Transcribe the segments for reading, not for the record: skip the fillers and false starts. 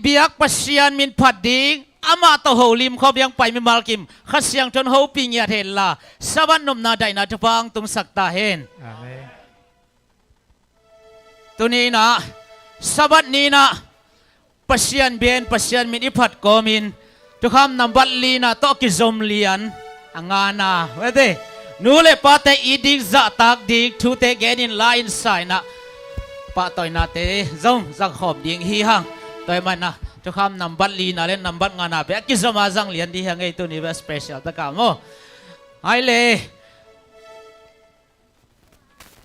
เบียกปัสยานมินผัดดิงอามาตโหลิมขบยังไปมิมาลกิมขัดเสียงจนโหปิญญาเทลลาสวรรค์นมนาได้นาจะฟังตุมสักตาเห็นตัวนี้นะสวรรค์นี้นะปัสยานเบียนปัสยานมินอิพัดโกมินทุกคำนำบัตลีนะโตกิจมเลียนงานาเว้ยเดนูเลปาเตอีดิกจะตักดิกทูเตเกนินไลน์ไซนะปะต่อยนาเตจงจักขอบดิงฮีฮังต่อยมันนะทุกคำนำบัตลีนะเล่นนำบัตงานาเปกิจมาจังเลียนดีฮังไอตัวนี้เป็นสเปเชียลตะกาโมไอเล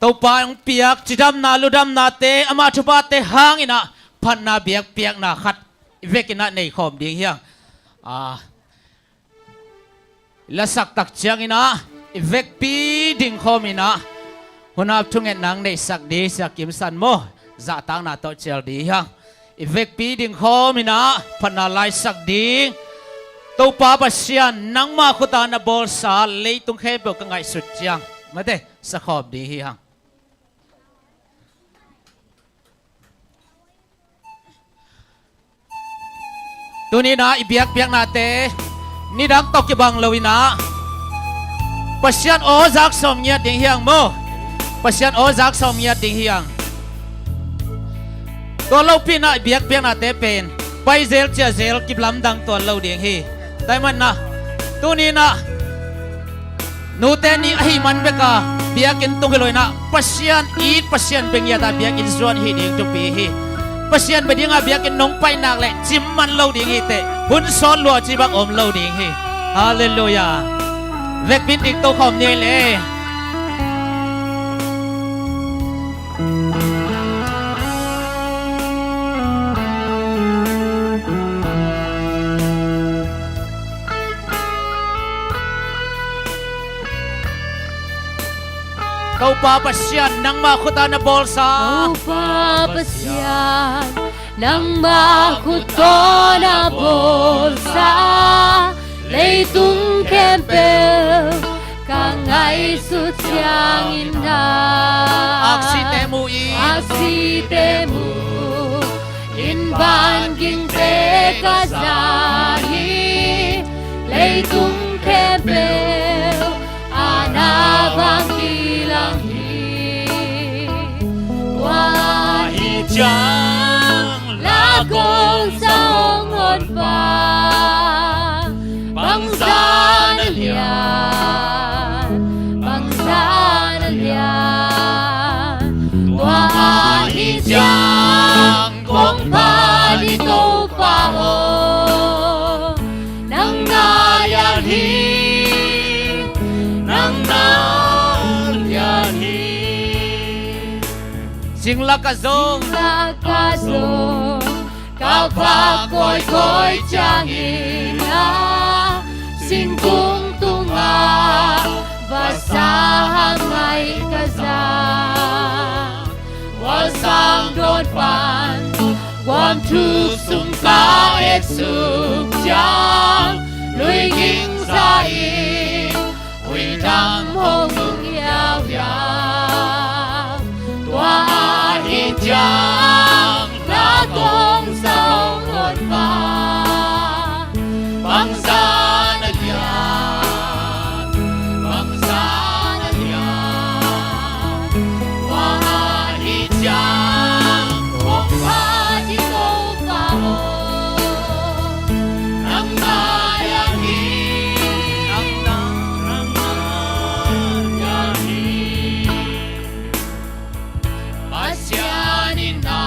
ตัวปางเปียกจิดำนาลุดำนาเตอามาชุบาเตฮังอินะพันนาเบียกเปียกนาขัดเวกินะในขอบดิงฮีฮังละสักตักเชียงอินะเวกปีดิ่งคอมินะหัวหน้าทุ่งเงินนางในสักดีสักกิมสันโมจะตั้งนาโตเชลดีฮังเวกปีดิ่งคอมินะพันนาลายสักดีตัวป้าปัสยานนังมาขุตานาบอลสาเลยตุงเข้เปิลกังไงสุดจังมาเด้สักขอบดีฮังตัวนี้นะอีเบียกเบียกนาเตนี่ดังตกกีบังเลวินะปัสยันโอซักสมเงียดดิ่งเฮียงโมปัสยันโอซักสมเงียดดิ่งเฮียงตัวเราพี่นะเบียกเบียกนาเตเป็นไปเซลเจเซลกิบลำดังตัวเราดิ่งฮีแต่มันนะตัวนี้นะนูเตนี่ไอ้มันเบกาเบียกินตุงกิโลนะปัสยันอีดปัสยันเป็นยาตาเบียกินส่วนฮีดิ่งจุปีฮีปัสยันเป็นยังไงเบียกินน้องไปนักเลยจิมมันเราดิ่งฮีเตหุ่นซ้อนลัวจีบักอมเราดิ่งฮีฮาเลลูยาเวกบินอีกตัวขอมเนี่ยเลยตัวป้าปัสยันนังมาขุตานาบอลซาตัวป้าปัสยันนังมาขุตานาบอลซาLeitung kempel kangai suciang indah aksi temu inban ging te kazahi Leitung kempel anabang kilanghi wahijang lagong sa ongon pa Bangsa na liyan Tuang hijang kong palito pa ho Nang nayanhi Nang nayanhi Singla kazong Kapakoy changin Singkung tunga Basahang ay kazang Wasang doon pan Guam tusung ka et sukjang Luiging saing Huidang hong yaw yaw Tua ahijang Latong sa hongon pa Bangsa Pasyanin na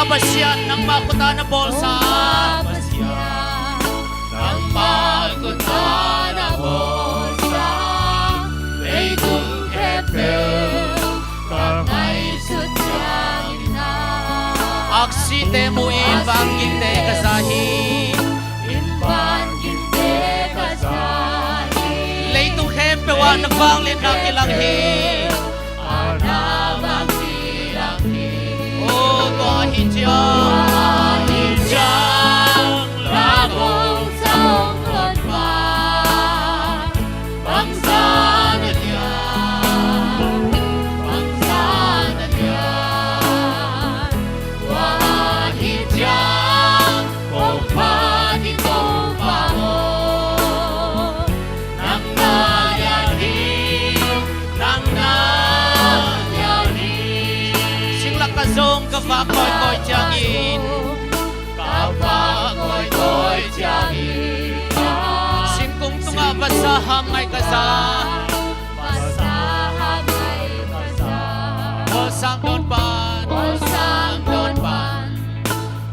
pasyan ng makuta na bolsa. Ang makuta na bolsa ay kukepel Kamay sudyang na Aksite mo ibang ginte kasahi. Imban ginte kasahi Leitong hempe wa nagbanglin na kilanghi. Anabang kilanghi O tuahidyan Lagong sa ungkod pa Bangsa na diyan Bangsa na diyan Wahid diyan Kung pati kong pahon Nang nayari Nang nayari Singlang kazong kapakoy koy tiyangin. Kapakoy tiyangin Singkong tunga basahang ay kasa. Basahang ay basah Bosang don pan. Bosang don pan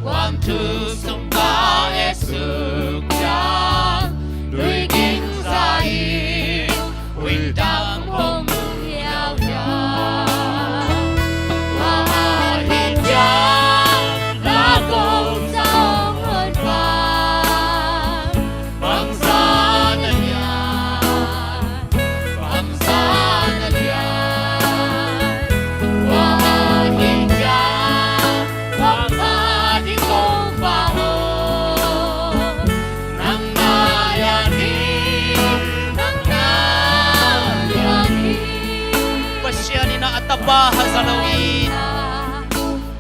Wang tu sung ka esuk jang. Lui kinh sai Huy đăng hông yêu nhau Wahid diyan Lagong sa ungkod pa Bangsa na diyan Bangsa na diyan Wahid diyan Kung pati kong pahon Nang nayari Nang nayari Pasyan na atabaha sa lawin.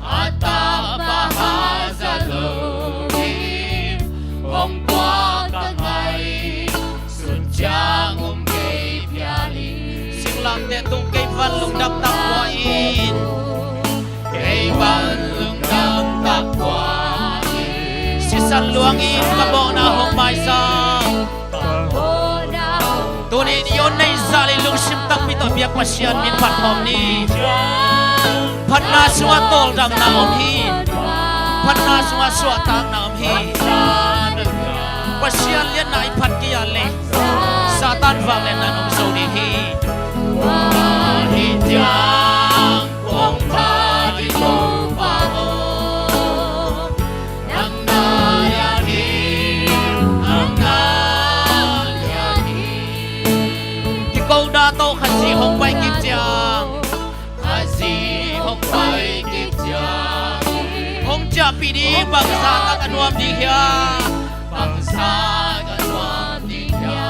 At tapahazalugin Kung pagkakay Sudyang umkay piyali Singlang tetong kay vanlong daptakwain. Kay balong ng takwain Si San Luangin kabo na humaysang. Tunay yun na isali lungsim pito biyak pasyan min patmom ni. Pat na suwatol dang na omhin. Pat na suwatang na omhin. Pasyan lian na ipat kiyale. Satan vang len na umsodihi. Wahid diyan Kung pati kong pahon Nang nayari Nang nayari Ikaw dato kasi hong bay kitjang. Kasi hong pa'y kitjang Hong ja pidi bangsa kakanuam dihiya. Bangsa ganwam di niya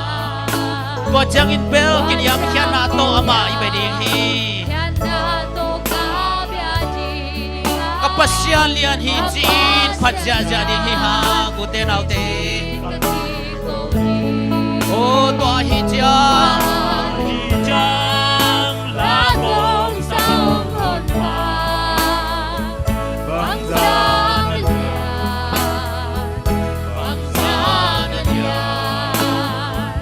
Gojang inbel kinyam kian nato ama ibedihi. Yan na to kabyaji Kapasyan lian hijin patjaja dihi ha guten autte. O tuahidyan Lagong sa ungkod pa Bangsa na diyan Bangsa na diyan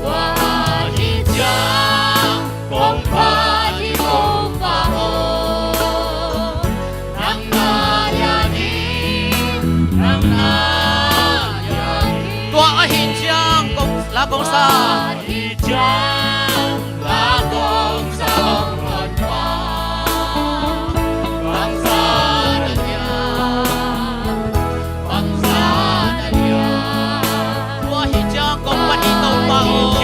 Wahid diyan Kung pati kong pahon Nang nayari Nang nayari tuahidyan kong lagong sa. Wahid diyan Lagong sa ungkod pa Bangsa na diyan Bangsa na diyan Tuahidyan kong panitaw paon.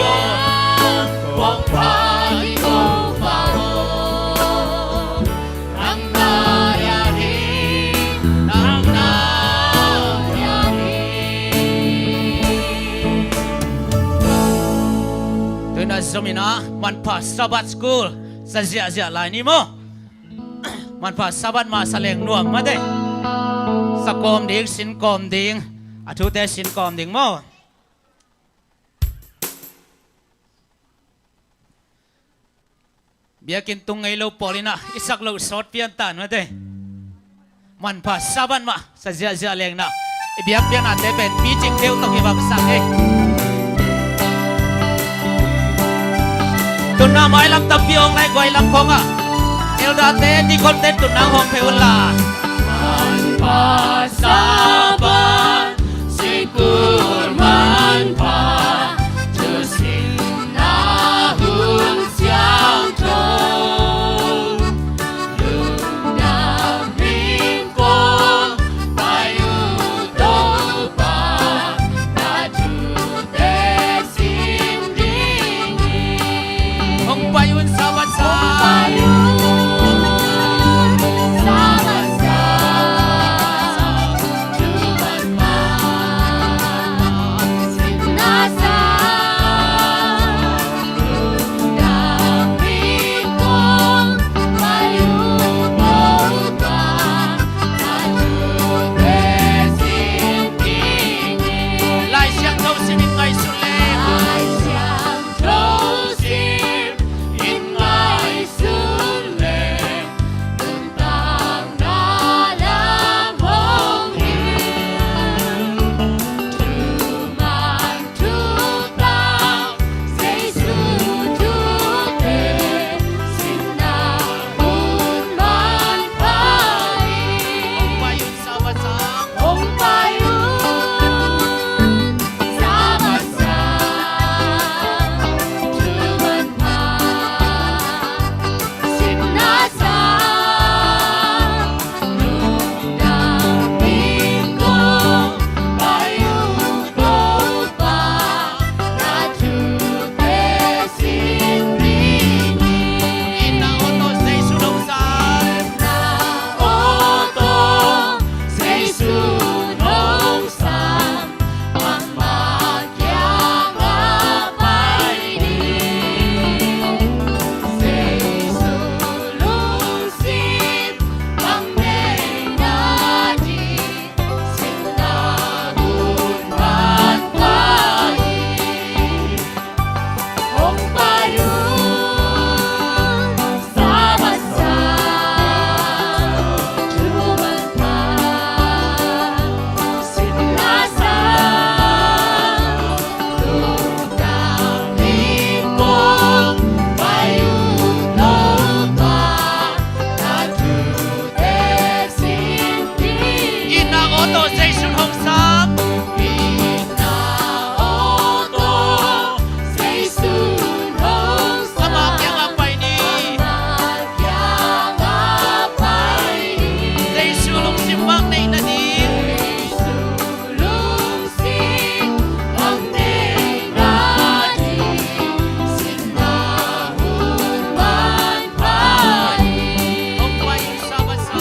Kung pati kong pahon Nang nayari Nang nayari Ito na sumina man pa sabat school sa zia lai ni mo. Man pa sabat ma saleng nuam mate. Sa kom ding sin kom ding. Atu te sin kom ding mo. Biakin tungay lo polina isak lo sort pian tan mate. Man pa sabat ma sa zia leng na. Ibiak pian ate ben pitching teu tong ibang sang eh. Tuna mai lam tapiong nai goi lam konga. El date di konten tunang hong peula. pasaban sigurman pa Tusin nahun siyang tron Lundamin ko payuto pa Natutesin ringin Hong payun sa bansa Lai siyang daw sining ngay sulim Hong payun sa bansa Inaoto sa isunongsan Inaoto sa isunongsan Kamakyang apay ni Sa isulong simbang na inanin Hong payun sa bansa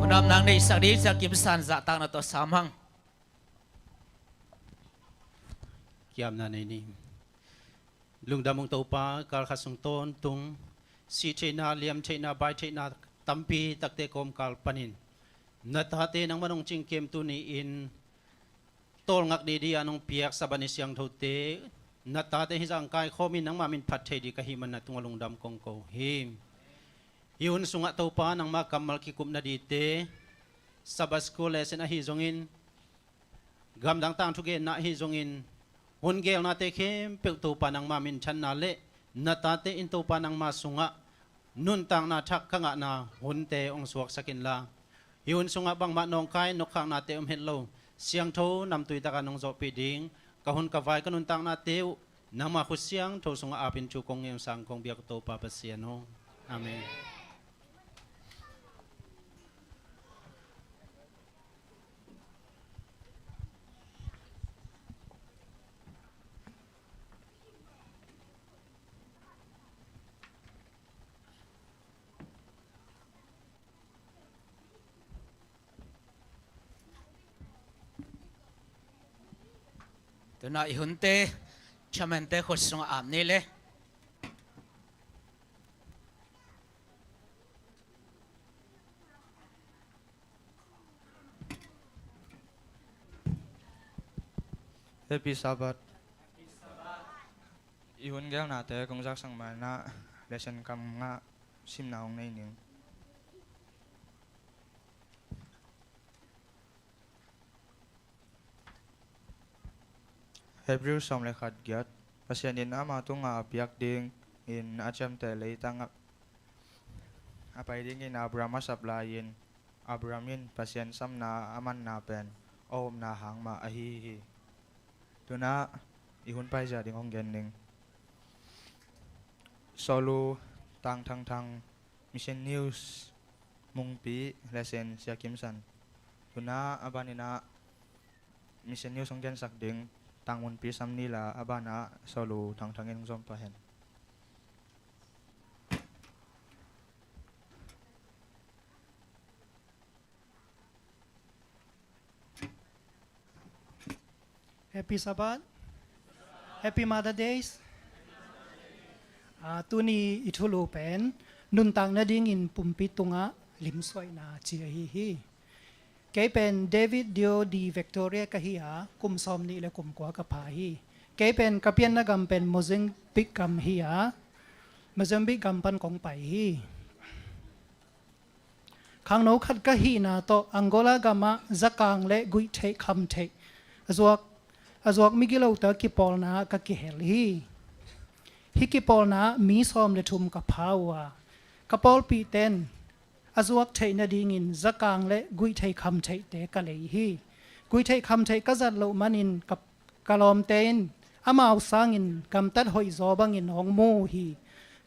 Unam nang na isak di sa kimsan za tang na to samang Kiam na ni lungdamong tau pa kal khasung ton tung si china liam china bai china tampi takte kom kal panin natate nang manong chingkem tu ni in tol ngak di anong piak sa banis yang thote natate hisang kai khomin nang mamin phat di kahiman na tung lungdam kong ko him yun sunga tau pa nang makamal kikum na dite sabas ko lesen a hizongin gamdang tang tugen na hizongin Hungel na tekem pekto pa ng mamin chan na le natate into pa ng masunga nuntang na chak kanga na hunte ong suwak sakin la yun sunga bang manong kai nokhang nate hello siang tho nam tui taka nong zo piding kahun kavai kanuntang na teu nang makusyang tho sunga apin chukong yung sangkong biak to pa pasiano amen to na ihunte chamente khosung amnile Happy Sabbath. Ihun gel na te kung jak sang mai na lesson kam nga sim na ong nei ning. Hebrew som lekhat gyat pasien in ama tu nga apiak ding in acham te lei tang apai ding in Abraham saplayin Abramin pasien sam na aman na pen om na hang ma ahi hi. Tuna ihun pai ja ding ong gen ning. Solo tang mission news mung pi lesen sia kim san tuna abanina mission news ong gen sak ding tang mun pi sam nila abana solo tang in zom pa hen Happy Sabbath. Happy Mother Days. Tuni itulu pen nun tang na ding in pumpi tunga lim soy na chia hi. Kay pen David Dio di Victoria kahia kum som ni le kum kwa ka pa hi. Kay pen kapian na gam pen Mozambique gam hiya. Mozambique gam pan kong pai hi. Khang no khat ka hi na to Angola gama zakang le gui thei kham thei. Azwak migilo ta ki pol na ka ki hel hi. Hi ki pol na mi som le thum ka phawa. Ka pol pi ten azwak thei na ding in zakang le gui thei kham thei te ka lei hi. Gui thei kham thei ka zat lo manin ka kalom ten amao sangin kam tat hoi zo bangin hong mu hi.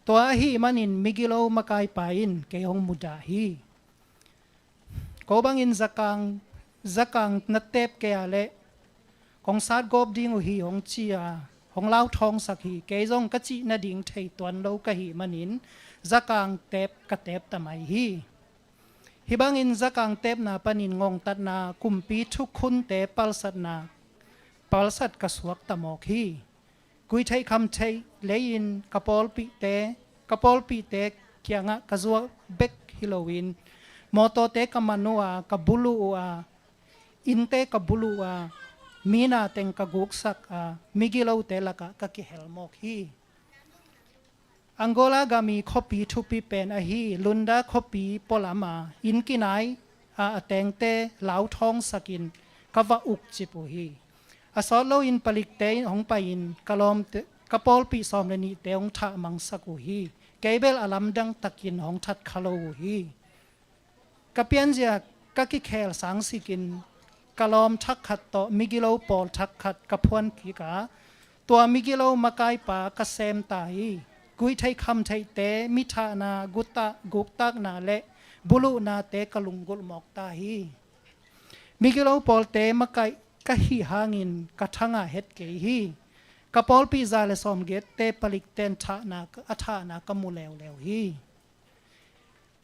Toa hi manin migilo makai pain ke hong muda hi. Ko bangin zakang na tep ke ale kong sát gop ding u hi hong chia hong lao thong sak hi ke jong ka chi na ding thei tuan lo ka hi manin zakang tep ka tep tamai hi hi bangin zakang tep na panin ngong tat na kumpi thuk khun te palsat ka suak tamok hi gui thei kham thei lein kapol pi te kyanga ka zuak bek Halloween moto te kamanua ka bulu a inte ka bulu a mina teng ka guksak migilo telaka ka ki helmok hi Angola gami khopi thupi pen a hi lunda khopi polama inkinai atengte lau thong sakin kawa uk chipu hi asolo in palikte hong pain kalom kapol pi som le ni teong tha mang saku hi kebel alam dang takin hong that khalo hi kapian ja ka ki khel sang sikin kalom thak khat to migilo pol thak khat kaphuan ki ka tua migilo makai pa ka sem tai gui thai kham thai te mitha na guktak na le bulu na te kalungul mok ta hi migilo pol te makai ka hi hangin ka thanga het ke hi kapol pi za le som get te palik ten tha na atha na kamulew lew hi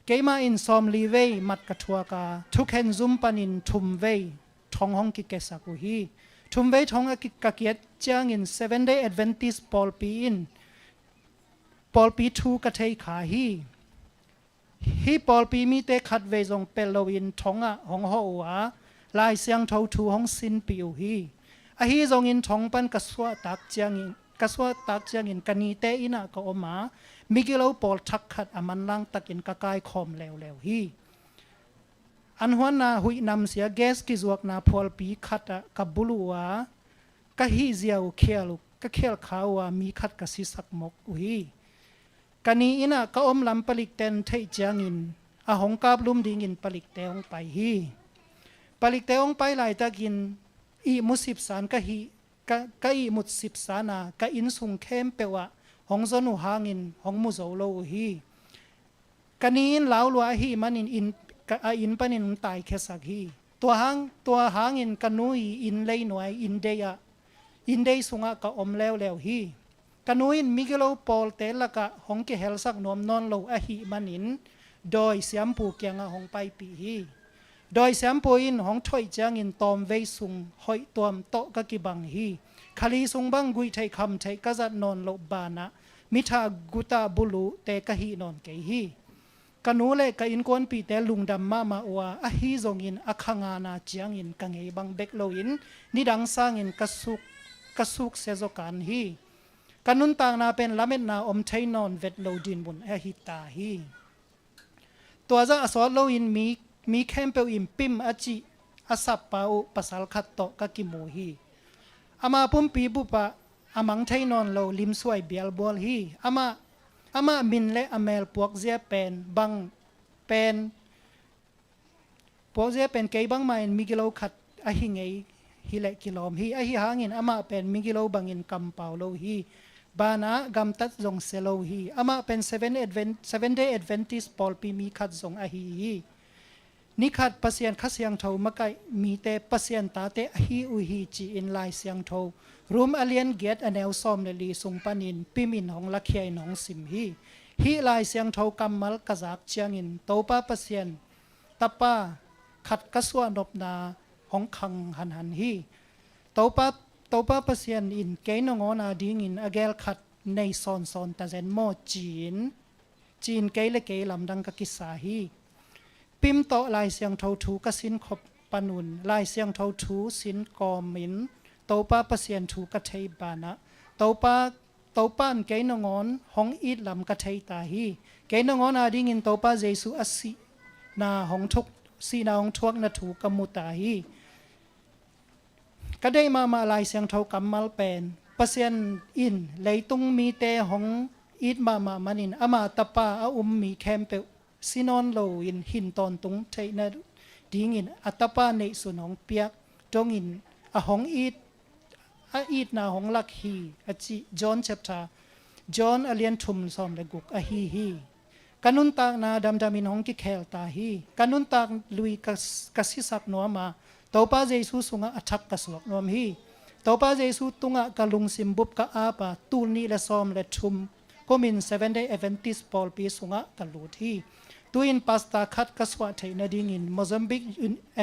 keima in som li ve mat ka thua ka thukhen zum panin thum ve thong hong ki kesaku hi thumve thong a ki kakiat chang in 7-day Adventist Paul pi thu ka thei kha hi Paul pi mi te khat ve jong pelowin thonga hong ho wa lai siang tho thu hong sin piu hi a hi jong in thong pan ka swa tak chiang in kani te ina ka oma migilo Paul thak khat aman lang takin ka kai khom lew hi an huan na hui nam sia gas ki zuak na phol pi khata ka buluwa ka hi ziaw khelu ka khel khawa mi khat ka si sak mok ui kani ina ka om lam palik ten thei changin a hong kap lum ding in palik te ong pai hi palik te ong pai lai takin i musip san ka hi ka i mut sip sana ka in sung khem pewa hong zonu hangin hong mu zo lo hi kanin law lua hi manin in panin tai khesak hi tua hang in kanui in lei noi in dei sunga ka om lew hi kanuin migelo pol te laka hong ki helsak nom non lo a hi manin doi siampu kyanga hong pai pi hi doi siampu in hong thoi chang in tom ve sung hoi tom to ka ki bang hi khali sung bang gui thai kham thai ka zat non lo bana mitha guta bulu te ka hi non ke hi kanule ka in kon pi te lungdam ma wa a hi zong in akhanga na chiang in ka ngei bang bek lo in ni dang sang in ka suk กระสุกเสจกันฮีกันนุนต่างนาเป็นละเม็ดนาอมไทนอนเวทโลดินบุญหิตาฮีตัวจะอสอโลอินมีแคมเปลอิมปิมอจิอาสับปาอุปสัลขัดโตกะกิโมฮีอามาปุ่มปีบุปะอามังไทนอนโลลิมสวยเบียลบอลฮีอามามินและอเมลพวกเสียเป็นบังเป็นพวกเสียเป็นเกยบังมาอินมิกิโลขัดอหิงไอฮิเลกิโลมฮีอหิหางินอามาเป็นมิกิโลบังอินกัมเปาโลฮีบานะกัมตัดจงเซโลฮีอามาเป็น7 day Adventist ปอลปีมีขัดจงอหิฮีนิขัดปัสยันขัดเสียงเทามะไกมีเตปัสยันตาเตอหิอุฮีจีอินไลเสียงเทารูมอเลียนเกตอเนลซอมเลลีสุงปันินปิมินของลักเคียนของสิมฮีไลเสียงเทากัมมัลกะจักเชียงอินโตปาปัสยันตปาขัดกระสวนบนาของขังหันฮีโตปาปัสยันอินเกนงอนาดิงอินอเกลขัดในซอนตาเซนโมจีนเกลเกลำดังกะกิสาฮีปิมโตลายเสียงเทาทูกสินขบปนุนลายเสียงเทาทูสินกอมินโตปาปะเสียนทูกะเทยบานะโตปานเกนงอนหองอีดลำกะเทยตาฮีเกนงอนอาดิงินโตปาเยซูอสินาหองทุกสีนาหองทวกนาถูกมุตาฮีก็ได้มาลายเสียงเทากำมัลเป็นปะเสียนอินเลยตุงมีเตหองอีดมามันินอามาตปาอามีแคมเปสินอนโลอินหินตอนตุงเทยนาดิงินอัตปาในสุนหองเปียกจงอินอาหองอีดนาหองลักฮีอจิจอห์นเชปตาจอห์นอเลียนทุมซอมเลกุกอฮีกันุนตากนาดำมินหองกิเคลตาฮีกันุนตากลุยกัสิสักนัวมาโตปาเยซูสุงะอัทักกสวกนวมฮีโตปาเยซูตุงะกะลุงซิมบุบกะอาปาตูนีและซอมและทุมก็มิน7 day Adventist ปอลปีสุงะกะลูทีตูอินปาสตาคัดกสวะเทนดิงินโมซัมบิก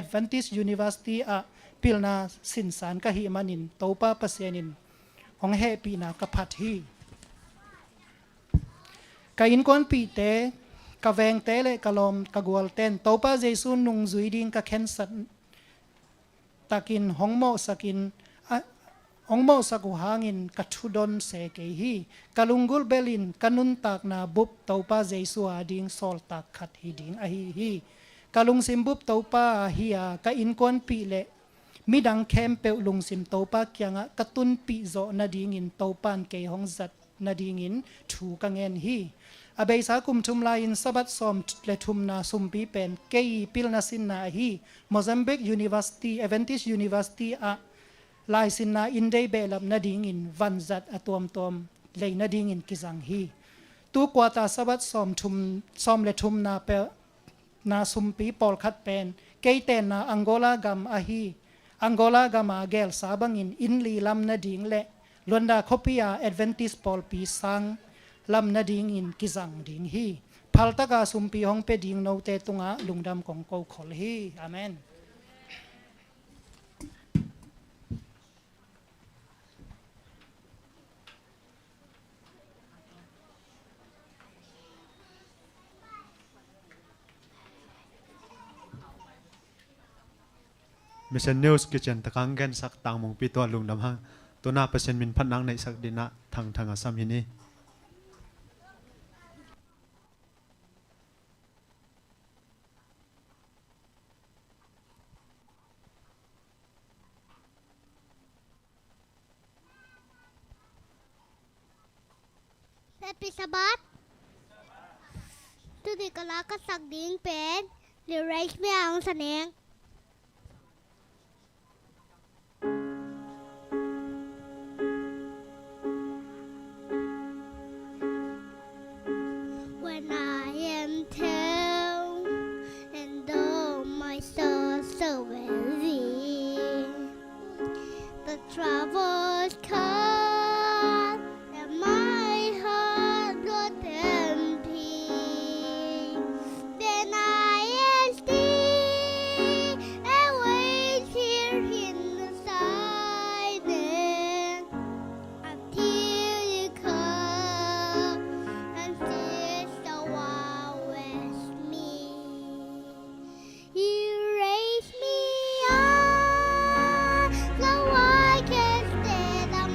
Adventist University อะพิลนาสินสารกะหิมานินโตปาปะเสนินของเฮปีนากะพัดฮีกะอินกวนปีเตกะแวงเตเลกะลอมกะกวลเตนโตปาเยซูนุงซุยดิงกะเคนสันตะกินหงโมสกินองโมสกุหางินกัทุดอนเสเกฮีกะลุงกุลเบลินกะนุนตากนาบุบโตปาเยซูอาดิงซอลตากขัดฮีดิงอฮีกะลุงซิมบุบโตปาฮียากะอินกวนปีเลมิดังแคมเปลลุงซิมโตปาเกียงะกะตุนปีโซนาดิงินโตปานเกหงจัดนาดิงินถูกังเงินฮีอเบสากุมทุมลายินสบัดซอมเลทุมนาสุมปีเป็นเกยปิลนาสินนาฮีโมซัมบิกยูนิเวอร์ซิตี้เอเวนติสยูนิเวอร์ซิตี้อะลายสินนาอินเดย์เบลับนาดิงินวันจัดอตอมเลยนาดิงินกิจังฮีตัวกว่าตาสบัดซอมเลทุมนาเปนาสุมปีปอลคัดเป็นเกยเตนนาอังโกลากัมอะฮีอังโกลากามาเกลสาบังอินลีลำนาดิงเละลวนดาคอปิยาแอดเวนติสปอลปีสังลำนาดิงอินกิจังดิงฮีพัลตากาสุมปีฮองเปดิงโนเตตุงะลุงดำของโกขอลฮีอาเมนมิชชันนิวส์กิจจันตะกังเกนสักต่างมงปีตัวลุงดำฮะตัวน่าเปอร์เซ็นต์มินพันนังในสักดินะทางอาซัมฮินี Happy Sabbath ทุติกลาก็สักดิ้งเป็นเดี๋ยวไรไม่เอาแสดงWhen I am down and though my soul so weary the troubles come and my heart not empty then I am still and wait here in the silence until you come and sit a while with me. You raise me up so I can stand on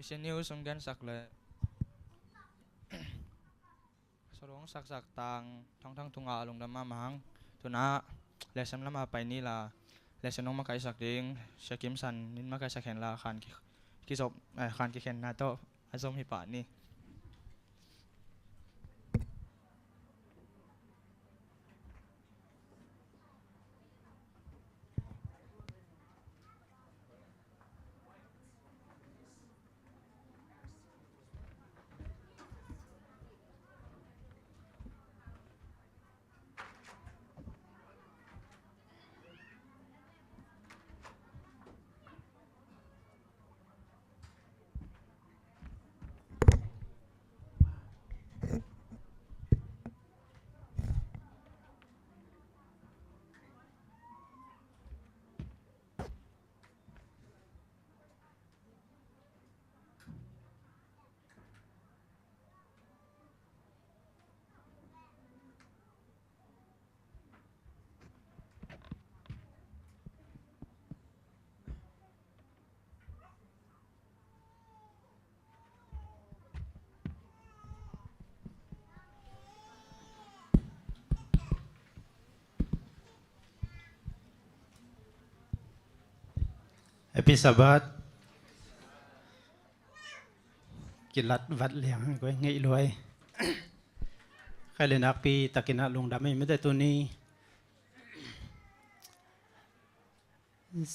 มิเชนิวสงกันสักเลยสรองสักต่างทั้งทุงอาลงดำมามังตัวน่าและสำนักมาไปนี่ละและฉันน้องมาไกลสักเด้งเชคิมสันนินมาไกลสักแขนลาคันกิศพคันกิแขนนาโตอาสมฮิปานี่Happy Sabbath กิลัดวัดเหลียงก็ง่ายรวยใครเลยนักปีตะกินะลงดำไม่ได้ตัวนี้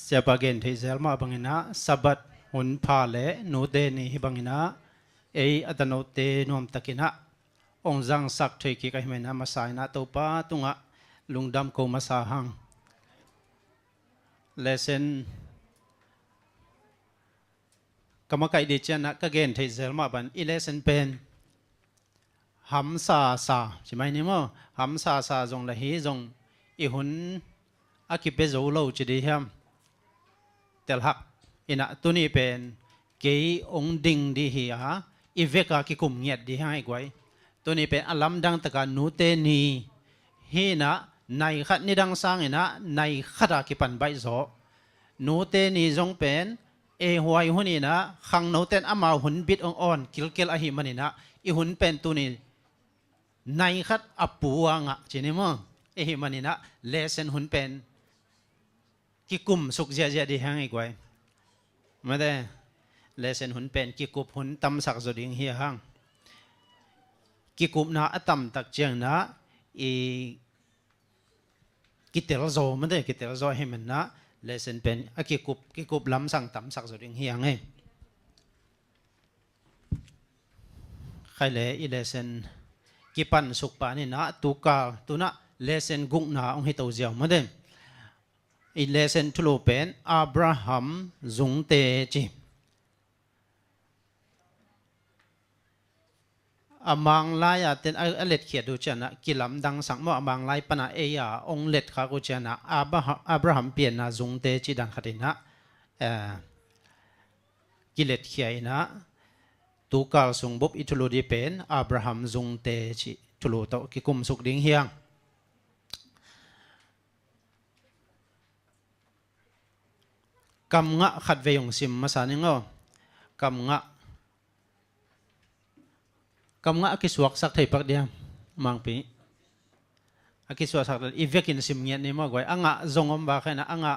เสียบาเกนที่เซลมาบังนะสับัดหุนพาเลนูเตนี่บังนะอัตโนเตนวมตะกินะองจังสักเทกิกะหิมนะมาสายนะตัวป้าตุงะลุงดำโกมาสาหังเลเซนกรรมการดิฉันนะก็เกณฑ์ที่เซลมาบันอิเลสันเป็นหัมซาซาใช่ไหมนี่มั้งหัมซาซาจงละฮีจงอีหุ่นอากิเปโซโลจีดีฮัมเตลฮักอินะตัวนี้เป็นเกย์องดิงดีฮีฮะอีเวกากิคุมเงียดดีให้กวยตัวนี้เป็นอัลลัมดังตะการนูเตนีฮีนะในขัดนิดังสร้างอินะในขัดอากิปันใบโซนูเตนีจงเป็นหวยหุ่นนี่นะขังโนเตนอามาหุ่นบิดอ่อนกิลเกลอหิมันนี่นะอีหุ่นเป็นตัวนี้ในขัดอปูวงะจีนี่มั้งหิมันนี่นะเลเซนหุ่นเป็นกิกุมสุกเจียดีแห้งอีกไว้ไม่ได้เลเซนหุ่นเป็นกิกุบหุ่นตำสักจดิงเฮียห้างกิกุบนะตำตักเจียงนะกิเตลโซไม่ได้กิเตลโซเฮมันนะเลเซนเป็นกิกุบล้ำสั่งต่ำสักสุดอย่างเฮียงไงใครเลยอีเลเซนกิปันสุกปานี่นะตุกาตุนะเลเซนกุงนาองให้ตัวเจียวมาเด่นอีเลเซนทุลูเป็นอับราฮัมจุงเตจิอามังไลอาเต็นเล็ดเขียดดูเจนะกิลำดังสังมอามังไลปนาองเล็ดข้ากูเจนะอับราฮัมเปลี่ยนนะจุงเตจิดังขัดินะกิเล็ดเขียนะตุกาลสุงบุบอิทุลูดีเป็นอับราฮัมจุงเตจิทุลูโตกิกุมสุกดิ้งเฮียงกำงะขัดเวงซิมมาสานิงอกำงะกำงะกิสวกสักไทยปักเดียมมังปีกิสวกสักอีเวกินซิมเงียนี่มากกว่าอ่างะจงอมบาแค่นะอ่างะ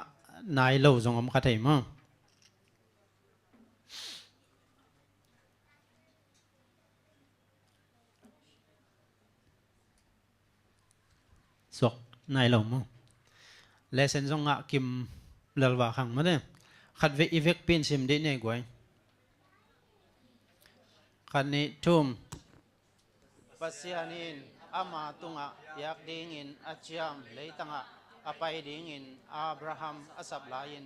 นายโลจงอมขัดไทยมั้งสวกนายโลมั้งเลเซนจงอ่ะกิมเลลวาขังมาเนี่ยขัดเวอีเวกเป็นซิมได้เนี่ยกว่าขัดนี้ทุ่มPasianin ama tunga yak dingin aciam leitanga apai dingin Abraham asablayin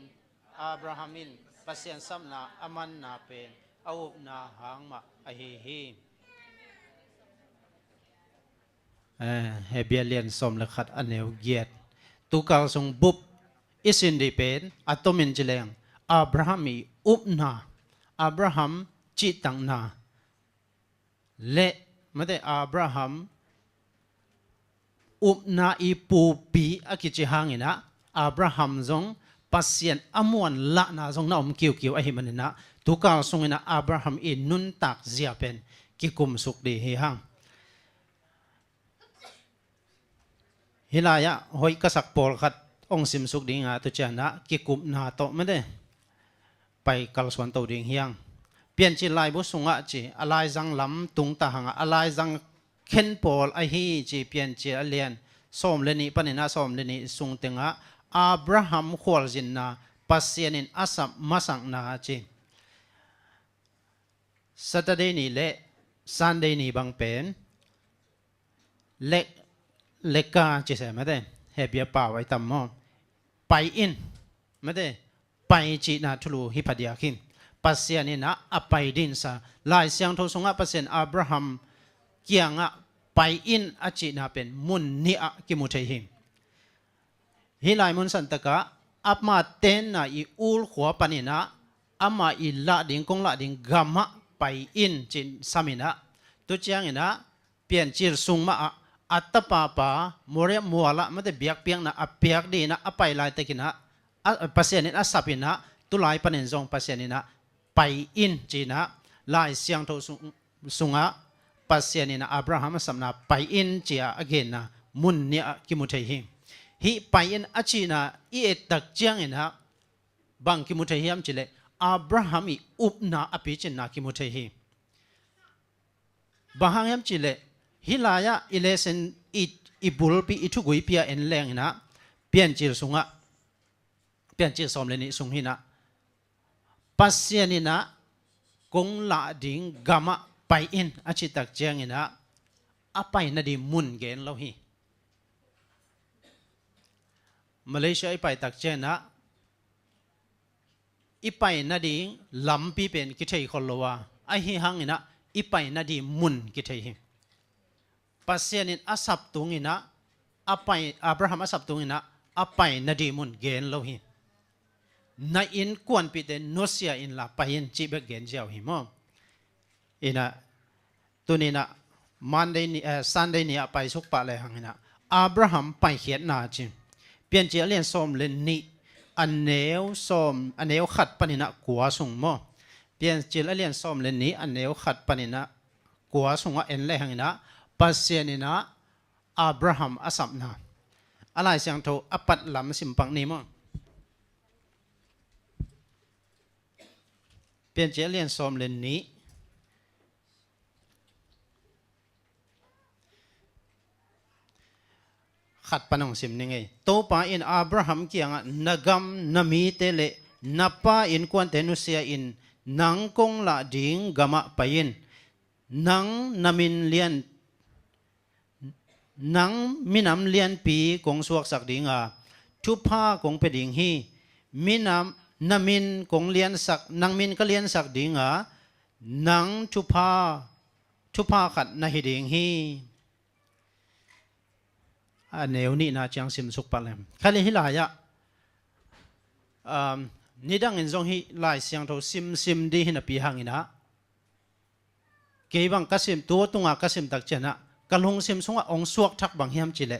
Abrahamin pasian samna aman na pen aup na hangma ahihi hebialian som lekhat aneu giet tukal sung bup isin di pen atomin jileng Abrahami upna Abraham citang na leมาแต่อับราฮัมอุปนาอีปูปีอากิจิฮังนะอับราฮัมจงปัสเซียนอมวนละนะจงน่าอมคิวไอหิมันนะ tu kal sungina Abraham in nun tak zia pen ki kum suk di hi hang hilaya hoi kasak pol khat ong sim suk ding a tu chana ki kum na to ma de pai kal swan to ding hiang pian chi lai bu sunga chi alai jang lam tung ta hanga alai jang khen pol a hi chi pian chi alian som le ni panina som le ni sung tenga Abraham khwal jin na pasienin asam masang na chi Saturday ni le Sunday ni bang pen le ka chi se ma de he bia pa wai tam mo pai in ma de pai chi na thulu hi phadia khin pasiani na apai din sa lai siang tho sunga pasien Abraham kianga pai in achi na pen mun ni a ki mu thei him hi lai mun san taka apma ten na I ul khwa panina ama I la ding kong la ding gama pai in chin samina tu chiang ina pian chir sung ma atapa pa more muala mate biak piang na apiak di na apai lai tekina pasianin asapina tu lai panen zong pasianina pai in china lai siang tho sunga pasianina Abraham samna pai in chia again na mun nia ki mu thei him hi pai in achina I tak chiang ina bang ki mu thei hiam chile Abraham I upna api chin na ki mu thei hi bahang yam chile hilaya ilesen ibul pi itugui pia en leng na pian chil sunga pian chil som le ni sung hina pasianina kong la ding gama pai in achi tak chiang ina apai na di mun gen lo hi Malaysia ipai tak chena ipai na ding lampi pen ki thei kholowa a hi hang ina ipai na di mun ki thei hi pasianin asap tungina apai Abraham asap tungina apai na di mun gen lo hi na in kwan pi te nosia in la pahin chi be gen jaw hi mo ina tunina Monday ni Sunday ni apai suk pa le hangina Abraham pai hiat na chi pian chi alian som le ni aneu khat panina kwa sung mo pian chi alian som le ni aneu khat panina kwa sunga en le hangina pasianina Abraham asapna alai siang tho apat lam simpang ni mo pian che lian som len ni khat panong sim ni ngai to pa in Abraham kianga nagam nami tele napa in kwan tenusia in nang kong la ding gama pain nang namin lian nang minam lian pi kong suak sak dinga thupa kong pe ding hi minam namin kong lian sak nang min ka lian sak dinga nang thupa khat na hi ding hi aneu ni na chang sim suk palem khali hilaya nidang in zong hi lai siang tho sim di hina pi hangina keibang kasim to tunga kasim tak chena kalung sim sunga ong suak thak bang hiam chile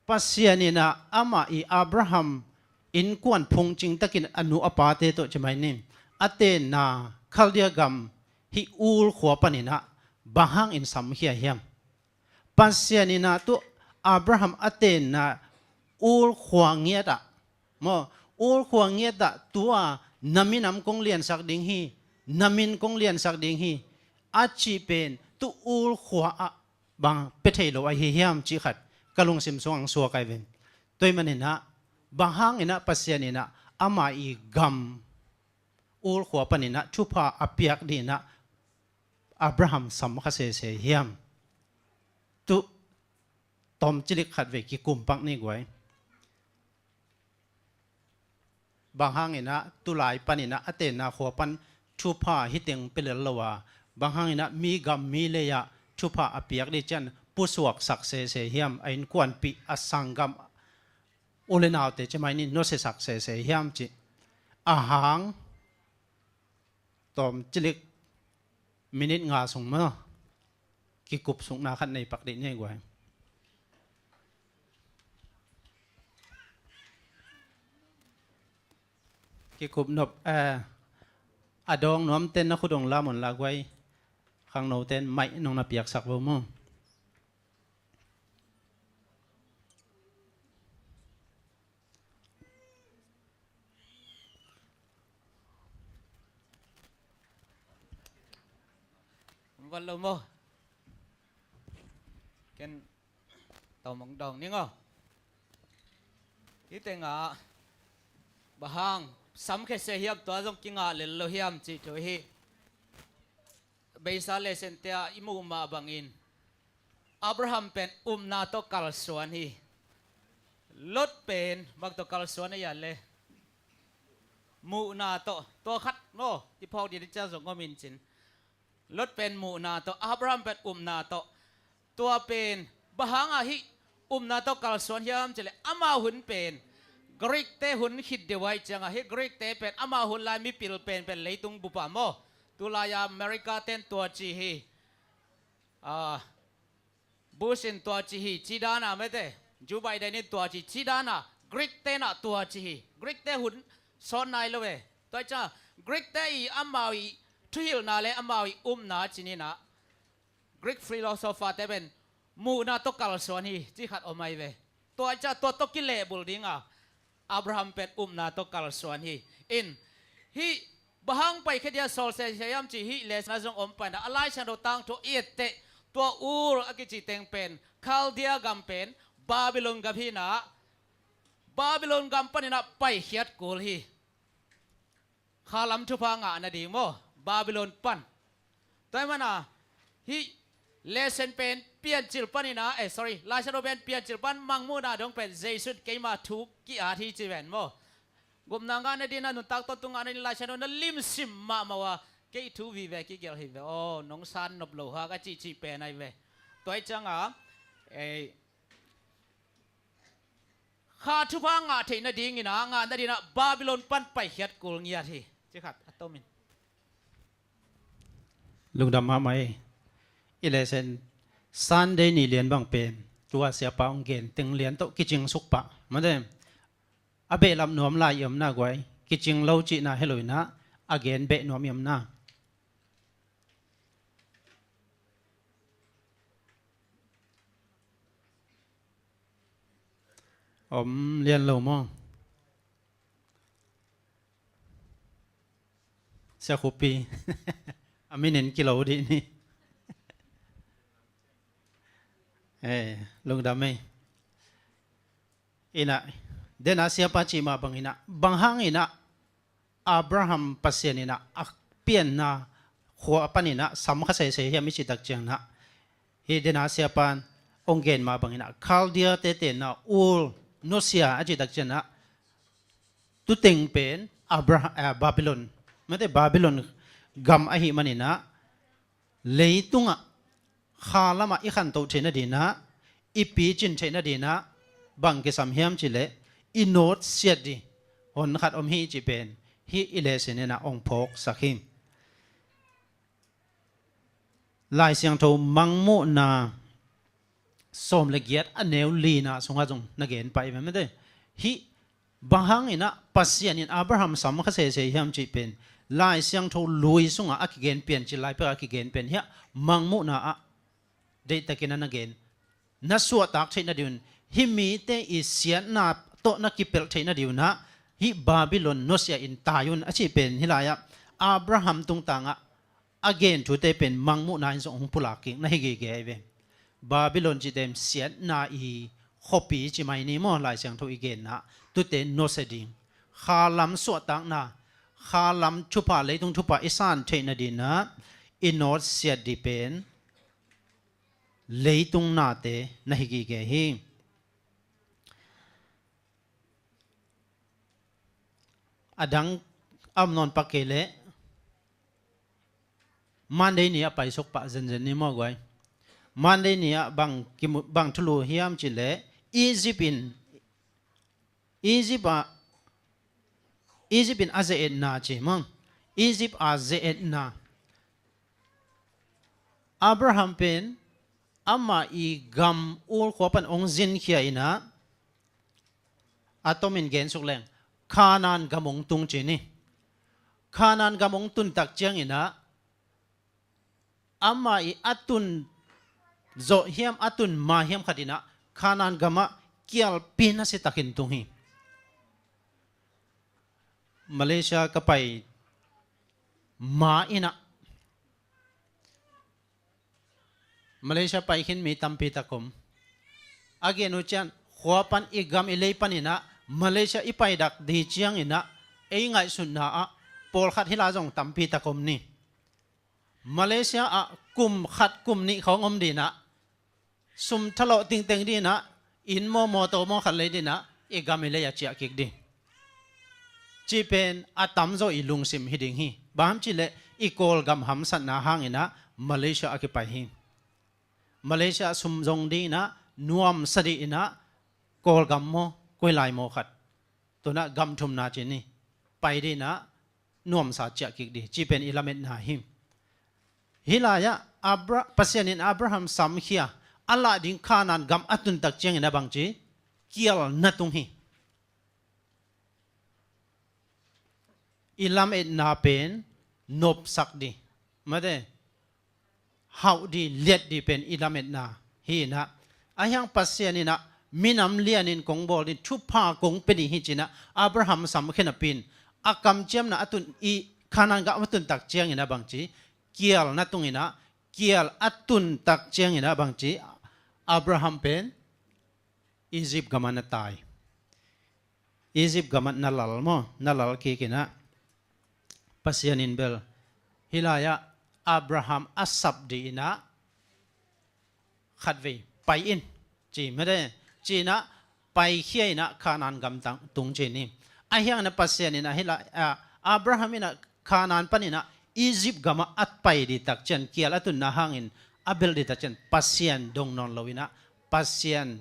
pasianina ama I Abraham in kwan phung ching takin anu apate to chmai nim ate na khaldia gam hi ul khwa panina bahang in sam hia hiam pasianina to Abraham ate na ul khwa ngia da mo ul khwa ngia da tua naminam kong lian sak ding hi namin kong lian sak ding hi achi pen tu ul khwa bang pethei lo ai hiam chi khat kalung sim song suwa kai ven toy manina bahang ina pasianina ama I gam ul khwa panina thupa apiak dina Abraham sam khase se hiam tu tom chilik khat ve ki kumpak ni goi bahang ina tulai panina atena khwa pan thupa hiteng pelel lawa bahang ina mi gam mi leya thupa apiak di chan pusuak sakse se hiam ain kwan pi asangam olenaw te chemai ni no se sakse se hiam chi ahang tom chilik minute nga sung ma ki kup sung na khat nei pak di nei gwai ki kup nop อดองน้อมเต้นนะคุดงลาหมนลากไว้ข้างโนเต้นไม่นองนาเปียกสักบ่มง วันละโมกันตอมองดองนี่งอที่แต่งอ่ะบะฮังซ้ำแค่เสียเฮียมตัวจงกิงอ่ะเลนโลเฮียมจีโจฮีเบสาเลเซนเตียอิมูมาบังอินอับราฮัมเป็นนาโตกัลสวนฮีลดเป็นบักโตกัลสวนนี่ยันเลยมูนาโตตัวคัดโน่ที่พอดีที่เจ้าส่งก็มินจินลดเป็นมูนาโตอับราฮัมเป็นนาโตตัวเป็นบะฮังอะฮินาโตกัลสวนเฮียมจะเลยอามาหุนเป็นกรีกเตหุนคิดเดียวไว้จังอะฮิกรีกเตเป็นอามาหุนลายมีปิลเป็นเลยตุงบุปผาโมตุลายาอเมริกาเต้นตัวจีฮีบูชินตัวจีฮีจีดานาไม่ได้จูไบเดนนี่ตัวจีดานากรีกเตน่ะตัวจีฮีกรีกเตหุนสอนนายเลยเว้ยตัวจ้ากรีกเตอีอามาอีทุยลนาเลอามาอีนาจีนี่นะกรีกฟิโลโซฟาเตเป็นมูนาตกัลสวนีจีขัดออกมาเว้ยตัวจ้าตัวตกิเลบุลดิงอับราฮัมเป็นนาตกัลสวนีอินฮีบะฮังไปแค่เดียวโซลเซชยามจีฮีเลสนาจงอมไปนะอะไรฉันเราตั้งตัวเอเตตัวอูรอกิจิเตงเป็นคาลเดียกัมเป็นบาบิโลนกับฮีนะบาบิโลนกัมปนินะไปเขียดกูลฮีข้าลำทุพังอ่ะนาดีโมบาบิโลนปันแต่มันนะฮีเลเซนเป็นเปลี่ยนจิลปันนี่นะsorry ลายฉันเราเป็นเปลี่ยนจิลปันมังมูนะดงเป็นเจสุดเกมาทุกกี่อาทิตย์จีเวนโมกุมนางานในดินนุนตักตัวงานในลายฉันนั้นลิมซิมมาว่าเกยทูวีเวกิเกลฮิเวโอ้น้องซันนบโลฮะก็จีเป็นไอเวตัวจังข้าทุพังอ่ะที่นาดีงี้นะงานนาดีนะบาบิโลนปันไปเขียดกูเงียทีจีขัดอัตโตมินลุงดำมาไหมอีเลเซนซันเดนี่เรียนบางเป็นตัวเสียปาองเกนตึงเรียนโตกิจิงสุกปะมาเดิมอาเบลำนวมลายยมนาไว้กิจิงเล่าจีน่าเฮโลยนะอาเกนเบนวมยมนาเรียนเรามั่งเสียคุปีอามิเน้นกิโลดีนี่ลุงดำไหมอินะเดน่าเสียปัจจิมาบังอินะบางห้างอินะอับราฮัมปัสเซียนินะอักเปียนนะหัวปันอินะสำคัญเสียเฮียมิจิตักเจียงนะฮีเดน่าเสียปันองเกนมาบังอินะคาลเดียเตเตนะอูลโนเซียอาจิตักเจียงนะตุเต็งเป็นบาบิโลนไม่ได้บาบิโลนกัมอหิมันอินะเลยตุงะข้าละมาอีขันโตเชนดีนะอีปีจินเชนดีนะบังเกสัมเฮียมจิเลอีโนดเสียดีหนขัดอมฮีจิเป็นฮีอิเลเซเนนะองพกสักหิมลายเสียงโทมังมุนาสมละเกียดอันเนวลีนาสงฆ์จงนักเกนไปไม่ได้ฮีบางหังอินะปัสเซียนินอับราฮัมสามขเสเฮียมจิเป็นลายเสียงโทลุยสงฆ์อักเกนเปลี่ยนจิลายเพื่ออักเกนเป็นเฮียมังมุนาเดตะกินันเกนนัสวตักใช้นาดิวนฮิมีเตอิเสียนาโตนักกิเปลใช้นาดิวนะฮิบาบิโลนโนเซียอินตายุนอาชีเป็นฮิลายะอับราฮัมตุงตังะอเกนทุเตเป็นมังมุนาอินสองพุลากิงนะฮิเกเกเวบาบิโลนจิเตมเสียนาอีขบีจิไม่นิมอลายเสียงทุอีเกนนะตุเตโนเซดิงข้าลัมสวตักนะข้าลัมชุปะเลยตุงชุปะอิสานใช้นาดินะอินโนเซียดิเป็นเลยตุงนาเตนะฮิกิเกฮิอดังอัมนอนปักเกเลมันได้เนี่ยไปสกปะเจนนี่มากไว้มันได้เนี่ยบางทุลุฮิยามจิเลอียิปต์อาเซเอ็นนาจิมังอียิปต์อาเซเอ็นนาอับราฮัมเป็นอามาอีกัมอูลขวปันองจินเขียอินะอาตมินเกนสุกแรงขานานกำมงตุงจีนี่ Kanan gamong tun tak chiang ina ama I atun zo hiam atun ma hiam khadina Kanan gama kial pina si takin tunghi Malaysia kapai ma ina Malaysia paikin mi tampi takom again uchan khuapan igam ilay panina Malaysia ipaidak di chiang ina ay ngai sunna a pol khat hila jong tampi takom ni Malaysia a kum khat kum ni khong om dina sum thalo ting teng dina in mo to mo khat le dina igam ilay a chia kik di chi pen atam zo ilung sim hiding hi bam chi le ikol gam ham san na hang ina Malaysia akipai hi Malaysia sum jong di na nuam sadi ina kol gam mo koi lai mo khat to na gam thum na chi ni pai di na nuam sa chia kik di chi pen ilamet na him hilaya pasianin Abraham sam khia ala ding Kanan gam atun tak cheng ina bang chi kial na tung hi ilam et na pen nop sak di made how di let di pen ilam et na hi na ayang pasianin na minam lianin kong bol din thupa kong pedi hi china Abraham sam khena pin akam chem na atun I Kanan ga atun tak cheng ina bang chi kial na tung ina kial atun tak cheng ina bang chi Abraham pen Egypt gaman na tai Egypt gaman na lal mo na lal ki kina pasianin bel hilaya Abraham asap di ina khatve pai in chi mede chi na pai khia ina Kanan gam tang tung che ni ahyang na pasianin na hila Abraham ina Kanan panina Egypt gama at pai di tak chen kial atun na hangin abel di tak chen pasian dong non lowina pasian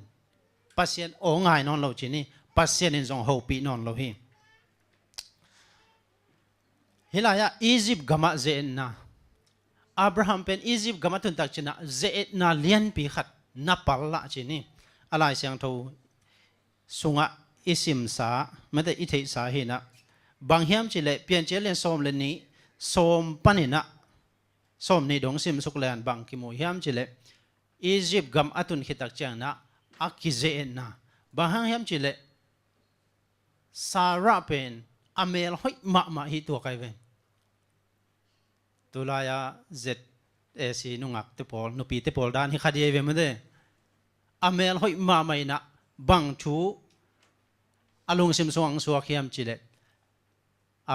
ongai non lo chi ni pasian in zong ho pi non lo hi hilaya Egypt gama ze na Abraham pen Egypt gama tun tak china ze na lian pi khat na palla chi ni alai siang tho sunga isim sa mate I thei sa hi na bang hiam chi le pian che len som le ni som panina som ni dong sim suk len bang ki mo hiam chi le Egypt gam atun khitak chang na akize na bang hiam chi le Sarah pen amel hoi ma hi tu kai ven tulaya zet si nungak te pol nu pi te pol dan hi khadi ve made amel hoi ma mai na bang thu alung sim suang suak hiam chile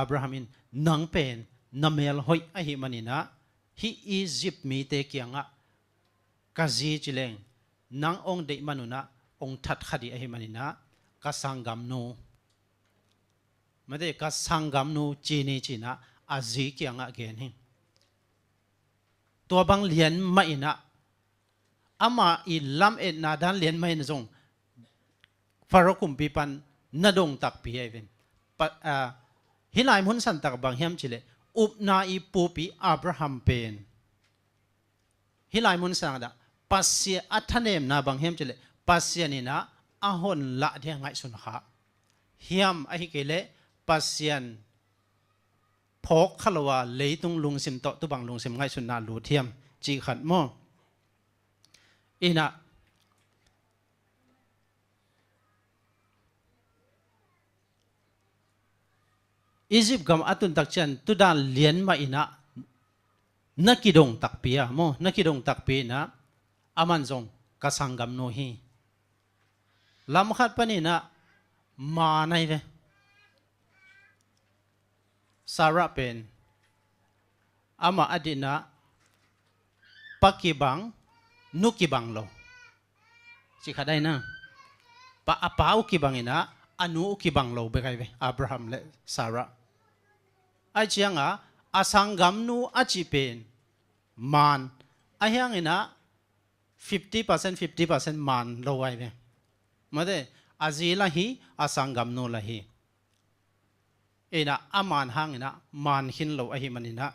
Abrahamin nang pen namel hoi a hi manina hi Egypt mi te kianga kazi chileng nang ong de manuna ong that khadi a hi manina ka sangam no made ka sangam no chini china azi kianga gen hi to bang lian mai na ama I lam et na dan lian mai na zong farokum pi pan na dong tak pi even hilai mun san tak bang hiam chile up na I pu pi Abraham pen hilai mun sang da pasya athanem na bang hiam chile pasya ni na ahon la de ngai sun kha hiam a hi kele pasyan phok khalawa leitung lungsim to tu bang lungsim ngai sun na lu thiam chi khat mo ina Egypt gam atun tak chen tu dan lian ma ina nakidong tak pia mo nakidong tak pi na aman zong kasangam no hi lam khat panina ma nai ve Sarah pen ama adina pakibang nukibang lo si khadai na pa apau kibang ina anu kibang lo be kai ve Abraham le Sarah ai chianga asangam nu achi pen man ahyang ina 50% man lo ai ve made azila hi asangam nu la hi ina aman hang ina man hin lo ahi manina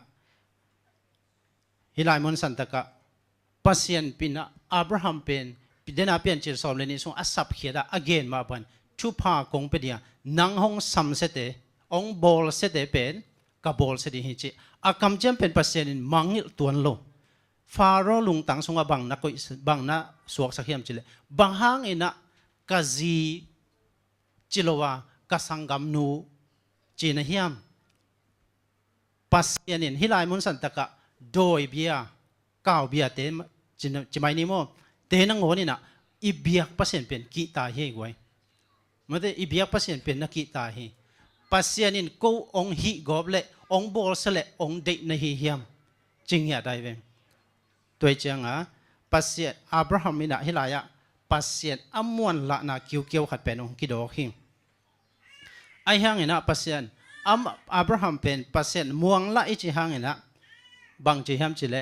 hilai mon santaka pasien pina Abraham pen pidena pian chir som leni sung asap khiada again ma ban thu pha kong pedia nang hong sam sete ong bol sete pen กบอลเสดีหิจิอากำเจมเป็นเปอร์เซ็นต์มังนิตัวโลฟาโรลุงตังสงบังนักก็บังนะสวกสักเฮียมจิเลบังหางอินะกะซีจิโลวากะสังกัมนูจีนเฮียมปัสเซียนินฮิลายมุนสันตะกะโดยเบียก้าวเบียเตจิไม่นิโมเตนังโหนี่นะอีเบียกเปอร์เซ็นต์เป็นกีตาเฮกไว้เมื่ออีเบียกเปอร์เซ็นต์เป็นนักกีตาเฮปัสเซียนินกูองฮิกอบเละองบอลเสละองเด็กในเฮียมจริงอย่าได้เว้ตัวเจียงอ่ะปัสเซียนอับราฮัมมินะฮิลายะปัสเซียนอมวนละนาคิวเกียวขัดเป็นองกิโดหิงไอฮังเนะปัสเซียนอับราฮัมเป็นปัสเซียนม่วงละอิจิฮังเนะบางจีฮัมจิเล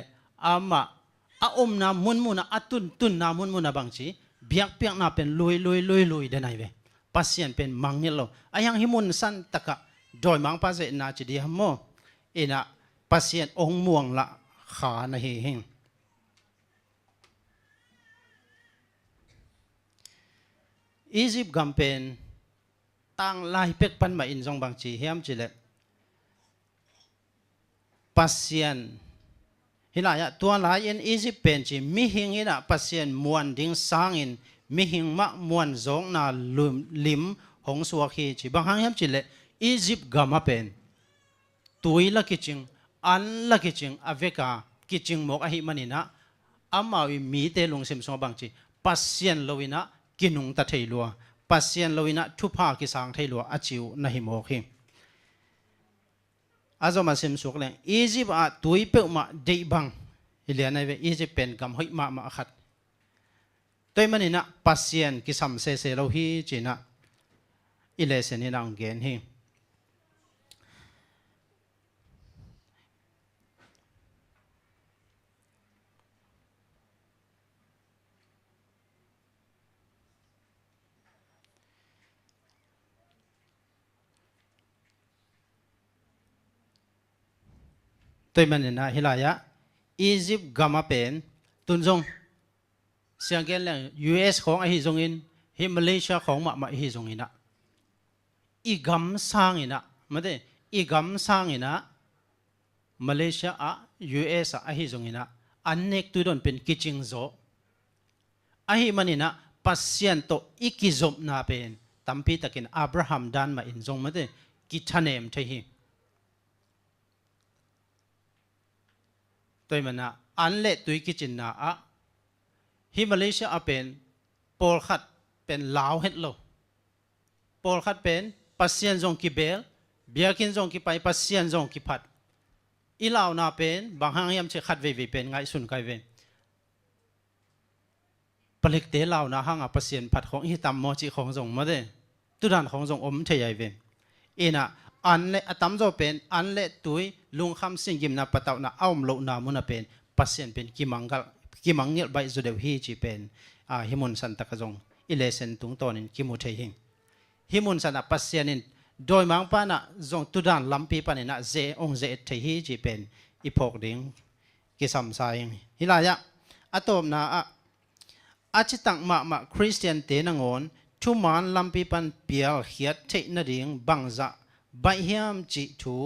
อาอมนามุนมุนะตุนนามุนมุนะบางจีเบียกเปียกนาเป็นลุยเดนไอเวปัสเซียนเป็นมังนิโลไอฮังฮิมุนสันตะกะโดยมังปัสเซียนนาจิดีฮัมโมเอนะปัสเซียนองม่วงละขาในเฮงอียิปต์กัมเป็นตั้งลายเป็กปันมาอินทรงบางจีเฮียมจิเลปัสเซียนฮิลายะตัวลายอินอียิปต์เป็นจีมิหิงอินะปัสเซียนมวนดิ้งสางอินมิหิงมะมวนจงนาลิมหงสวกีจีบางครั้งเฮียมจิเลอียิปต์กัมมาเป็นตุยละกิจิงอันละกิจิงอเวกากิจิงมกอหิมันินะอามาวิมีเตลุงเซมทรงบางจีปัสเซียนโลวินะกินุงตะเทลัวปัสเซียนโลวินะทุพากิสังเทลัวอจิวนะฮิโมคิอาจจะมาเซมสุกเลยอียิปต์ตุยเปิลมาเดบังฮิเลียนในเวอียิปต์เป็นกำหอยมาขัดตัวมันนี่นะปัสเซียนกิสัมเซเซโลฮีจีนะอิเลเซนี่นางเกนฮิตัวมันนี่นะฮิลายะอียิปต์กามาเป็นตุนจงเสียงเกนเลย US ของไอฮิจงอินฮิมาเลเซียของมาฮิจงอินะอีกัมสร้างอินะมาเดอีกัมสร้างอินะมาเลเซียUS ไอฮิจงอินะอันเนกตุดอนเป็นกิจิงโซไอฮิมันนี่นะปัสเซียนโตอีกิจบนาเป็นตัมปีตะกินอับราฮัมดันมาอินจงมาเดกิชเนมเทฮิตัวมันนะอันเละตุยกิจินนะฮิมาเลเซียเป็นปอลขัดเป็นลาวเฮ็ดโลปอลขัดเป็นปัสเซียนจงกิเบลเบียกินจงกิไปปัสเซียนจงกิพัดอีลาวนาเป็นบางครั้งยามเชขัดเวเป็นไงสุนไกเวผลิตเตลาวนาห้างปัสเซียนพัดของฮิตามโมจิของจงมาเดตุดันของจงอมเทยเวเอนะอันเละตั้มโจเป็นอันเละตุยลุงคำสิงกิมนาปะเตานาเอามโลนามุนาเป็นปัสเซียนเป็นกิมังเงลใบจุดเดียวฮีจีเป็นฮิมุนสันตะกจงอิเลเซนตุงตอนินกิมุเทหิงฮิมุนสันปัสเซียนินโดยมังปานะจงตุดานลำปีปานินะเจองเจเทฮีจีเป็นอีพกดิงกิสัมไซฮิลายะอะตอมนาอาจิตังมาคริสเตียนเตนังอนทุมานลำปีปันเปียลเขียดเทนดิงบังจะใบเฮียมจิทู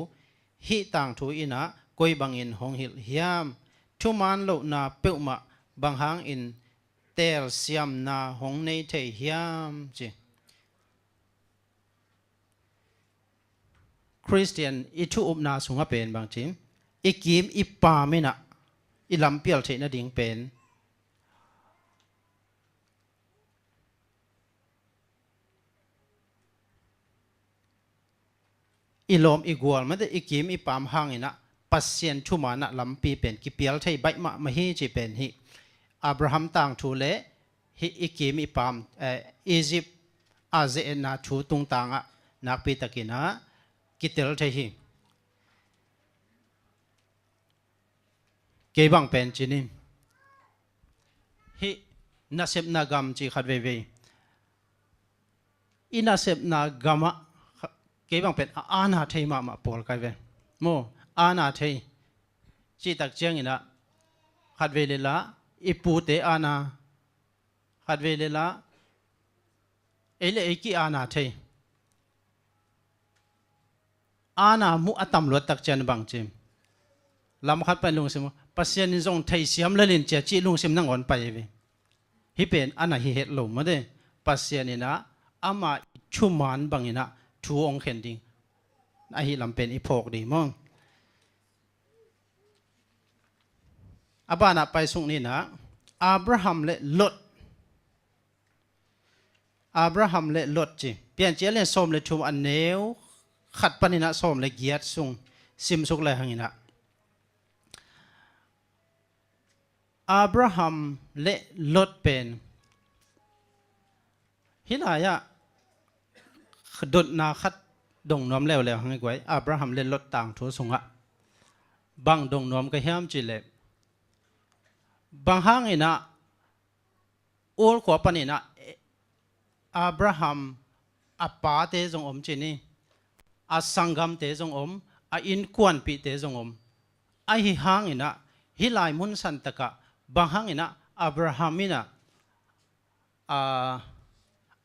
ฮิตังทูอินะกอยบังอินหงหิลเฮียมทุมานโลนาเปิลมาบางหางอินเตลเซียมนาหงในเทเฮียมจิคริสเตียนอิทุอุปนาสุงเป็นบางทีอีกิมอีปาไม่นะอีลำเปียลเทนดิงเป็นอีลมอีกัวมันจะอีกิมอีปามหางอินะปัสเซียนทุมานะลำปีเป็นกิเปียลเทใบมาฮีจีเป็นฮิอับราฮัมต่างทูเลฮิอีกิมอีปามอียิปต์อาเซนาทูตุงต่างนักปีตะกินะกิเตลเทฮิเก็บังเป็นจีนิมฮินาเซบนากามจีขัดเวอินาเซบนากามะเก็บังเป็นอาณาเทมาปอลกันเวโมอาณาเทจีตักเจียงอินะขัดเวเลละอีปูเตอาณาขัดเวเลละเอเลเอกิอาณาเท อานามุอตัมลวดตักเจนบังจิมลำคัดไปลุงซิมปัสยานิจงไทยเสียมละลินเจจีลุงซิมนั่งอ่อนไปเวฮิเป็นอันนั้นฮิเฮตลมมาเดปัสยานินะอามาชุมานบังอินะทูองเข็นดิงไอฮิลำเป็นอีพกดีมองอาบานะไปสุงนี่นะอับราฮัมและลดอับราฮัมและลดจีเปลี่ยนเจเลนสมและชุมอันเนวขัดปนินะสมและเกียรติสุงซิมสุกเลยหังอินะอับราฮัมและลดเป็นฮิลายะดดนาคัดดงน้อมแล้วหังไอ้ไว้อับราฮัมและลดต่างทั่วสงะบางดงน้อมก็เฮียมจีเลบางห้างอินะอูลขวาปนินะอับราฮัมอาปาเตจงอมจีนี่อาสังกัมเตจงอมอาอินควนปีเตจงอมไอฮิห้างอินะฮิลายมุนสันตะกะบางห้างอินะอับราฮัมินะ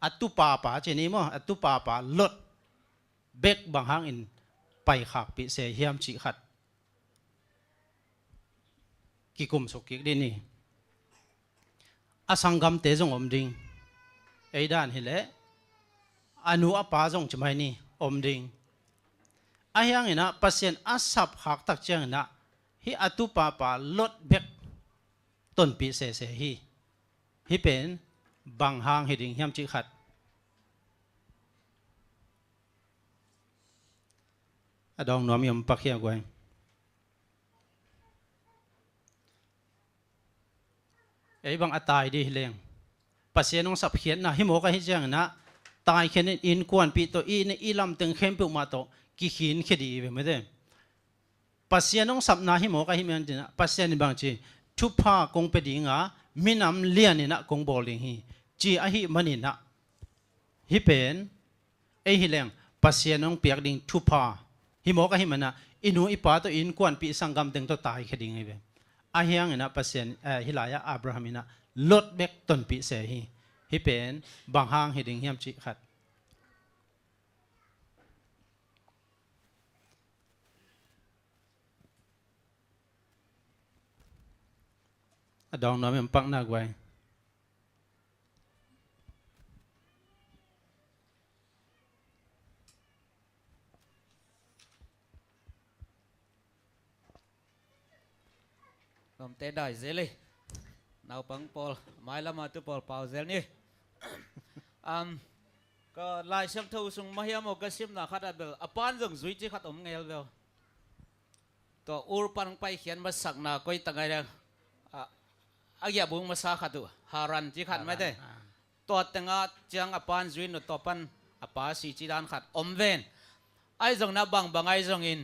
อัตุปาปาจีนี่มั้งอัตุปาปาลดเบกบางห้างอินไปขากปีเสียเฮียมจีขัดกิกุมสุกิกดินี่อาสังกัมเตจงอมดิงไอ้ด้านฮิเลอนุอปาจงจมัยนี่อมดิงไอ้ยังอินะปัสเซนอาสับหักตักเจงนะฮิอตุปาปาลดเบกต้นปีเสเสฮิเป็นบางห้างฮิดิงเฮียมจิขัดอดองน้อมยมปักเฮียกวยไอ้บางอตายดีเลี้ยงปัสเซนองสับเขียนนะฮิโมก็ฮิจังนะตายแค่นี้อินกวนปีโตอีในอีลำตึงเข้มปุมาโตกิขินแค่ดีไปไม่ได้ปัสเซนองสับนะฮิโมก็ฮิมันจีนะปัสเซนบางจีทุพาคงไปดีงามินำเลียนนะคงบอลิงฮีจีอหิมันนะฮิเป็นไอ้ฮิเลี้ยงปัสเซนองเปียกดิ่งทุพาฮิโมก็ฮิมันนะอินูอิปาโตอินกวนปีสังกัมตึงโตตายแค่ดีไงเว้ยอาเฮียงนะปัสเซนฮิลายะอับราฮัมนะลดเบกต้นปีเสฮีฮิเป็นบางห้างฮิดิงเฮียมจิขัดดองน้ำมันปักหน้าไว้ผมเตะได้เซเลยนาวปังปอลไม่ละมาตุปอลเปล่าเซลนี่ก็ลายเสียงทูสุงมาเฮียมก็ซิมนะขัดเบลอปานจงจุยจีขัดอมเงลเบลตัวอูรปันไปเขียนมาสักนาก็ตั้งไงเด้อายาบุงมาสาขัดตัวฮารันจีขัดไม่ได้ตัวตั้งจังอปานจุยนตัวปันอปาสีจีดานขัดอมเวนไอจงนับบางไอจงอิน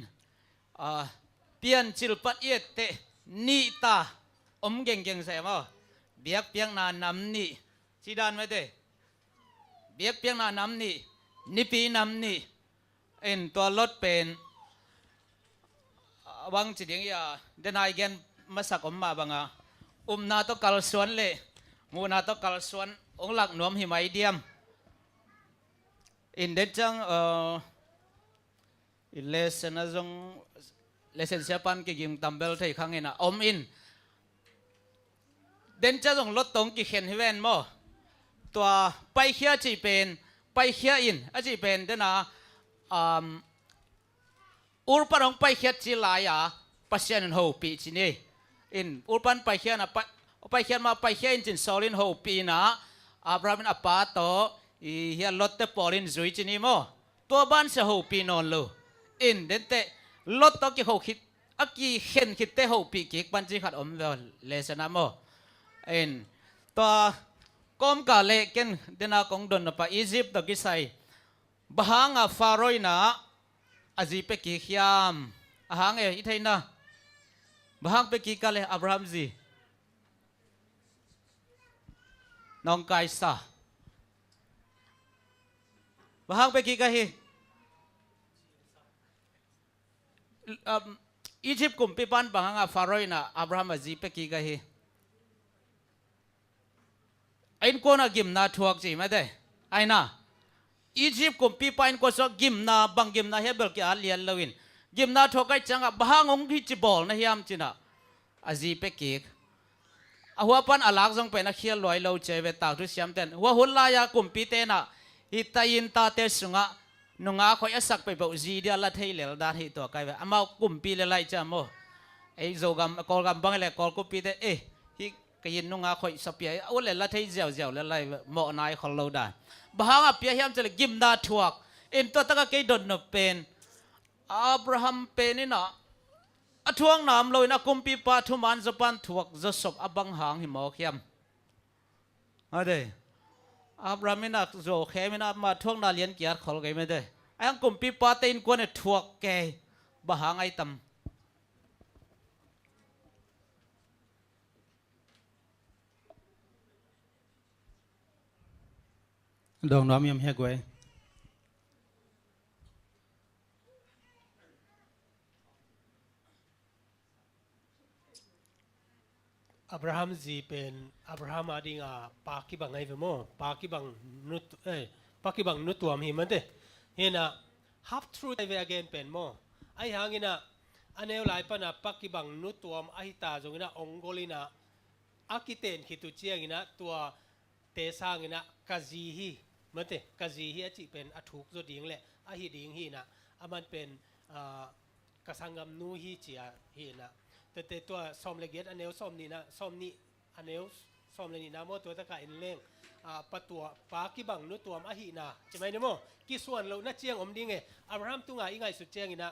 เปลี่ยนจิลปัดเอเตนี่ตาอมเก่งเสียมั้งเบียกเปียงนานำนี่จีดานไม่ได้เบียกเปียงนานำนี่นิปีนำนี่เอ็นตัวรถเป็นวังจีเดียงยาเดนายเกนมาสักอมมาบังนาตกัลสวนเล่งูนาตกัลสวนองหลักหนวมหิมัยเดียมอินเดจังอิเลสนะจงเลเซนเซียปันกิกิมตัมเบลไทยขังเงินะอมอินเดนจะจงลดตรงกิเข็นฮิเวนโมตัวไปเขียจีเป็นไปเขียอินอาจีเป็นเดนะอุรปันองไปเขียจีลายาปัสยานันโฮปีจีนี่อินอุรปันไปเขียนะไปเขียมาไปเขียอินจินโซลินโฮปีนะอับรามินอปาโตเฮียลดเตปอลินจุยจีนี่โมตัวบ้านเสโฮปีนอนลูอินเดนเตลดตัวกิโฮคิดอากีเข็นคิดเตโฮปีกิกบันจีขัดอมเลสนาโมอินตัวก้มกาเล็กนเดนากงดนปะอียิปต์ตะกิไซบหางฟาโรยนะอาจีเปกิขยามหางอิทัยนะบหางเปกิกาเลอับราฮัมจีน้องไกซาบหางเปกิกาฮีอียิปต์กลุ่มปีปันบหางฟาโรยนะอับราฮัมอาจีเปกิกาฮีไอ้คนอากิมนาทวกจีไม่ได้ไอ้น่ะ อียิปต์กุมปีไปก็สกิมนาบังกิมนาเฮเบลกิอาเลียนลวินกิมนาทอกไอจังอ่ะบางองที่จิบอลนะเฮียมจินะอาจีเปกิกหัวปันอลักจงเป็นนักเขียนลอยเราเจเวตาทุเสียมเต้นหัวหุ่นลายากุมปีเต้น่ะฮิตายินตาเตสุงะนุงอาคอยสักไปแบบจีเดียละเทเลลดาที่ตัวไกไปอามากุมปีเลไลจามโมไอโจกัมกอลกัมบังเลกอลกุมปีเตฮิกยินนุงอาคอยสเปียเอาเลละเทเจียวเจียวเลไลโมนายคนเราได้บางอ่ะเปียเฮียมจะเลยกิมดาทวกอินตัวตะกะเกยดนนเป็นอับราฮัมเป็นนี่นะอทวงนามลอยนะกุมปีปาทุมันจะปันทวกจะศพอบังหางหิมอเขียมอะไรอับราฮัมน่ะโจเขมิน่ะมาทวงนาเลียนเกียรขอลกันไม่ได้ไอ้ยังกุมปีปาเต็นกวนเนี่ยทวกแกบางหางไอตำดองน้อมยำเฮกไว้อับราฮัมจีเป็นอับราฮัมอดีงาปากิบังไงเวโมปากิบังนุตปากิบังนุตตัวมีมันเตเห็นนะ half truth ไอเวอเกนเป็นโมไอหางินะอันเอวหลายปนะปากิบังนุตตัวไอตาจงนะองโกลินะอากิเตนคิตุเจียงินะตัวเตสางินะกาจีฮีมันเตกาจีฮีอจิเป็นอถูกจดิ่งแหละอหิดิ่งฮีนะมันเป็นกสังกัมนูฮีเจียฮีนะแต่ตัวซอมเลเกตอันเนวซอมนี่นะซอมนี่อันเนวซอมเลยนี่นะโมตัวตะกะอินเล่งปะตัวปากิบังนุตัวมะหินะใช่ไหมเนี่ยโมกี่ส่วนเราน่าเจียงอมดิ้งไงอับราฮัมตุงอีไงสุดเจียงอีนะ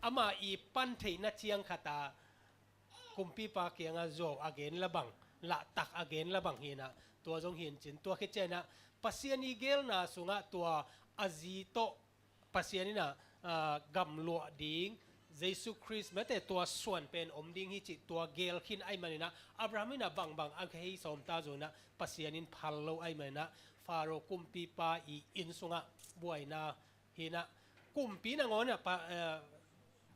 อามาอีปันเทน่าเจียงขัตากุมปีปาเกียงโจอเกนละบังละตักอเกนละบังฮีนะตัวจงเห็นจินตัวคิดเจนะปัสยานีเกลนะสุงะตัวอาจีโตปัสยานีนะกำลัวดิ้งเยซูคริสต์แม้แต่ตัวส่วนเป็นอมดิ้งฮิจิตัวเกลขินไอมันนะอับราฮัมนะบางอันเคยสมตาโจนะปัสยานินพัลโลไอมันนะฟาโรกุมปีปาอีอินสุงะบวยนะฮีนะกุมปีนะงอนเนี่ย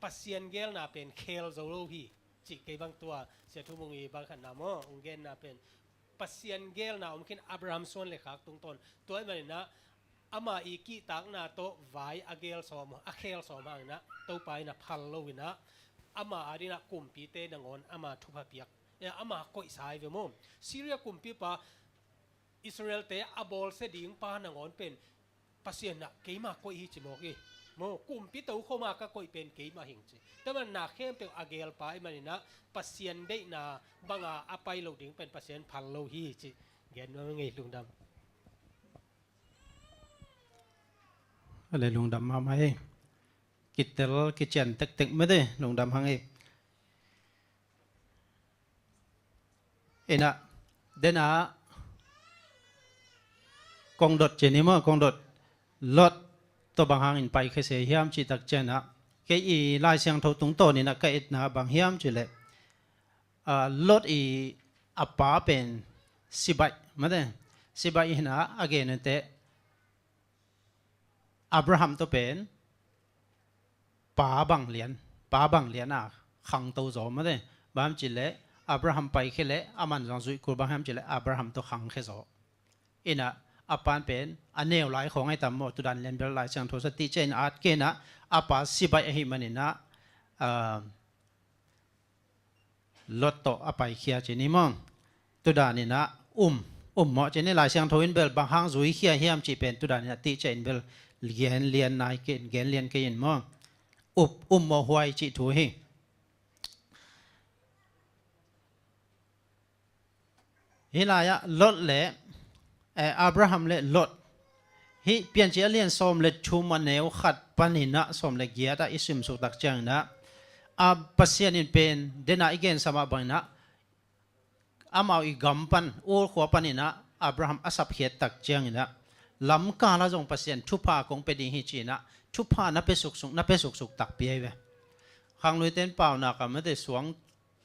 ปัสยานเกลนะเป็นเคลโซโลฮีจิเกบางตัวเสียทุมงอีบางขนาดมองเกนนะเป็นปัสยานเกลนะอมคินอับราฮัมส่วนเลยครับตรงต้นตัวไอมันนะอามาอีกีตักนาโตไว้อเกลสอมอเคลสอมางนะโตไปนะพัลโลวินะอามาอาดินะกุมปีเตนังอนอามาทุบเปียกอามาก็อิสายเวมมซีเรียกุมปีปาอิสราเอลเตอบอลเสดิงปานังอนเป็นปัสยานะเกมาก็อิจิโมกีโมกุมปีเตอุโคมาก็ก็เป็นเกมาหิงจีแต่มันนาเข้มเป็นอเกลไปมันนะปัสยานได้นาบางอาไปโลดิงเป็นปัสยานพัลโลฮีจีเห็นว่าไงลุงดำอะไรลุงดำมาไหมกิตเตลกิจเจนตึกไม่ได้ลุงดำหังนะเดน่ากองดดเจนี่มั้งกองดดลดตัวบางหางอินไปเคยเสียหิมจิตักเจนะแกอีลายเสียงทอตุงโตนี่นะก็อิดนะบางหิมจิเลยลดอีอัปปาเป็นสิบไม่ได้สิบอีนะอเกนเตอับราฮัมตัวเป็นป้าบังเลียนอ่ะขังตัวจอมมาเลยบางจิเลอับราฮัมไปแค่เละอามันจงสุยกูบางแฮมจิเลอับราฮัมตัวขังแค่จออินะอัปปานเป็นอันเนวไลของไอ้ตามหมดตุดันเลียนเบลไลเชียงโทสติเจนอาร์ตเกนะอัปปาสิบหิมันนี่นะลดโตอัปไปเขียเจนี่มั่งตุดานี่นะเหมาะเจนี่ไลเชียงโทอินเบลบางหางสุยเขียเฮียมจีเป็นตุดานี่นะติเจนเบลเลียนนายเกณฑ์เลียนเกณฑ์มั่งมอหวยจิถูหิฮิลายะลดเละอับราฮัมเละลดฮิเปลี่ยนเจเลียนสมเละชูมันเนวขัดปันินะสมเละเกียร์ตาอิสุมสุตักจังนะปัสยานินเป็นเดน่าอีเกนสมาบังนะอามาอีกัมปันอูขวาปันินะอับราฮัมอาศับเขียตักจังนะลำกาลาจงปัสยานทุพาคงเป็นหิจีนะทุพานับเป็นสุกตักเปียเวขังลุยเต้นเปล่านักไม่ได้สวง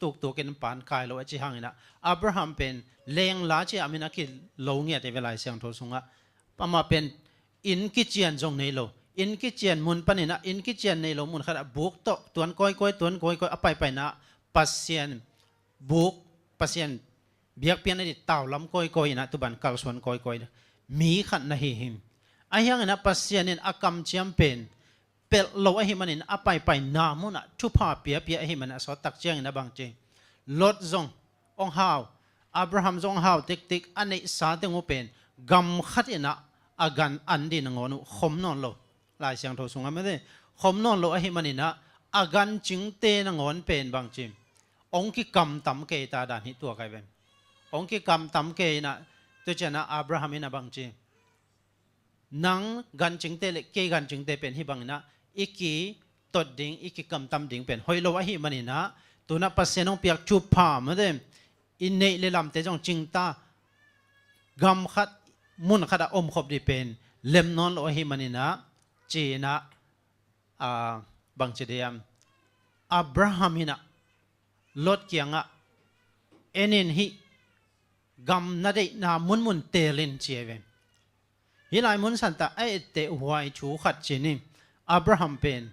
ตัวกันปานกายเราไอจีหังนะอับราฮัมเป็นเลงลาเจอามินักกิโลเงียแต่เวลาเสียงโทสงะประมาเป็นอินกิเจียนจงในโลอินกิเจียนมุนปันนะอินกิเจียนในโลมุนขณะบุกโตตัวนก้อยตัวนก้อยเอาไปนะปัสยานบุกปัสยานเบียกเปียนในเต่าล้ำก้อยนะตุบันกาลส่วนก้อย มีขัดนะหิมไอ้ยังนะปัสยานินอากรรมเจียมเป็นเปิดโลไอ้หิมันินอไปนามุนะทุพาเปียไอ้หิมันสอตักเจียงนะบางเจลดจงองฮาวอับราฮัมจงฮาวติ๊กอันนี้สาธิงเป็นกำขัดนะอากันอันดีนงอนุขมนอนโลลายเสียงโทสุงไม่ได้ขมนอนโลไอ้หิมันินะอากันจึงเตนงอนเป็นบางเจองค์กิกรรมตำเกยตาดานหิตัวใครเป็นองค์กิกรรมตำเกยนะตัวเจนะอับราฮัมินะบางเจนังกันจึงเตเลเกกันจึงเตเป็นฮิบังนะอีกีตดดิ่งอีกีกำตำดิ่งเป็นหอยโลวะฮิมันนะตัวนับปัสเซนองเปียกจูพามาเดมอินเนเลลำเตจงจึงตากำขัดมุนขัดอมขบดีเป็นเล็มนอนโลวะฮิมันนะจีนะบางเจเดียมอับราฮัมฮินะลดเกียงะเอนินฮิกำนาเดนามุนเตลินเจเวฮิลายมุนสันตาไอเตหวยชูขัดจีนี่อับราฮัมเป็น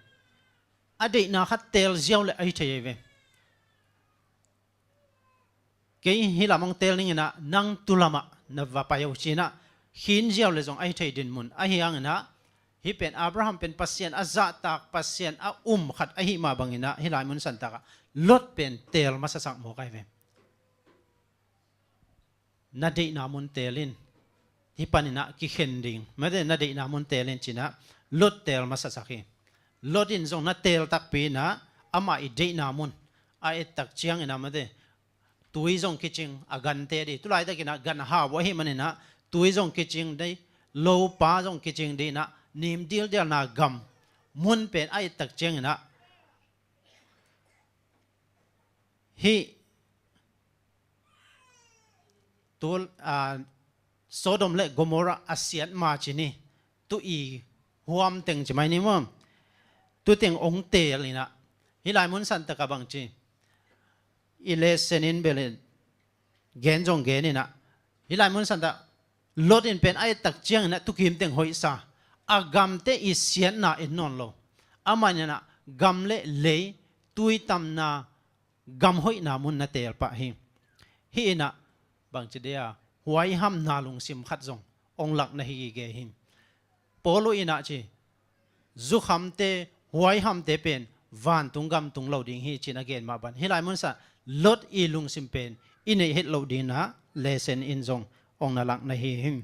อดีตนาขัดเตลเจียวเลยไอเทยเวเกยฮิลามองเตลนี่นะนังตุลามะนวาปายอุชีนะหินเจียวเลยจงไอเทยดินมุนไอยังนะฮิเป็นอับราฮัมเป็นปัสเซียนอาซาตากปัสเซียนอาขัดไอฮิมาบังนะฮิลายมุนสันตากลดเป็นเตลมาสักโมกไอเวนาดีนามุนเตลินที่ปานินะกิเขนดิงไม่ได้นาดีนามุนเตลินจีนะลดเตลมาสักทีลดอินทรงนัดเตลตักปีนะอามาอิดีนามุนไอตักเชียงอินาไม่ได้ตุยทรงกิจิงอากันเตดีตุลายตะกินะกันหาวะฮิมันนะตุยทรงกิจิงได้โลป้าทรงกิจิงดีนะนิมดิลเดียนากำมุนเป็นไอตักเชียงนะฮีตัวโซโดมและโกโมราอาเซียนมาจีนี่ตัวอีหัวมเต็งจะไม่นี่มั้งตัวเต็งองเตเลยนะฮิลายมุนสันตะกับบังจีอิเลเซนินเบลเกนจงเกนี่นะฮิลายมุนสันตะลดอินเป็นไอตักเจียงนะตุกิมเต็งหอยซาอากามเตอิเซียนนะอินนอนโลอามันนะกำเล่เลตุยตำนากำหอยนามุนนะเตลปะฮิฮีนะบางจีเดียหวยห้ำนาลงซิมขัดจงองหลักนะฮีเกหิมโปโลอินะจีจุขำเตหวยห้ำเตเป็นวันตุงกำตุงเหลาดิ่งฮีจีนักเกณฑ์มาบันฮิลายมุนซะลดอีลุงซิมเป็นอินเอฮิตเหลาดิ่งนะเลเซนอินจงองนาลักนะฮีหิม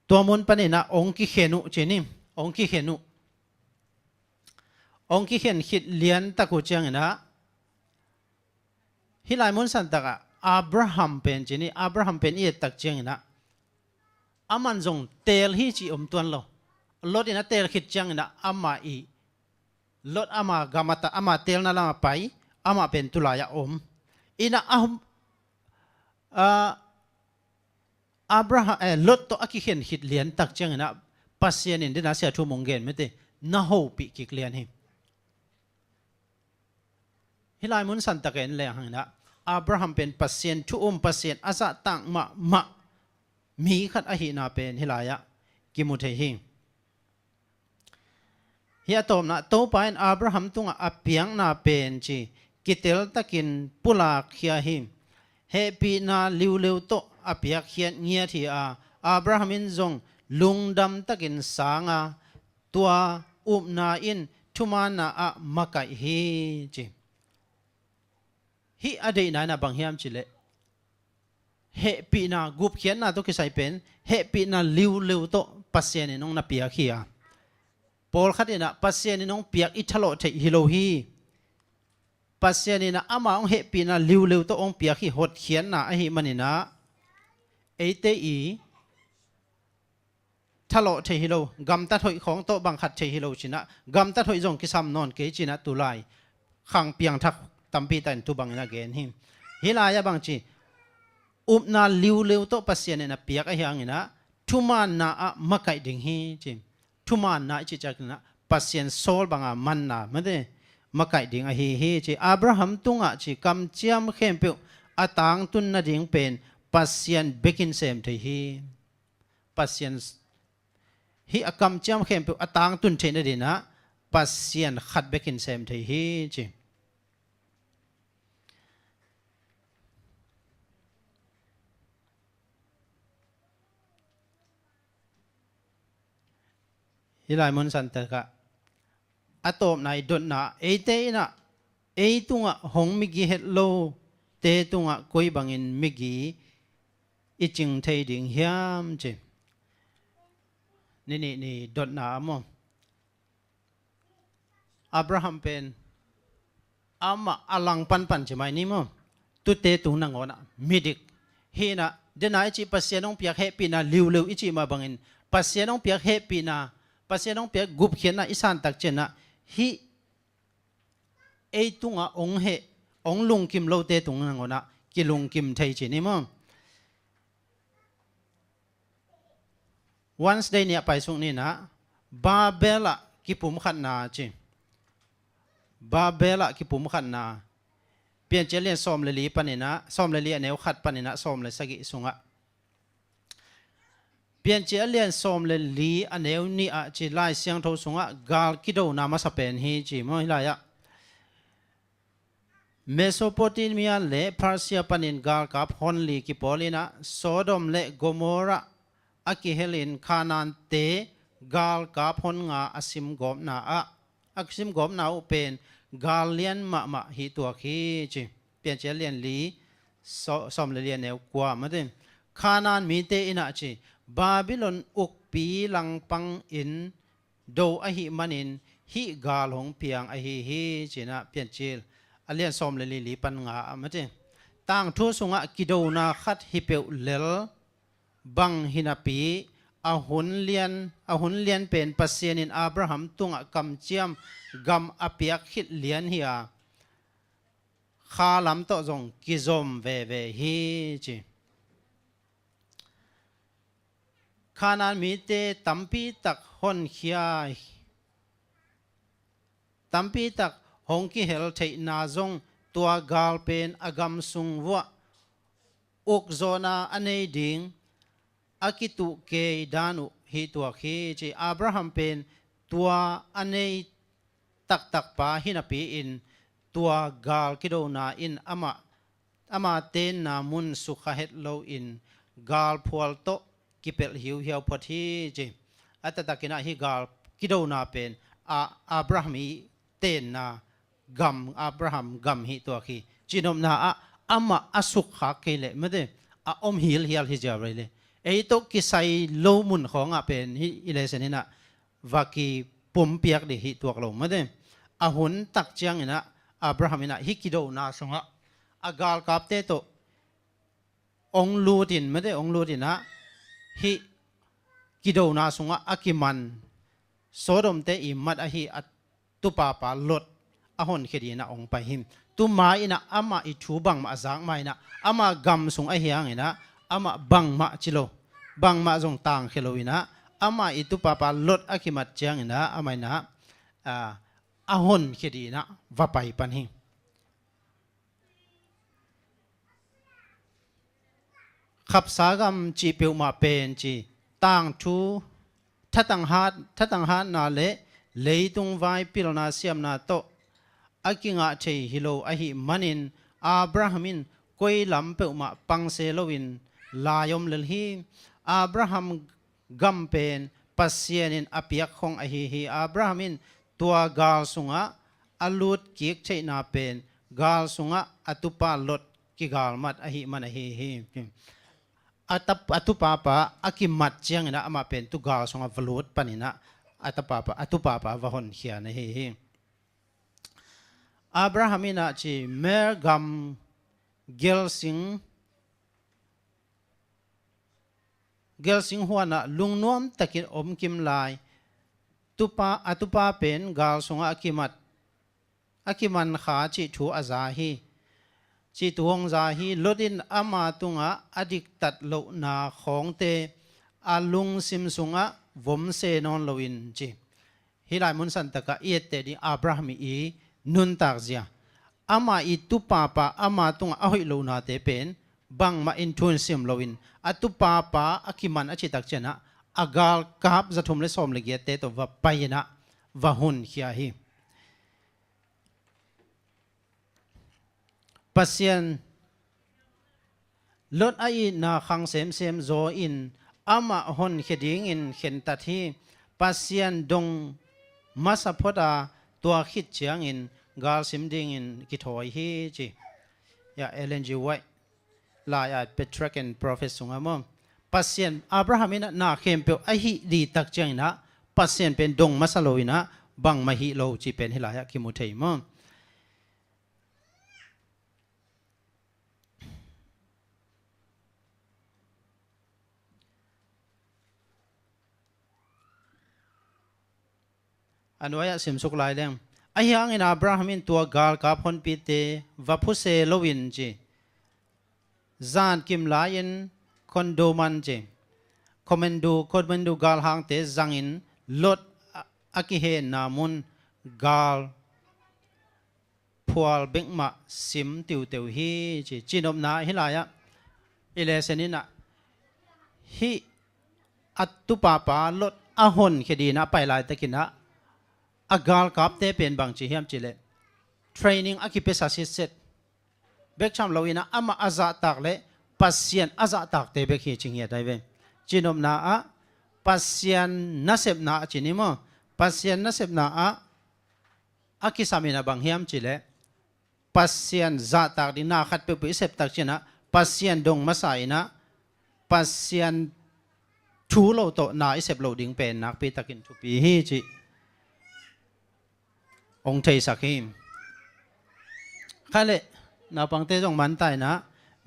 ตัวมุนปนินะองกิเขนุจีนิมองกิเขนุองกิเขนขิดเลียนตะกุเจียงนะฮิลายมุนสันตะกะอับราฮัมเป็นจีนี่อับราฮัมเป็นอีตักเจียงนะอามันจงเตลฮีจีตัวนโลลดอินะเตลขิดเจียงนะอามาอีลดอามากามาตาอามาเตลนั่นละมาไปอามาเป็นตุลายาอินะอับราฮัมลดตัวอคิเห็นขิดเลียนตักเจียงนะปัสเซียนินเดนะเสียทุ่มงเกนไม่เตน่าหูปีกิกเลียนหิฮิลายมุนสันตะเกนเลยหังนะอับราฮัมเป็นปัสเซียนทุปัสเซียนอาซาตังมะมีขัดอหินาเป็นฮิลายะกิมุเทหิงเฮียตอมนะโตไปอับราฮัมตุงอเปียงนาเป็นจีกิเตลตะกินปุลาเขียหิมเฮปีนาลิวเลวโตอเปียกเขียนเงียที่อับราฮัมินจงลุงดำตะกินสางตัวนาอินทุมานามะไกฮีจีฮีอดีตนายนะบางเฮียมจิเลเฮปีนากุบเขียนนาตุกิไซเป็นเฮปีนาลิวเลวโตปัสเซียนน้องนาเปียกเขียปอลขัดนะปัสเซียนน้องเปียกอิทโลเทฮิโลฮีปัสเซียนนะอามาองเฮปีนาลิวเลวโตองเปียกฮีหดเขียนนาอหิมันนะเอเตอีทะเลาะเทฮิโลกำตัดหอยของโตบังขัดเทฮิโลชินะกำตัดหอยจงกิซัมนอนเกจินะตุไลขังเปียงทักตัมปีตันตุบังนะเกนหิมฮิลายะบังจีนาลิวเลวโตปัสเซียนนะเปียกไอหังนะทุมานามะไกดิงฮีจิมทุมานาจิจักนะปัสเซียนโซลบังมันนาไม่ได้มะไกดิงไอฮีจีอับราฮัมตุงจีกำเจียมเข้มเปียวอาตังตุนนาดิงเป็นปัสเซียนเบกินเซมเทฮีปัสเซียนฮีอากำเจียมเข้มเปียวอาตังตุนเทนดีนะปัสเซียนขัดเบกินเซมเทฮีจี ฮิลายมุนสันตะกะอะตบนายดนนาเอเตนะเอตุงะหงมิกิเฮโลเตตุงะกวยบังอินมิกิอิจิงเทดิงเฮียมเจนี่ดนนามออับราฮัมเป็นอามาอลังปันใช่ไหมนี่มั้งตุเตตุนังวนะมิดิกเฮนะเดนายจีปัสยานองเปียกเฮปีนาลิวอิจิมาบังอินปัสยานองเปียกเฮปีนาปัสยานองเปียกกุบเขียนนะอิสานตักเจนะฮิเอตุงะองเฮองลุงกิมโลเตตุนังวนะกิลุงกิมไทยจีนี่มั้งวันสเดย์เนี่ยไปสุงนี่นะบาเบล่ากิปุ่มขันนาจีบาเบล่ากิปุ่มขันนาเปลี่ยนเจเลียนซ้อมเลยลีปันนี่นะซ้อมเลยลีอันเนวขัดปันนี่นะซ้อมเลยสกิสุงะเปลี่ยนเจเลียนซ้อมเลยลีอันเนวนี่อะจีไล่เสียงโทสุงะกาลกิโดนามาสเปนฮีจีมั้งไล่อะเมโสโปเตเมียเล่พาร์เซียปันนินกาลกับฮอนลีกิปอลีนะโซโดมเล่โกโมระอากิเฮลินคานันเตกาลกับฮอนงาอาซิมกอบนาอะอาซิมกอบนาอุเป็นกาลเลียนมะฮิตัวขีจีเปลี่ยนเจเลียนลีสมเลียนเนวกว่ามาเดิมคานันมีเตอินะจีบาบิลอนอุกปีลังปังอินโดอหิมันินฮิกาลหงเพียงอหิฮิจีนะเปลี่ยนเจลอเลียนสมลีปันงามาเดิมต่างทุสุงะกิโดนาขัดฮิเปลเลลบังฮินาปีอาหุนเลียนเป็นปัสเซียนินอับราฮัมตุงะกำเจียมกำอเปียกขิดเลียนเฮียข้าลำโตจงกิจมเวฮีจีข้านั้นมีเตตัมปีตักฮอนเฮียตัมปีตักฮงกิเฮลเทนาจงตัวกาลเป็นอากำสุงวะอุกโซนาอันเนดิงอากิตุเกดานุฮิตัวขีจีอับราฮัมเป็นตัวอันนี้ตักปาฮินาปีอินตัวกาลกิโดนาอินอามาเตนนามุนสุขเฮตโลอินกาลพวลโตกิเปลหิวเหียวพอทีจีอัตตะกินาฮิกาลกิโดนาเป็นอับราฮัมเตนนากัมอับราฮัมกัมฮิตัวขีจีนมนาอามาอสุขะเกเลไม่ได้อมฮิลฮิจาร์เลยไอ้ตัวกิไซโลมุนของเป็นอิเลเซนินะวากีปุ่มเปียกดิฮิตัวกลงมาเด้อาหุนตักเจียงนะอับราฮัมนะฮิกิโดนาสงะอากาลกับเตโตองลูดินมาเด้องลูดินนะฮิกิโดนาสงะอากิมันโซดมเตอิมัดอหิอัตุปาปาลดอาหุนเขดีนะองไปหิมตุมาอินะอามาอิชูบังมาจางไม่นะอามากัมสงอหิยังนะอามาบังมาจิโลบังมาจงต่างเขโลวินะอามาอิตุปาปาลดอากิมัดเจียงนะอามานะอาหนเขดีนะว่าไปปันหิขับสากรรมจีเปียวมาเป็นจีต่างทูทัดต่างหาดนาเละเลยตรงไว้ปิลนาเสียมนาโตอากิงะเชฮิโลอหิมันินอับราฮัมินกวยลำเปียวมาปังเซโลวินลายมเลฮีอับราฮัมกัมเป็นปัสเซียนินอเปียกของอหิฮีอับราฮัมินตัวกาลสุงะอลูดกิกเชนาเป็นกาลสุงะอตุปาลดกิกาลมัดอหิมันอหิฮีอตุปาปะอากิมัดเจียงนะมาเป็นตุกาลสุงะวลูดปนินะอตุปาปะวะหนเขียนฮีฮีอับราฮัมินะจีเมรกัมเกลสิงหัวนะลุงนวมตะกินอมกิมลายอตุปาเป็นกาลสงอากิมันขาจิถูอาซาฮีจิตวงซาฮีลดินอามาตุงะอดิกตัดโลนาของเตอาลุงซิมสุงะวมเซนอนโลวินจีฮิลายมุนสันตะกะเอเตดิอับราฮัมอีนุนตักเซียอามาอิตุปาปาอามาตุงะอหิโลนาเตเป็นบังมาอินทุนซิมโลวินอตุปาปาอากิมันอจิตักเจนะอากาลกับจะทุ่มเลสอมเลเกียเตตัวว่าไปนะว่าหุนขี้ฮีปัสยันลดไอนาขังเซมโซอินอามาหุนเขดิงอินเข็นตัดฮี ปัสยันดงมาสพดาตัวคิดเชียงอินกาลซิมดิงอินกิถอยฮีจียาเอเลนจีไวลายาเปทรักแอนด์โปรเฟสสุงามอมปัสยันอับราฮัมนะนาเข้มเปียวไอฮีดีตักเจียงนะปัสยันเป็นดงมาสโลอินะบังมาฮีโลจีเป็นฮิลายาคิมุเทยมอมอันวายสิมสุกลายแรงไอ้ยังอินอับราฮัมินตัวกาลกับคนปีเตวัพุเซโลวินจีจานกิมลายินคอนโดมันจีคอมเมนดูกาลหางเตจังอินลดอากิเฮนามุนกาลพัวเบงมาซิมติวเตวฮีจีจีนอมนาฮิลายะอิเลเซนินะฮิอัตตุปาปาลดอาหนเคดีนะไปลายตะกินะอากาลกับเตเป็นบางจีเฮียมจิเลเทรนนิ่งอากิเปสัสิเซตเบกชามลาวินะอามาอาซาตักเลปัสยันอาซาตักเตเบกเฮจิงเฮได้เวจินอมนาอะปัสยันนัสเซบนาจินิโมปัสยันนัสเซบนาอะอากิสามินาบางเฮียมจิเลปัสยันซาตักดินาขัดเปปุเซบตักจินะปัสยันดงมาสายนะปัสยันทูโลโตนาอิเซบโลดิงเป็นนักปีตักินทุปีฮีจิองเทสักฮิมข้าเล่นาปังเตจงมันไตนะ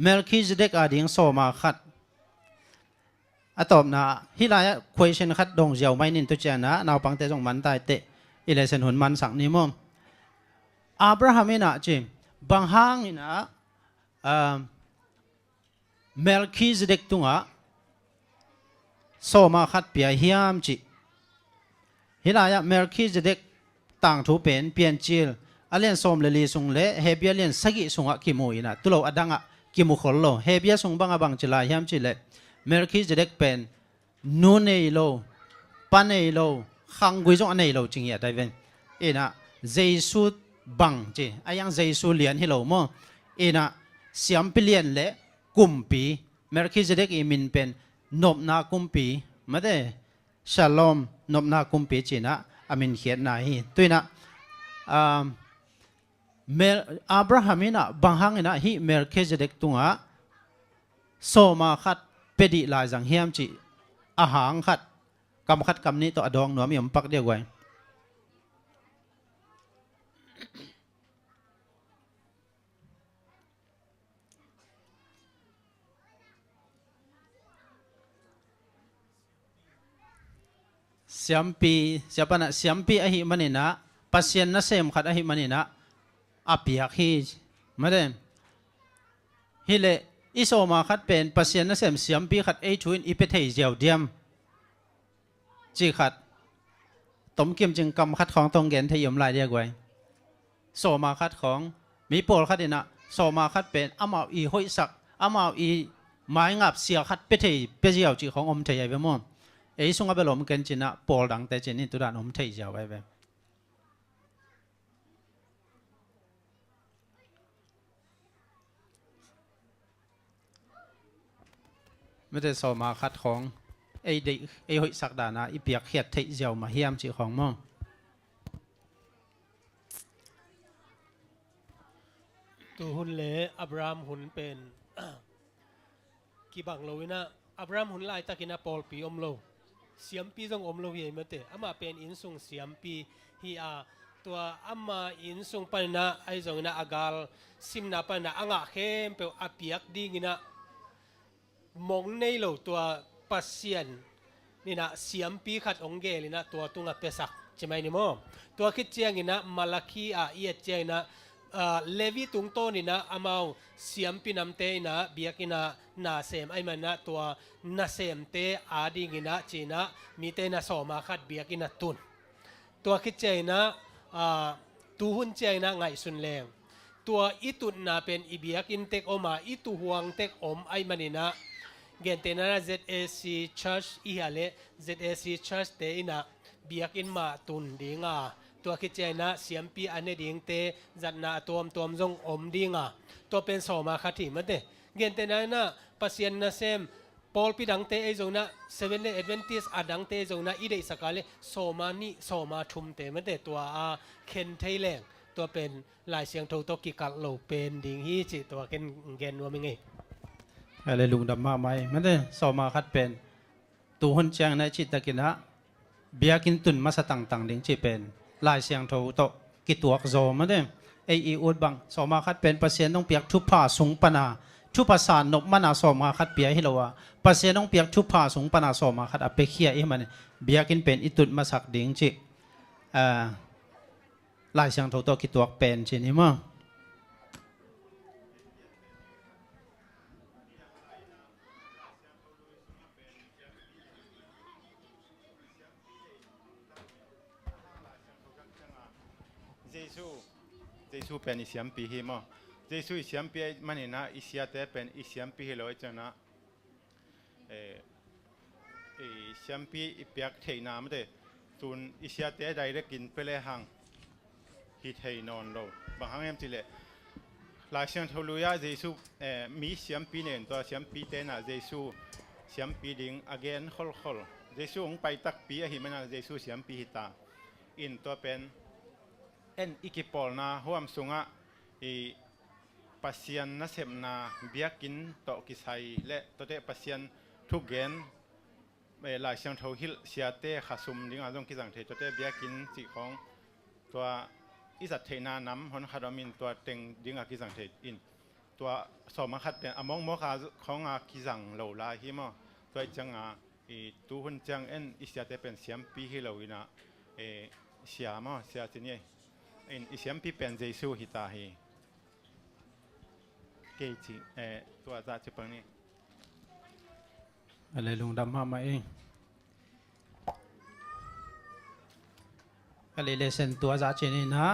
เมลคิสเดกอาดิงโซมาขัดอะตอบนะฮิลายะควยเชนขัดดงเจียวไม่นินตุเจนะนาปังเตจงมันไตเตอิเลเซนหุนมันสักนิมมอับราฮัมนะจิมบางห้างนี่นะเมลคิสเดกตุงะโซมาขัดเปียฮิามจิฮิลายะเมลคิสเดกต่างทูเป็นเปลี่ยนจิลอเลียนสมเลลีสุงเลเฮเบียเลียนสกิสุงะกิมูอินะตุโลอดังะกิมูขลโลเฮเบียสุงบังะบังจิลาฮิมจิเลเมลคิสเดกเป็นนูเนโลปันเนโลขังกุยจงอันเนโลจิงเหียได้เวนเอนะเจสุบังจิอายังเจสุเลียนฮิโลโมเอนะเสียมเปลี่ยนเลกุมปีเมลคิสเดกอิมินเป็นนบนากุมปีมาเดชาลอมนบนากุมปีจินะอามินเขียนนายตัวนะเมลอับราฮัมนะบางครั้งนะฮิเมลเคเจเดกตุงะโซมาขัดเปดิลายจังเฮียมจิอาหารขัดกำขัดกำนี้ตัวอดองหนูมีผมปักเดียวไว้เสียมปีเสียปนะเสียมปีอหิมันนี่นะปัสยันนะเซมขัดอหิมันนี่นะอาเปียกฮีมาเดนฮิเลอิโซมาขัดเป็นปัสยันนะเซมเสียมปีขัดเอชุนอิเปเทยเจียวเดียมจีขัดต้มเกี่ยมจึงกำขัดของตรงเกณฑ์ทยมลายเดียกไว้โซมาขัดของมีโปลขัดนี่นะโซมาขัดเป็นอามาอีห้อยสักอามาอีไม้งับเสียขัดเปเทยเปเจียวจีของอมเทยไปมั่งไอ้ส่งไปลมกันจีน่ะปอลดังแต่จีนี่ตัวด้านอมเทยเจ้าไปแบบไม่ได้สอมาคัดของไอ้เด็กไอ้หอยสักดานะอีเปียกเขียดเทยเจ้ามาเฮียมจีของมั่งตัวหุ่นเละอับรามหุ่นเป็นกี่บังโลวินะอับรามหุ่นลายตะกินะปอลปีอมโลเสียมปีต้องอมโลเฮียมาเตะอามาเป็นอินซุงเสียมปีฮีอาตัวอามาอินซุงปันนะไอจงนะอากาลซิมนะปันนะอ่างเข้มเปลอาเปียกดีงินะมองในโลตัวปัสเซียนนี่นะเสียมปีขัดองเกลินะตัวตุงเปสักใช่ไหมนี่มั้งตัวคิดเจียงนี่นะมาลาคีอาเอียเจียงนะเลวีตุงโตนี่นะอามาเสียมปีน้ำเตนะเบียกินะนาเซมไอมันนะตัวนาเซมเตอาดีกินะจีนะมีเตนะสอมาขัดเบียกินะตุนตัวคิดเจนะตูหุ่นเจนะไงสุนแรงตัวอิตุนนะเป็นอีเบียกินเตกอมาอิตุห่วงเตกอมไอมันนี่นะเกณฑ์เตนะ ZAC Church อีฮาเล ZAC Church เตอินะเบียกินมาตุนดีงาตัวคิดเจนะเสียมปีอันนี้ดิ่งเตจัดนาตัวมจงอมดิ่งตัวเป็นสอมาคติมันเตเกณฑ์เตนะนะปัสยันนะเซม ปอลปีดังเตไอโซนะเซเว่นเดย์แอดเวนติสอาดังเตไอโซนะอีเดสกาเลโซมานี่โซมาชุมเตมันเตตัวเคนไทแรงตัวเป็นลายเสียงโทโตกิกัดโลเป็นดิงฮีจิตัวเกนเกนว่าไม่ไง อะไรลุงดำมาไหมมันได้สอมาคัดเป็นตัวหุ่นเชียงในจิตตะกินะเบียกินตุนมาสตังตังดิ้งจีเป็นลายเสียงโทโตกิตัวกโซมันได้ไออุดบังสอมาคัดเป็นเปอร์เซ็นต์ต้องเปียกชุบผ้าสูงปนาชุบภาษานกมันสอมาคัดเปียให้เราว่าเปอร์เซ็นต์ต้องเปียกชุบผ้าสูงปนาสอมาคัดอเปเคียมันเบียกินเป็นอิตุนมาสักดิ้งจีลายเสียงโทโตกิตัวเป็นจีนี่มั้งเจซูเป็นอิสยามปีฮิมอเจซูอิสยามปีมันนี่นะอิสยาเตเป็นอิสยามปีฮิโลเจนะอิสยามปีอิเปียกเทนามเดตุนอิสยาเตได้เรกินเปเลหังฮิเทนอนโลบางครั้งยังจิเลลายเสียงทะลุยาเจซูมีอิสยามปีเนี่ยตัวอิสยามปีเตนะเจซูอิสยามปีดิ่ง again ขลเจซูองไปตักปีหิมันนะเจซูอิสยามปีฮิตาอินตัวเป็นเอ็นอิกิปอลนาห่วมสุงะปัสยันนัเสมนาเบียกินโตกิไซและตัวเตปัสยันทุกเกนหลายเสียงเทาฮิลเสียเตขัสุมดิ้งอาจงกิจังเทตัวเตเบียกินสิของตัวอิสัตเทนาน้ำฮอนคารามินตัวเต็งดิ้งอากิจังเทอินตัวสอบมาคัดเป็นอมองโมคาของอากิจังเหล่าลาฮิมอตัวจังตูหุ่นจังเอ็นอิสยาเตเป็นเสียมปีฮิเหล่าวินะเสียมอเสียที่นี่อิสยามปีเป็นเจซูฮิตาฮีเกจิตัวจ่าจิปังนี่อะไรลุงดำมาเองอะไรเลเซนตัวจ่าเจนี่นะ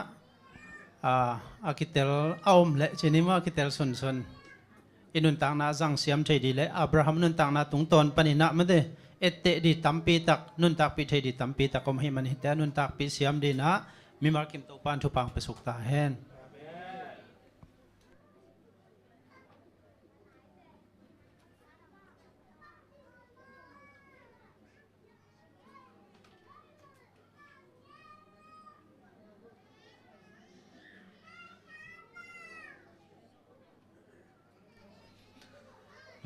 อาคิเตลเอาอมเละเจนี่ว่าอาคิเตลสุนอินุนต่างนาจังเสียมใจดีเลยอับราฮัมนุนต่างนาตุงตอนปนินะมันเดเอตเตดีตัมปีตักนุนตักปีเทดีตัมปีตักก็ไม่มันหิตแต่นุนตักปีเสียมดีนะมีมาร์กิมตัวปานทุปังไปสุกตาแฮน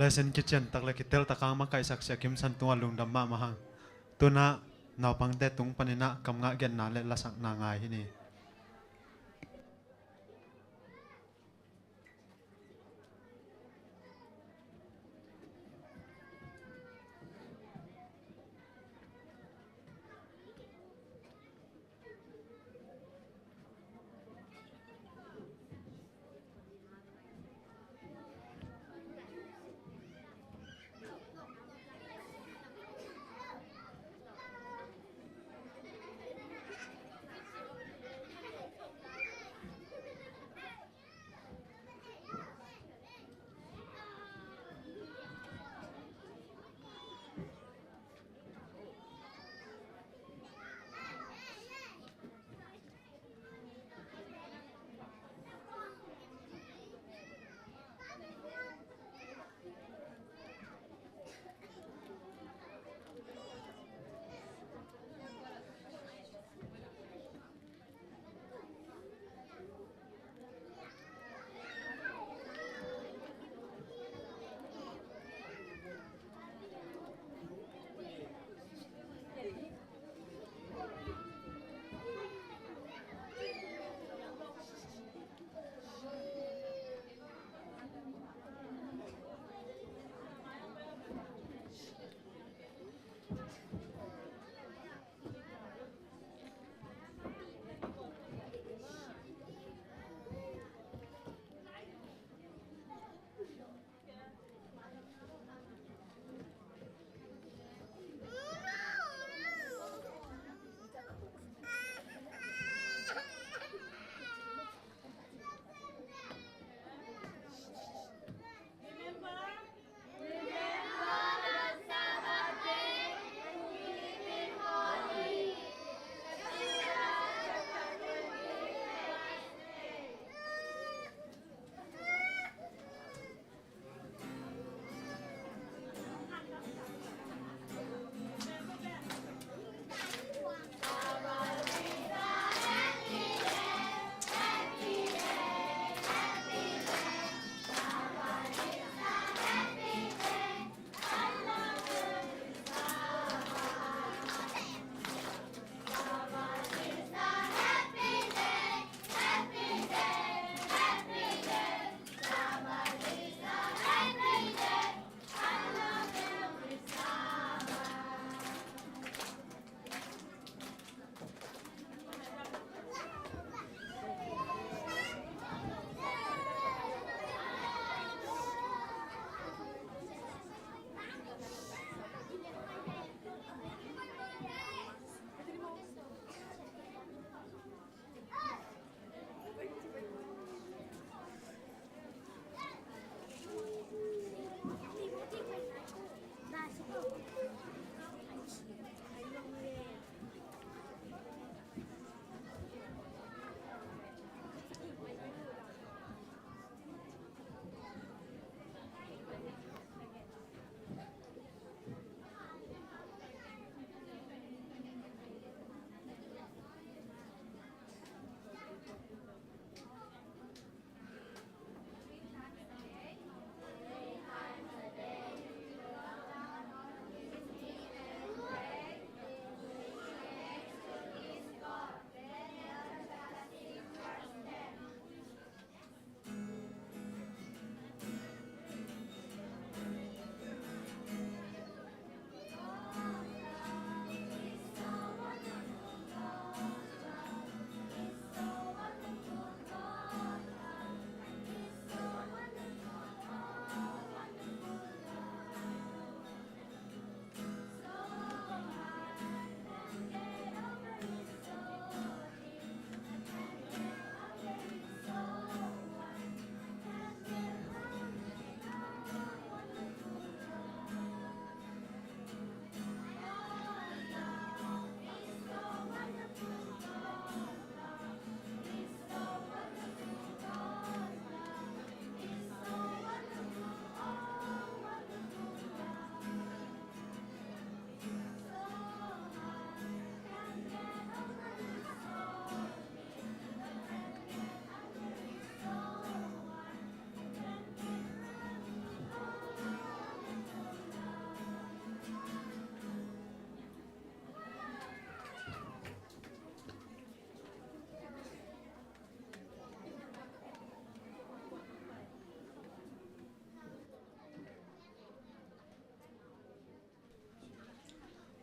ลายเส้นกิจเจนตักเลยกิเตลตะกางมาไก่สักเสียกิมสันตัวลุงดำมามาหังตัวน่ะนาวปังเตตุงปนินะกำงะเกนนาเลละสักนางายที่นี่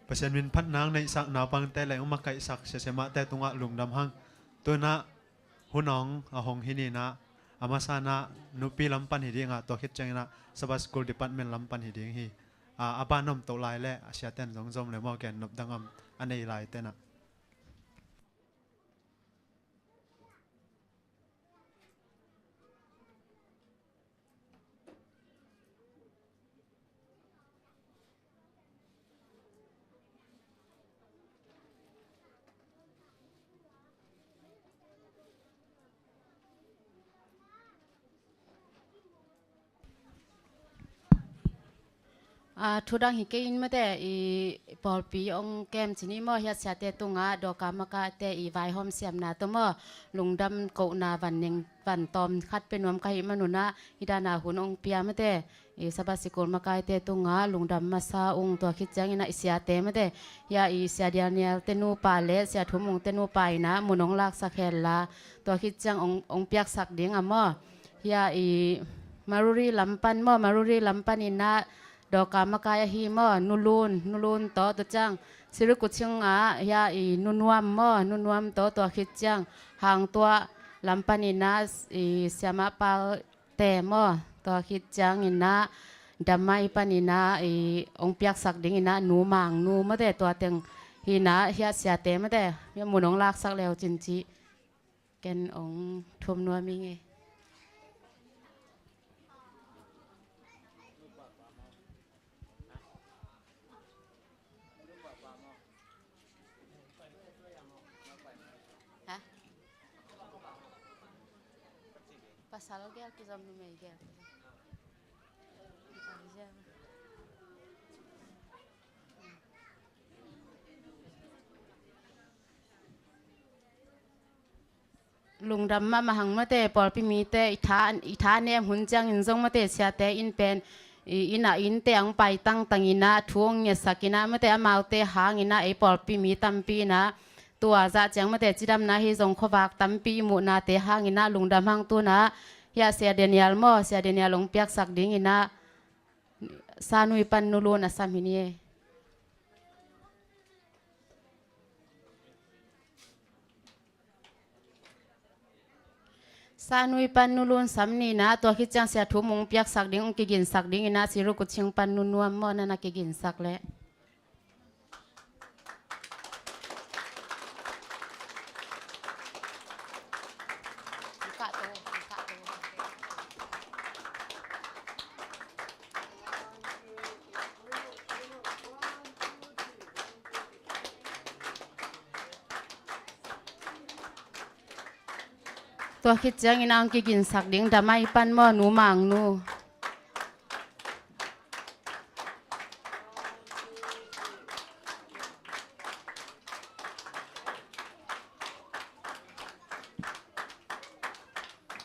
ปัสยันมินพัดนางในสักนาปังแต่แหลงมาไกสักเสมาแต่ตุงะลุงดำหังตัวนะหุนองอาหงหินีนะอามาสานะนุปีลำปันหิดีงะตัวคิดจังนะสบัสกูลดิปัตเมนลำปันหิดีงฮีอาบ้านนมโตลายและอาเซียเต้นจงเลยมอแกนนบดังอันในลายเต้นนะ ทุดังฮิเกอินมาแต่อีปอลปีองแกมจินี่มอเฮียเสียแต่ตุงาดอกกามากาแต่อีไวหอมเสียมนาตัวมอลุงดำโกนาวันเนงวันตอมคัดเป็นวมกะหิมนุนะฮิดานาหุนองเปียมาแต่อีสบาสิโกลมากาแต่ตุงาลุงดำมาซาองตัวคิดจังอินะเสียแต่มาแต่ยาอีเสียเดียนเนี่ยเตนูปาเลเสียทุมงเตนูปายนะมุนองลากสักแห่ละตัวคิดจังองเปียกสักเดียงอะมอยาอีมารุรีลำปันมอมารุรีลำปันอินะดอกกามากายฮีมอนุลูนต่อตัวจังสิรุกุชิงยาอีนุนวมมอนุนวมต่อตัวคิดจังห่างตัวลำปานินาอีเสียมาปาแต่มอตัวคิดจังอินะดำมาอีปานินาอีองเปียกสักดิ่งอินะหนูมังหนูมาแต่ตัวเต็งฮีนะเฮียเสียเตมาแต่ยมุนองลากสักแล้วจินจีแกนองทุมนัวมีไงPasal gel kizam numai gel. Lung dam ma mahang mate pol pi mi te itha ne hun chang in zong mate sia te in pen ina in te ang pai tang ina thuang nya sakina mate amau te hang ina e pol pi mi tam pi naตัวจะจังมาแต่จิดำนาฮิจงขวากตั้มปีมุนาเตหางอินะลุงดำหางตัวนะยาเสียเดนียลมอเสียเดนียลลงเปียกสักดิ่งอินะสานุยปันนุลูนะสามินีสานุยปันนุลูนสามนีนะตัวคิดจังเสียถุมงเปียกสักดิ่งองกิกินสักดิ่งอินะสิรุกุชิงปันนุนวมมอนั่นนะกิกินสักแล้วตัวคิดจังอินางกินสักดิ่งดำไม่ปั้นหม้อหนูมังนู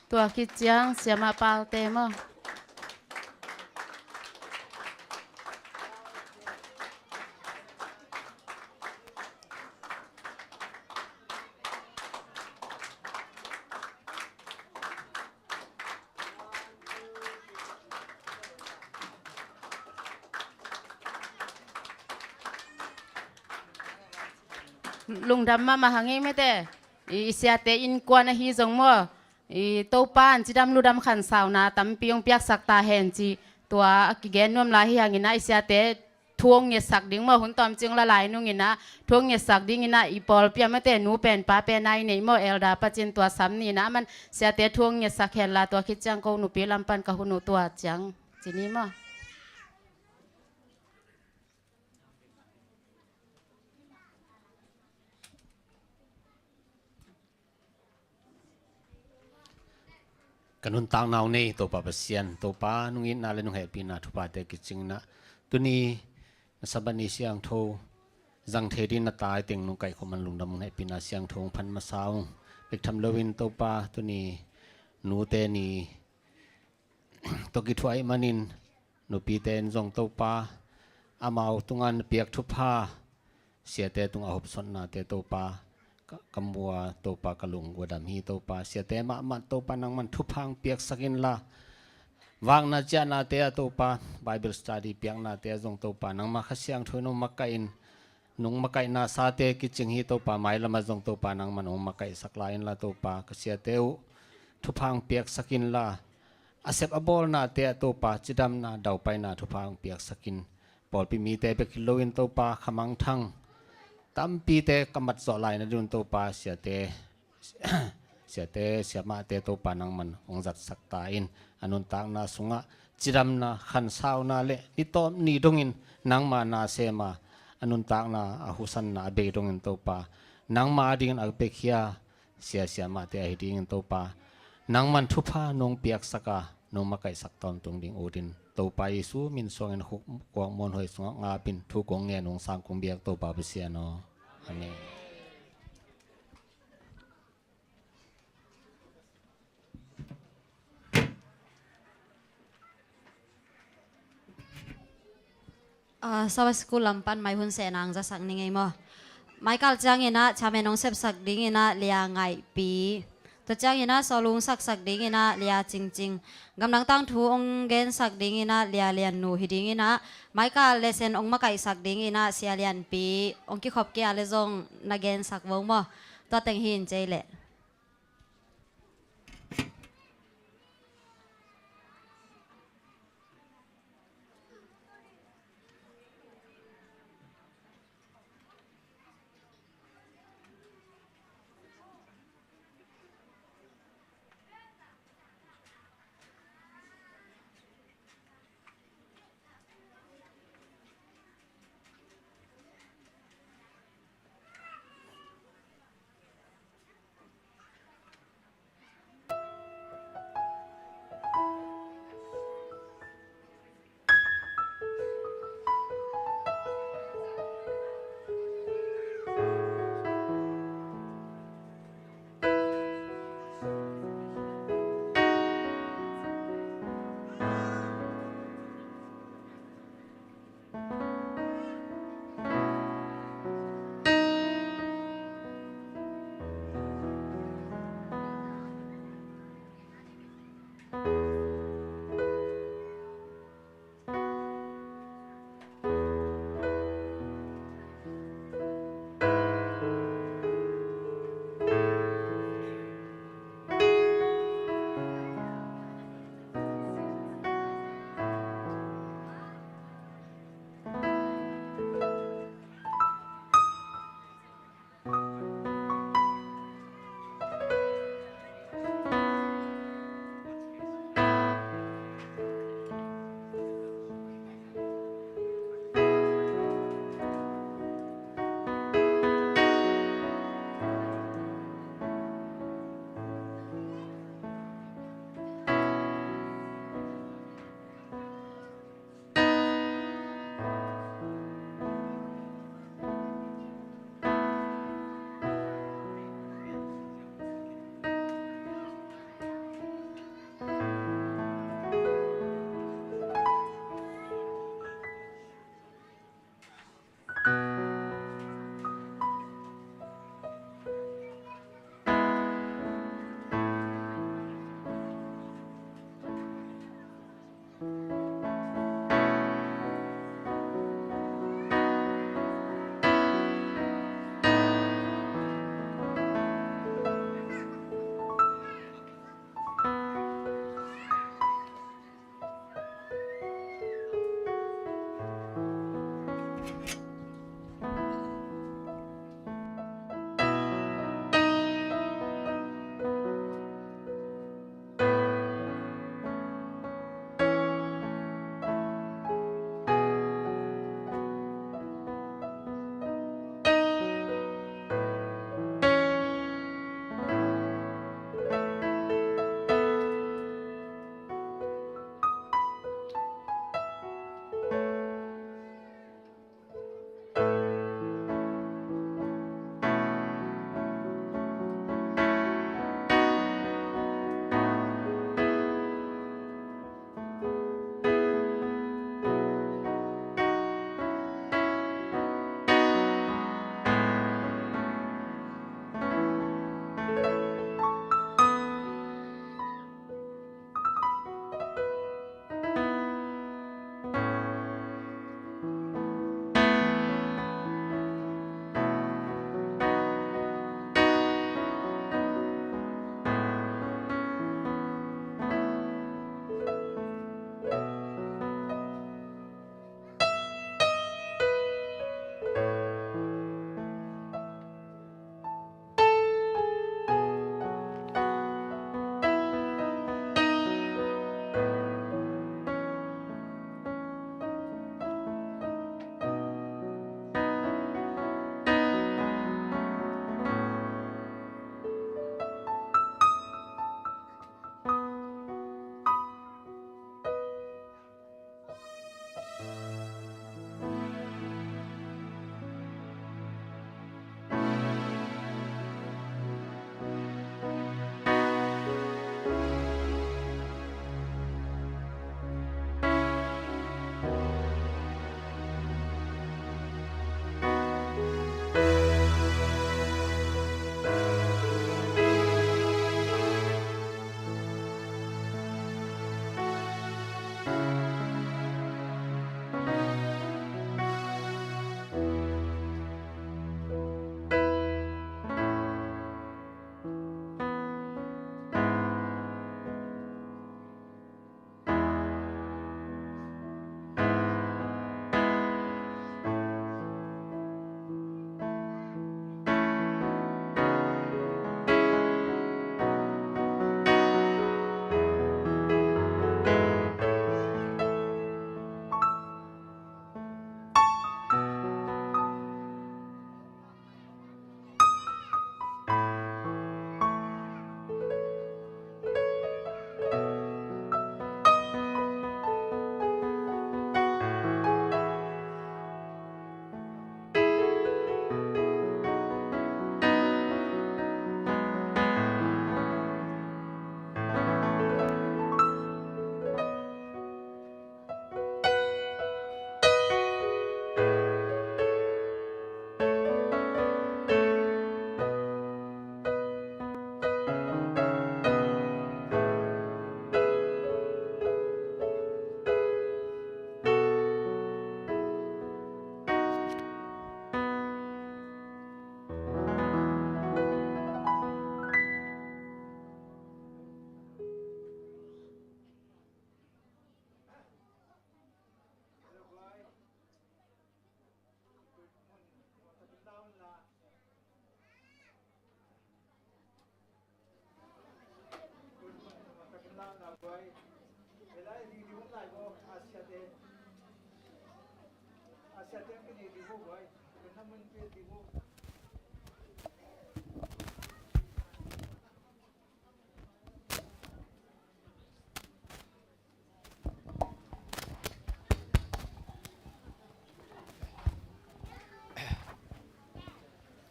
ตัวคิดจังเสียมาเปล่าเต็มอ่ะลุงดำมาหางงี้ไม่แต่อีเสียเตอินกวนฮีจงมั่วอีโตปานจีดำลูดำขันสาวนาตั้มปียงเปียกสักตาเห็นจีตัวกิเกนนวมลายฮีหางงี้นะอีเสียเตทวงเงสักดิ่งมั่วหุ่นตอมจึงละลายนุ่งงี้นะทวงเงสักดิ่งงี้นะอีปอลเปียไม่แต่หนูเป็นป้าเป็นนายในมั่วเอลดาปจินตัวซ้ำนี่นะมันเสียเตทวงเงสักเห็นละตัวคิดจังกูหนูปีลำปันกับหุ่นหนูตัวจังจีนี้มั่วกันนุนต่างนาวนี่ตัวป้าเปเซียนตัวป้านุ่งอินนาเลนุ่งเฮปีนาทุบาเตกิจิงนะตัวนี้สับบันิเสียงโทจังเทดินนาตายเต็งนุ่งไก่ของมันลุงดำเฮปีนาเสียงโทพันมาสาวเป็กทำเลวินตัวป้าตัวนี้นูเตนีตัวกิถวยมันินนูปีเตนจงตัวป้าอามาตุงานเปียกทุบผ้าเสียเตตุงอาหบสนนาเตตัวป้ากำบัวโตปากะลุงวัวดำฮีโตปาเสียแต่มามันโตปานังมันทุพังเปียกสักินละวางนาจานาเตะโตปาไบเบิลสตัดดี้เปียกนาเตะจงโตปานังมาขเสียงทุนมักกิน นงมาไก่นาซาเตกิจิงฮีตัวป่าไม้ละมาจงตัวป่านังมันองมาไก่สักลายละตัวป่ากเสียเตวทุพังเปียกสกินละอาเซบอบอลนาเตะตัวป่าจิดำนาดาวไปนาทุพังเปียกสกินปอดปีมีเตะไปกิโลอินตัวป่าขมังทังตั้มปีเตะกำมัดสอลายนะดุนตัวป่าเสียเต เสียมาเตตัวปานังมันองจัดสักตาอินอนุนตากนาสุงะจิรำนาขันสาวนาเละนิโตนีดงอินนางมานาเซมาอนุนตากนาอาหุสันนาเบดงอินตัวปานางมาดิ่งอักเปขียเสียมาเตอหิดิ่งตัวปานางมันทุพานงเปียกสักานงมาไก่สักตอนตรงดิ่งโอดินตัวปายิสูมินสวงอินหุกกวางมอนหอยสงงาปินทุกงเงนงสางคงเบียกตัวปาเบเสียโนอาเมนสวัสดิ์กุลำปันไม่หุ่นเสนางจะสักนิ่งไงมั้งไม่กัลจังยินะชาเมนองเสพสักดิ่งยินะเลียงไงปีตัวจังยินะสลุงสักดิ่งยินะเลียจริงกำลังตั้งทูองเกนสักดิ่งยินะเลียเลียนนูฮิดิ่งยินะไม่กัลเลเซนองมาไก่สักดิ่งยินะเสียเลียนปีองคิขอบเกียร์เลซงนักเกนสักวงมั้งตัวแต่งหินใจเละ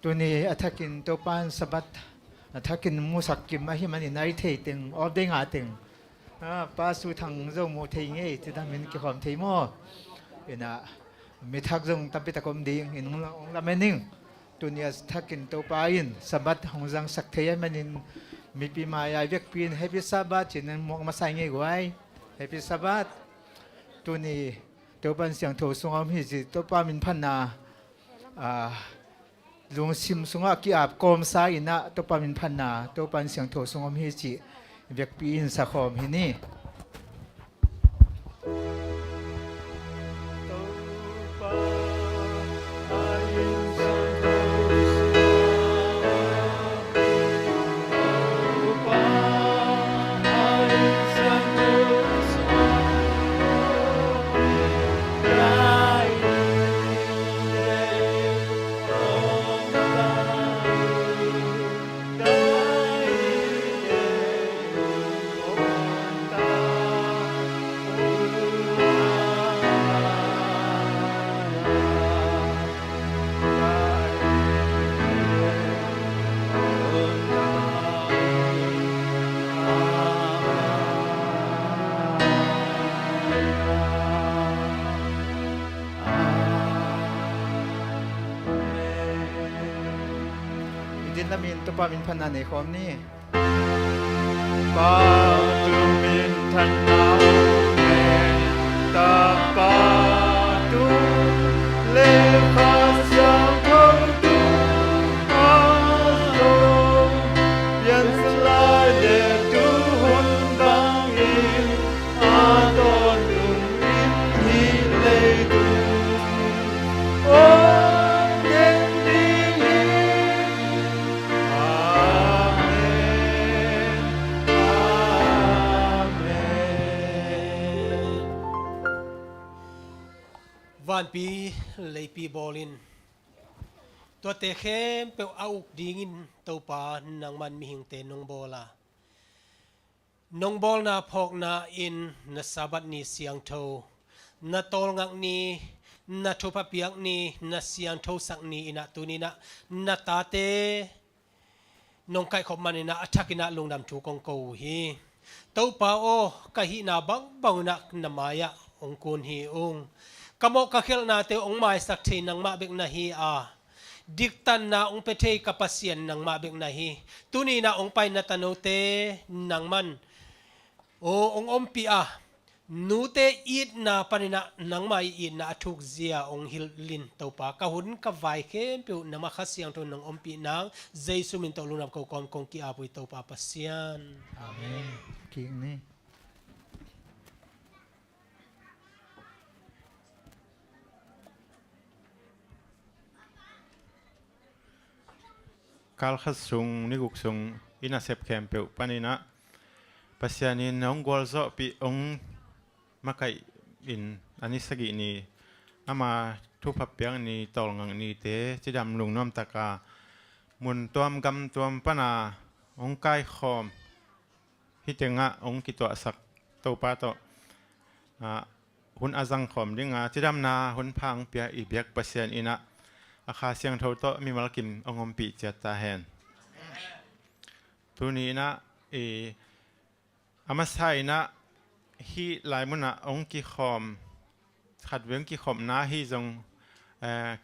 ตัวนี้อัฐกินตัวปานสบัดอัฐกินมูสักกิมอาหิมันในเทติงออบเด้งหาติงป้าสู่ทางเจ้าโมเทงเอที่ทำเป็นกิจกรรมเทมอเอ็นะมีทักจงตั้งปิตะกรมดีเห็นองละเมนิงตัวนี้ทักกินตัวปาอินสบัดของจังสักเทียมันมีปีมาไอเวกปีนเฮปิสบัดจินมองมาใส่เงี้ยไว้เฮปิสบัดตัวนี้ตัวปันเสียงโถสงอมฮิจิตัวปามินพันนาลุงซิมสงอากีอาบกอมสายนะตัวปามินพันนาตัวปันเสียงโถสงอมฮิจิเวกปีนสักขอมฮินี่ดินละมินตัวปามินพันนาในคอมนี่ปาตุมินทันนาเมตาปาตุเลขาสังโฆตุอาโตยันสลายเดตุหุนบังอินอาโตนุอินฮิเลตุโอวันปีเลยปีบอลินตัวเตะเข้มเปเอาอุกดีงินตัวปานังมันมีหิงเตนงบอลานงบอลนาพอกนาอินนาสาบัดนีเสียงโทนาตอลงักนีนาทุพเปียกนีนาเสียงโทสักนีอินะตัวนี้นะนาตาเตนงไก่ขบมันอินะอัฐกินะลงดำถูกองกูฮีตัวปาโอกะหินาบังบังนักนามายะองกุนฮีองกมกะเขลนาเตองไม้สักทีนังมาเบกนาฮีอาดิกตันนาองเปเทกับปัสเซียนนังมาเบกนาฮีตุนีนาองไปนาตโนเตนังมันโอองอมปีอานูเตอีดนาปนินะนังมาอีดนาทุกเซียองฮิลลินตัวปากะหุนกับไวเข้มปิวนามาขัดเสียงตัวนังอมปีนางเจสุมินตัวลุนับกองกงกีอาปุยตัวปาปัสเซียนอาเมนกิ่งนี่การขัดส่งนิกุกส่งอินาเซปแคมเปิลปานินะปัสยานินน้องกอลโซปีองมาไกอินอันนี้สกินีอามาทุบพับเปียงนีตอลงังนีเตจิดำลุงน้อมตะกามุนตัวมกำตัวมปนาองไกคอมฮิตงะองกิตัวสักตัวปาโตหุนอาจังคอมดิ้งจิดำนาหุนพังเปียอีเบียกปัสยานินะอาคาเสียงเท่าโตมีมาลกิมองมปีเจตาแหนตัวนี้นะอามาใส่นะฮีหลายมุนะองกิคอมขัดเว้นกิคอมนะฮีจง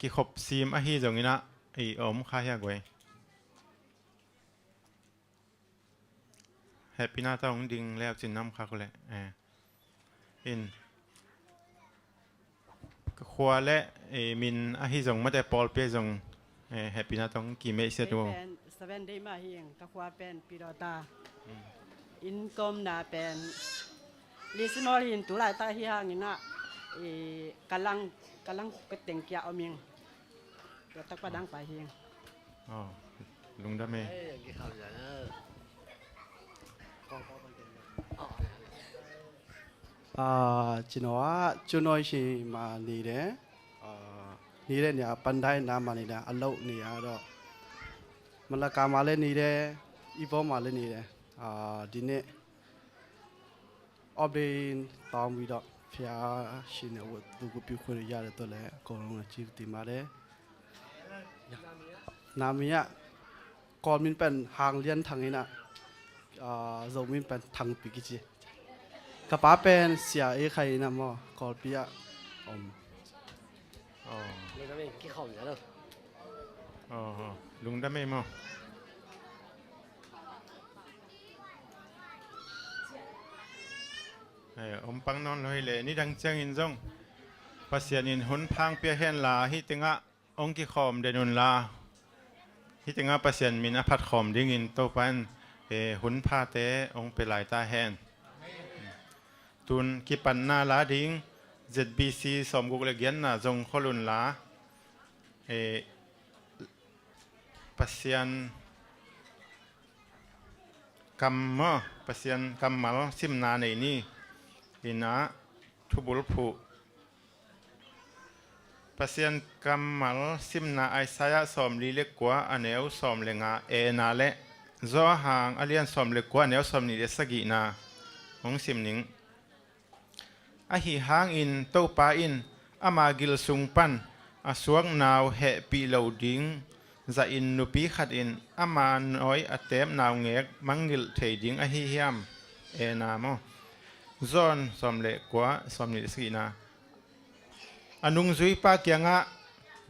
กิขบซีมฮีจงนี่นะอมข้าอยากไว้แฮปปี้น่าต้องดิ่งแล้วจินน้ำข้าก็เลยอินขวาและมินฮีจงไม่ได้ปอลเปียจงแฮปปี้น่าต้องกี่เมษตัวสเวนได้มาเฮียงกะขวาเป็นปีดอตาอินกอมนาเป็นลิสมอลหินตุลาตาเฮียงนี่นะกำลังไปแต่งเกียร์เอาเมียงเดี๋ยวตักประดังไปเฮียงอ๋อลุงดำเม ကျွန်တော်ကကျွန်းတော်ရှင်မှာနေတယ်နေတဲ့နေရာပန်တိုင်းနားမှာနေတာအလုပ်နေရတော့မလကာမှာလည်းနေတယ်ဤဘောမှာလည်းနေတယ်ဒီနေ့ update တောင်းပြီးတော့ဖျားရှင်နဲ့ဝတ်သူကိုပြုခွင့်ရတယ်တော့လည်းအကုန်လုံးကြည့်တင်ပါတယ်နာမည်ကကောမင်းပန်ဟางเลียนทางนี้นะဇုံမင်းပန်ทางปีกิจิกระป๋าเป็นเสียเอใครนะมอกอลปีอะอ๋อลุงดำเองกี่ข้าวเหนียวเลยลุงดำเองมั้งปังนอนเลยเลยนี่ดังเจียงอินซงปัสยานินหุนพังเปียเฮนลาฮิติงะองกิขอมเดนุนลาฮิติงะปัสยานมินอภัดขอมดิ้งอินโตปันหุนพาเตองเปลายตาแฮนตุนกิปันนาลาดิ้ง ZBC สมกุกเลเกียนน่ะจงขลุนลาปัสยานกัมมะปัสยานกัมมัลซิมนาในนี่อินะทุบุลผูปัสยานกัมมัลซิมนาไอซายะสมลีเล็กกว่าอันเนวสมเลงานาเลจอหางอเลียนสมเล็กกว่าเนวสมนี่เดสกีนาของซิมนิงอาหิหางอินโตปาอินอามากิลซุงปันอาสวงนาวเฮปีเหลาดิงจะอินนุปีขัดอินอามาน้อยอาเต็มนาวเงกมังกิลเทดิงอาหิยามนามจอนสมเล็กกว่าสมนิสกีนาอนุงซุยปาเกียงะ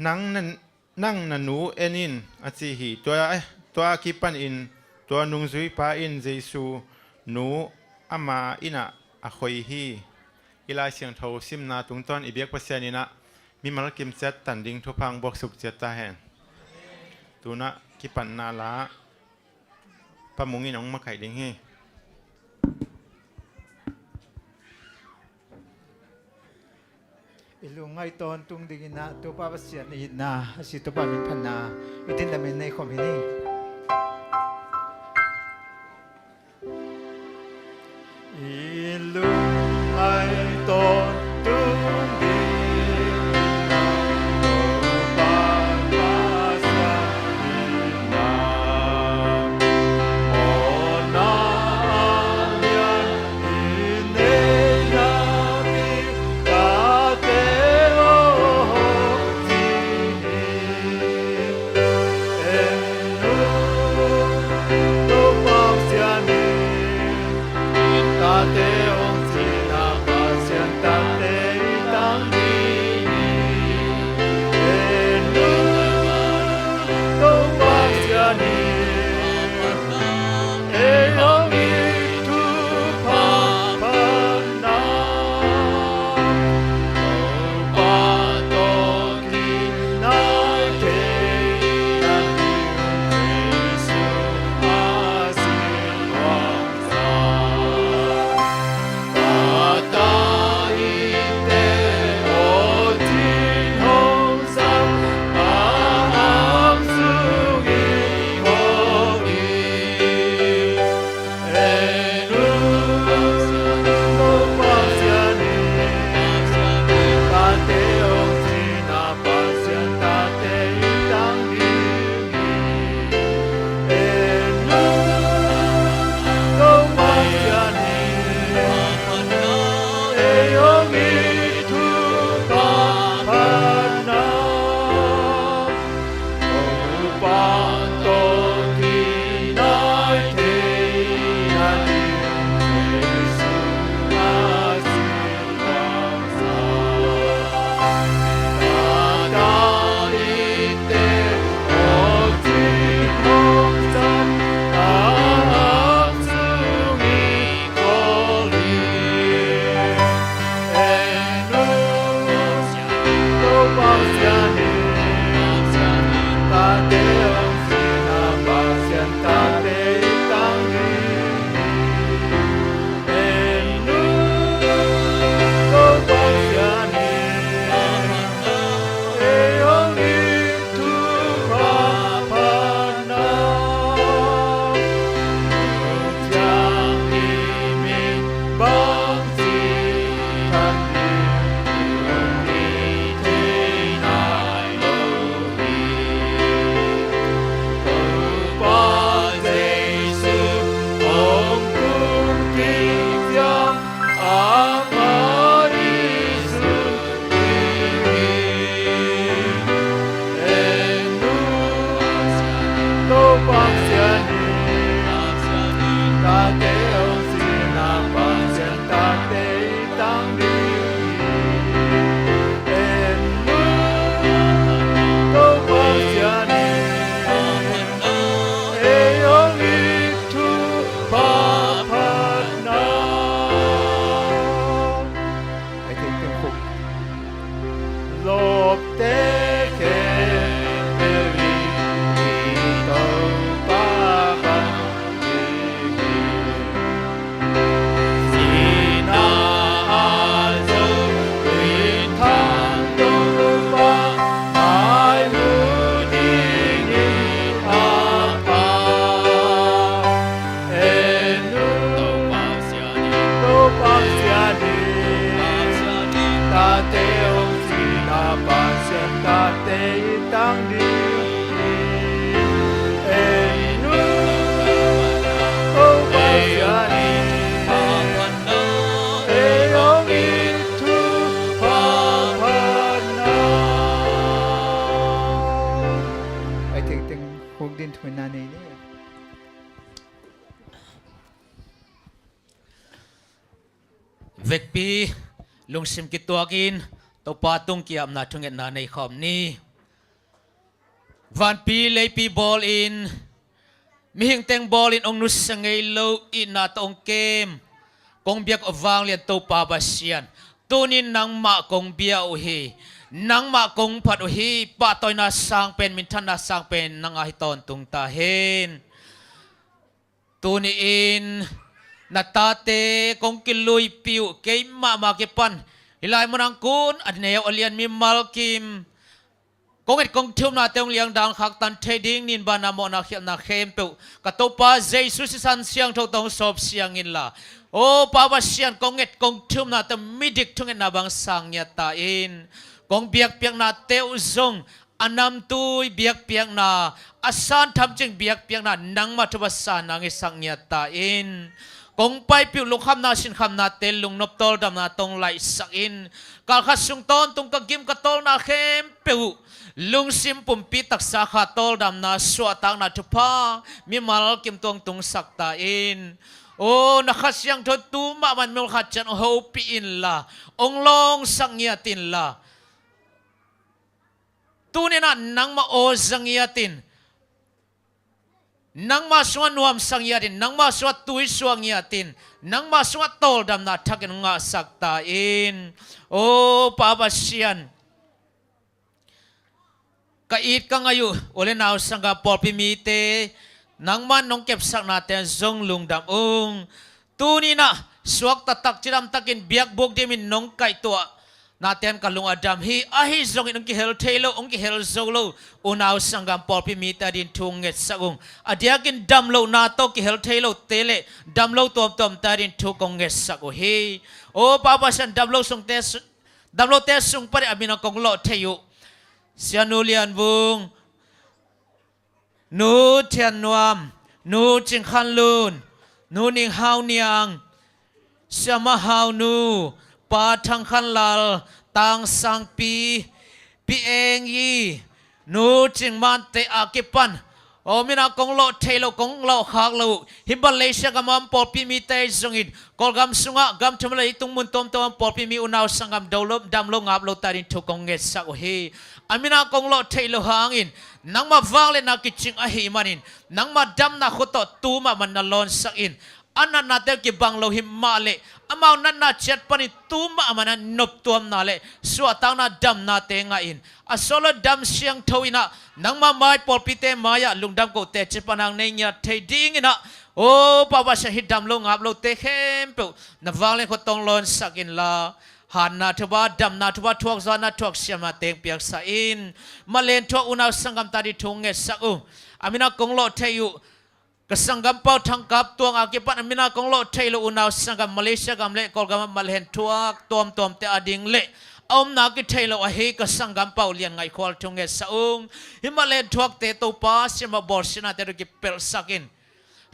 นั่งนันนูเอนินอาจิฮีตัวกิปันอินตัวนุงซุยปาอินเจซูนูอามาอินะอาคอยฮีอีลาเสียงโทซิมนาตุงต้นอีเบียกปัสยานินะมีมัลกิมเซตตันดิงทุพังบวกสุกเจตาแหนตัวนะกิปันนาลาปะมุงินองมาไข่ดิงฮีลุงไงตอนตุงดิกินะตัวป้าปัสยานินะสิตัวป้ามินพันนาอิตินดามินในคอมพินีลุงไงตอนตุงดิ เตองสีนาปาเสียนตาเตตังดีเอ็นูโอปาเสียนีเอยองอิทุปาพานาไอถึงตึงหกดินทุนนานี่เวกปีลุงซิมกิตัวกินตัวปาตุงเกียมนาทุงเงินนาในคอมนี้วันปีเลยปีบอลอินมีหิงเต็งบอลอินองนุสเงยโลอินนาตองเกมกงเบียกอวางเลียนตัวปาบาเซียนตัวนี้นังมากงเบียอุฮีนังมากงพัดอุฮีปาตอยนาสังเป็นมินทันนาสังเป็นนังอาฮิตอนตุงตาเฮนตัวนี้อินนาตาเตกงกิลุยปิวเกมมาเก็ปันฮิลายมันอังกุนอันเนียวอเลียนมีมัลกิมกงเอ็ดกงทุ่มนาเตงเลียงดังขักตันเทดิ้งนินบานาโมนาเขียนนาเข้มปิวกตปาเจสุสิสันเสียงทงตงสอบเสียงอินละโอ้ปาวาเสียงกงเอ็ดกงทุ่มนาเตมิดิกทุงเอ็นนาบังสังยาตาอินกงเบียกเปียงนาเตวซงอันนำตุยเบียกเปียงนาอาสานทำจึงเบียกเปียงนานังมาทุบสานนางสังยาตาอินกงไปปิวลุงคำนาสินคำนาเตลลุงนบตอลดำนาตรงไหลสักอินกาลขัดสุงตอนตรงกกิมกตอลนาเข้มปิวลุงซิมปุ่มปีตักสาขาตอลดำนาสวตังนาทุพามีมาลกิมตรงตรงสักตาอินโอ้นักขัดยังทดตูมามันมิลขัดจันโฮปีอินละองลงสังเงียตินละตูนี่นั่นนังมาโอสังเงียตินนังมาสวดนวมสังยาตินนังมาสวดตุยสวงยาตินนังมาสวดโตลดำนาทักนงาสักตาอินโอ้ปาบาเซียนกะอีดกังอายุโอเลนาวสังกาปอลพิมีเตนังมันน้องเก็บสักนาเตนซงลุงดำองตูนี่นะสวกตะตักจิดำตักินเบียกบกเดมินน้องไก่ตัวนาเตียนกัลุงอดัมฮีอาฮิซงอินองกิเฮลเทโลองกิเฮลโซโลอุนาวสังกัมปอลพิมีตาดินทุงเงตสักองอเดียกินดัมโลนาโตกิเฮลเทโลเตเลดัมโลตัวตอมตาดินทุกงเงตสักโอฮีโอปาปาสันดัมโลส่งเตสดัมโลเตส่งไปอาบินกงโลเทยุเสียนูเลียนบุงนูเทียนนวมนูจิงคันลูนนูนิงฮาวเนียงเสียมาฮาวนูปาทังคันลาลตังสังปีเองยีนูจิงมันเตอากิปันโอมินากงโลเทโลกงโลขากโลฮิมบัลเลเซียกำมันปอปีมีเตยซงอินกอลกำสุงะกำทำอะไรตุงมุนตอมตอมปอปีมีอุนาวสังกำดาวลบดำโลงับโลตาดินทุกงเงสักโอฮีอามินากงโลเทโลหางอินนังมาฟังเลนักกิจิงอาฮีมันอินนังมาดำนักขตตูมามันนลอนสักอินอันนั้นนาเตกิบังโลหิมมาเลอามานันนาเจ็ดปนิตูมาอามันนบตัวนาเลสวตังนาดำนาเตงอินอาโซลดำเสียงทวินะนังมาไม้ปอลปิเตมายาลุงดำกูเตจิปนังเนียเทดิ้งนะโอ้ปาวาชหิดดำลงอับโลเตเข้มเปนับฟังเลขตองลอนสักินลาหันนาทว่าดำนาทว่าทวกซานาทวกเสียมาเตงเปียกสาอินมาเลนทวกอุณาสังกัมตาดิทุงเงสักอามินากงโลเทยุกสังกัมเป้าทางกับตัวอากิปันอามินากงโลเทลุอุณาสังกัมมาเลเซียกัมเละกอลกัมมาเลนทวกตัวมเตอดิงเละอมนากิเทโลอเฮกสังกัมเป้าเลียนไงควอลทุงเงสักฮิมาเลนทวกเตโตปาสิมาบอลสินาเตรุกิเปลสักิน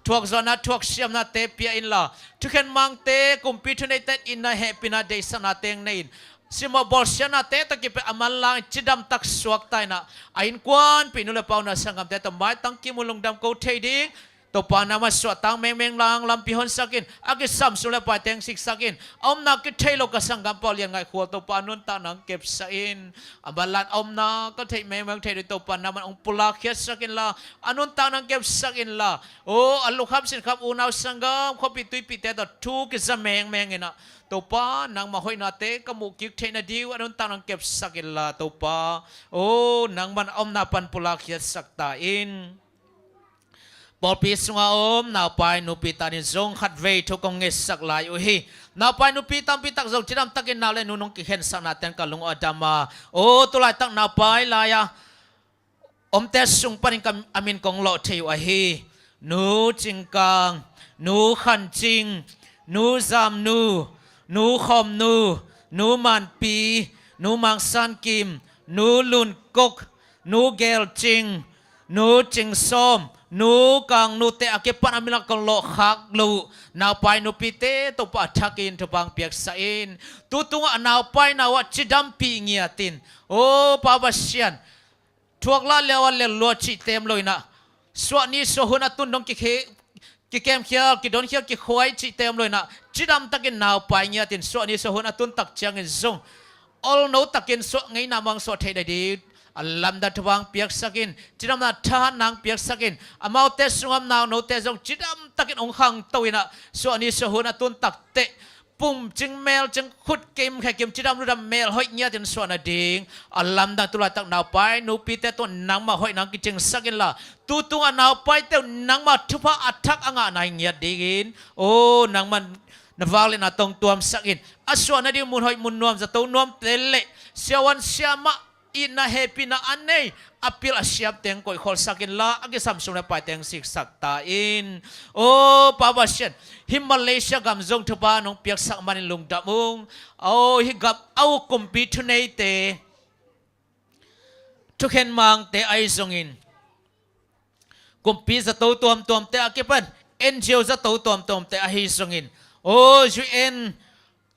ทวกซานาทวกเสียมนาเตเปียอินลาทุกคนมังเตกุมพิทุนเตอินนาเฮปินาเดสนาเตงเนินสิมาบอลเสียนาเตตะกิเปอามันลางจิดำตักสวกไตนะอินกวนปินุเลปาวนาสังกัมเตตไม้ตั้งกิมุลงดำโกเทดิ้งตัวปานามาสวดตังเมงลางลำพิหอนสักินอากิซัมสุเลปายเตงสิกสักินอมนากิเทโลกสังกัมเปาเลียงไงขวดตัวปานุนตานังเก็บสักินอาบัลลันอมนาก็เทเมงเทดิตัวปานามันองปุลาเขียสักินละอนุนตานังเก็บสักินละโอ้อัลลุคับสินครับอุณาสังกัมขบิตุยปิเตตทุกิจะเมงเงนะตัวปานังมาหอยนาเตกมุกิกเทนดิวอนุนตานังเก็บสักินละตัวปาโอ้นังมันอมนาปันปุลาเขียสักตาอินปอปีสุงอาอมนาวไปนุปีตานิจงขัดเวทุกงเงสักลายอุฮีนาวไปนุปีตัมปีตักจงจิดำตักินนาวเลนุนงกิเห็นสักนาเตนกัลุงอดามาโอ้ตุลายตักนาวไปลายาอมเตสุงปนิกอามินกงโลเทวอุฮีนูจิงกังนูขันจิงนูซามนูขอมนูมันปี นูมังสันกิมนูลุนกกนูเกลจิงนูจิงส้มนูกังนูเตอเก็บปันอามิลักกโลขักลูนาวไปนูปีเตตุปะทักินทุบังเปียกสัยนตุตุงนาวไปนาวจิดัมปีเงียตินโอ้ปาบเชียนทวกลาเลวเลลวจิเต็มเลยนะสวนี้สหุนตุนดงกิเคกิเกมเขียวกิดอนเขียวกิควายจิเต็มเลยนะจิดัมตักินนาวไปเงียตินสวนี้สหุนตุนตักเชียงอินซงall no takin so ngai na mang so thei di alam da thwang piak sakin chidam na tha nang piak sakin amau te sungam naw no te jong chidam takin ong khang toina so ani so huna tun tak te pum ching mel ching khut kim kha kim chidam lu dam mel hoi nya tin so na ding alam da tula tak naw pai nu pi te to nang ma hoi nang ki ching sakin la tu tu naw pai te nang ma thupa athak anga nai nya digin o nang man na vale na tong tuam sakin aswa na di mun hoi mun nuam za to nuam tele siawan siama ina happy na anei apil asyap teng koi khol sakin la agi samsung na pai teng sik sak ta in o pawasyan him Malaysia gam zong thupa nong piak sak manin lung damung o hi gam au compete nei te thuken mang te ai zongin compete za to tuam te akipan NGO za to tuam te a hi zongin o UN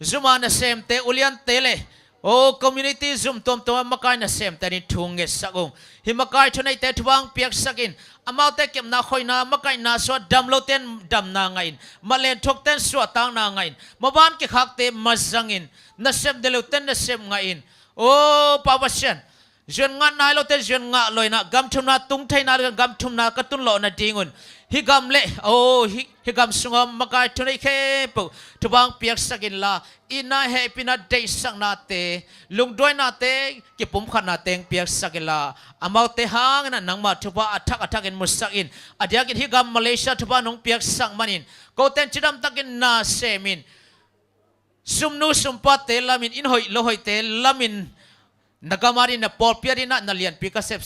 Zoom na sem te ulian tele o community Zoom tom makai na sem te ni thunge sakong himakai thunai te thuang piak sakin amau te kem na khoina makai na so damlo ten dam na ngain malen thok ten so tang na ngain maban ki khak te mazangin na sem delo ten na sem ngain o pawasyan jen nga nai lo te jen nga loina gam thumna tung thaina gam thumna katun lo na dingun hi gam le o hi gam sungam makai thunai khe pu thubang piak sakin la ina happy na day sang na te lungdoi na te ki pum khan na teng piak sakin la amau te hang na nangma thuba athak in musakin adiakin hi gam Malaysia thuba nong piak sang manin ko ten chidam takin na semin sumnu sumpa te lamin in hoi lo hoi te lamin nagamari na pol piari na nalian pika sem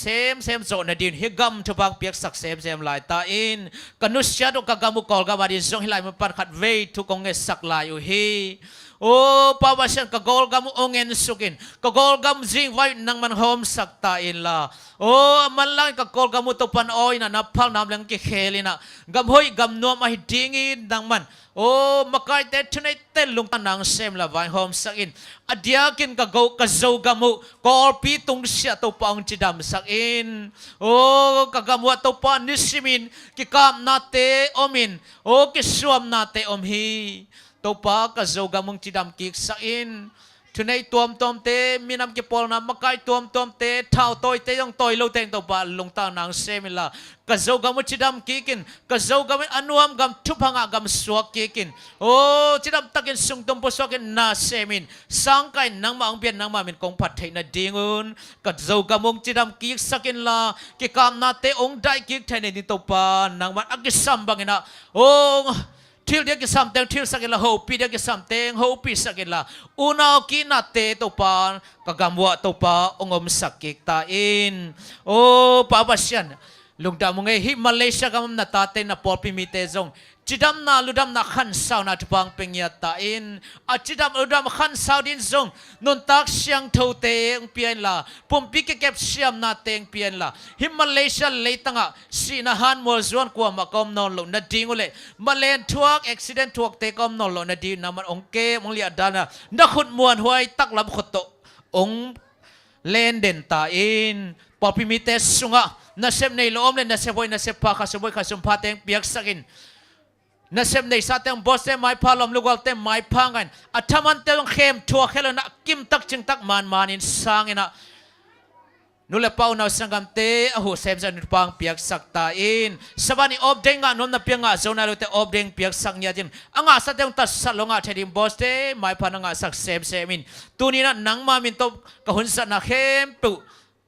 zo na din higam thubang piak sak sem lai ta in kanusya do kagamu kol gamari zong hilai mapan khat vei thu kong nge sak lai u hi o pawasyan ka gol gam ongen sukin ka gol gam jing vai nang man hom sak ta in la o man lang ka gol gam to pan oi na na phal nam lang ki khelina gam hoi gam no ma hi dingin nang man o makai te thunai te lung nang sem la vai hom sakin adiakin ka go ka zo gamu kol pi tung sia to pang chidam sakin o ka gamu to pa nisimin ki kam na te omin o ki suam na te om hi to pa ka zo gamung chidam kik sakin thunai tuam te minam ki pol na makai tuam te thau toy te yong toy lo teng to pa lung ta nang semila ka zo gamu chidam kikin ka zo gam anuam gam thupanga gam suak kikin o chidam takin sung tom po sokin na semin sangkai nang ma ang bian nang ma min kong phat thei na dingun ka zo gamung chidam kik sakin la ki kam na te ong dai kik thai ni to pa nang man agisam bangina ong til dia ki samteng til sakila ho pi dia ki samteng ho pi sakila unaw ki na te to pa kagamwa to pa ongom sakik ta in o pawasyan lungda mo nge hi Malaysia kam na tate na polpi mi te zong chidam na ludam na khan saw na thupang pengya ta in a chidam ludam khan saw din zong non tak siang tho te ang pian la pumpi ke kep siam na teng pian la hi Malaysia leitanga sinahan mo zon kwa makom non lo na dingule malen thuak accident thuak te kom non lo na di naman ongke mongli adana na khut muan huai tak lam khoto ong len den ta in polpi mi te sunga na sem nei lo om le na se boy na se pa ka se boy ka sum pa teng piak sakin na sem nei sa teng boss te mai phalom lugal te mai phangan athaman te long khem thua khelo na kim tak ching tak man in sangina nule pau na sangam te ahu sem jan pang piak sak ta in sabani ob denga non na pianga zona lo te ob deng piak sak nya jin anga sa teng ta salonga thedim boss te mai phananga sak semin tunina nangma min to ka hun sa na khem pu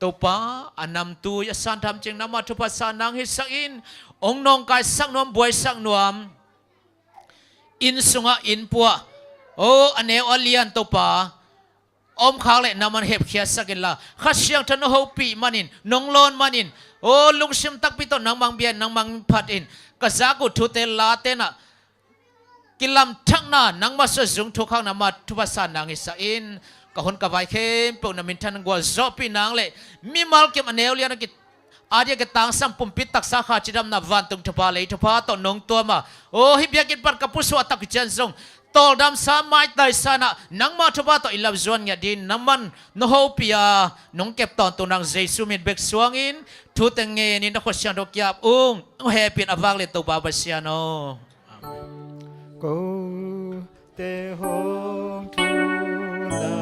to pa anam tu ya san tham ching nama thu pa sa nang hi sak in ong nong kai sak nom boy sak nuam in sunga in pua o ane olian to pa om khang le naman hep khia sakila khasyang thano ho pi manin nonglon manin o lungsim tak pi to nang mang bian nang mang phat in ka za ku thu te la te na kilam thak na nang ma so zung thu khang na ma thu pa sa nang isa in ก็หนกับไว้เข้มปนมินทันกว่าจบปีนังเลยมีมาลเก็บอันเอวเลียนกิอาเดียกตังสัมปุ่มปิดตักสาขาจิดำนับวันตุงทพาเลยทพาตนงตัวมาโอ้ฮิบยากินปัดกับผู้สวดตักจันทรงตอลดำสามัยไตสานะนังมาทพาตอิลาบจวนยาดินน้ำมันนโฮปียนงเก็บตอนตุนังเจสุมินเบกสวงอินทุตังเงนินนักขยันดอกยาบเฮปินอวังเลตัวบาบาเซียโน Go te hong tu la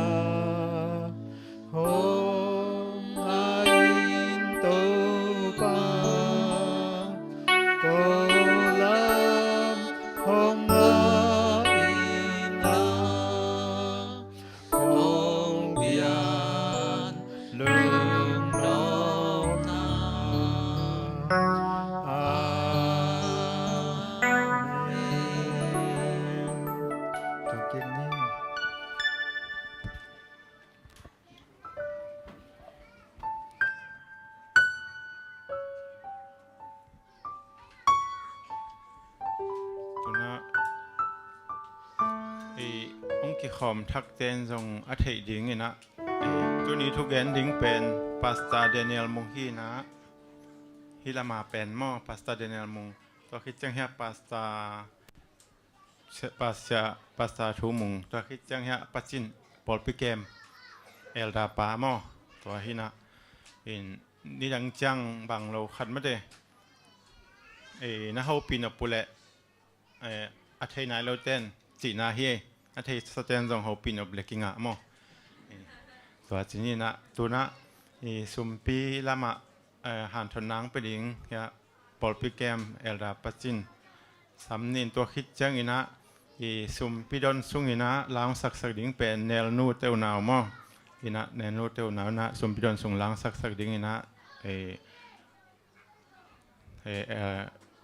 hong ain to pa ko lam hong ain la hong bian lung nong naที่ขอมทักเตนทรงอัฐิดิ้งนะตัวนี้ทุกแกนดิ้งเป็นปาสตาเดเนียลมุงฮีนะฮิลามาเป็นหม้อปาสตาเดเนียลมุงตัวคิดจังเฮียปาสตาทูมุงตัวคิดจังเฮียปัจจินปอลปิเกมเอลดาปาหม้อตัวฮินะนี่ดังจังบางเราขัดไม่ได้นะเขาปีนปุเละอัฐินายเราเต้นจีนาเฮอัฐิสเตนจงเขาปีนอบเล็กิงะหม้อตัวจีนี่นะตัวนะสุมปีละมาหันทนางไปดิ้งยาปอลปิเกมเอลดาปัจจินสำนินตัวคิดจังอินะสุมปีดอนซุงอินะล้างสักดิ้งเป็นเนลนูเตวหนาวหม้ออินะเนลนูเตวหนาวนะสุมปีดอนซุงล้างสักดิ้งอินะ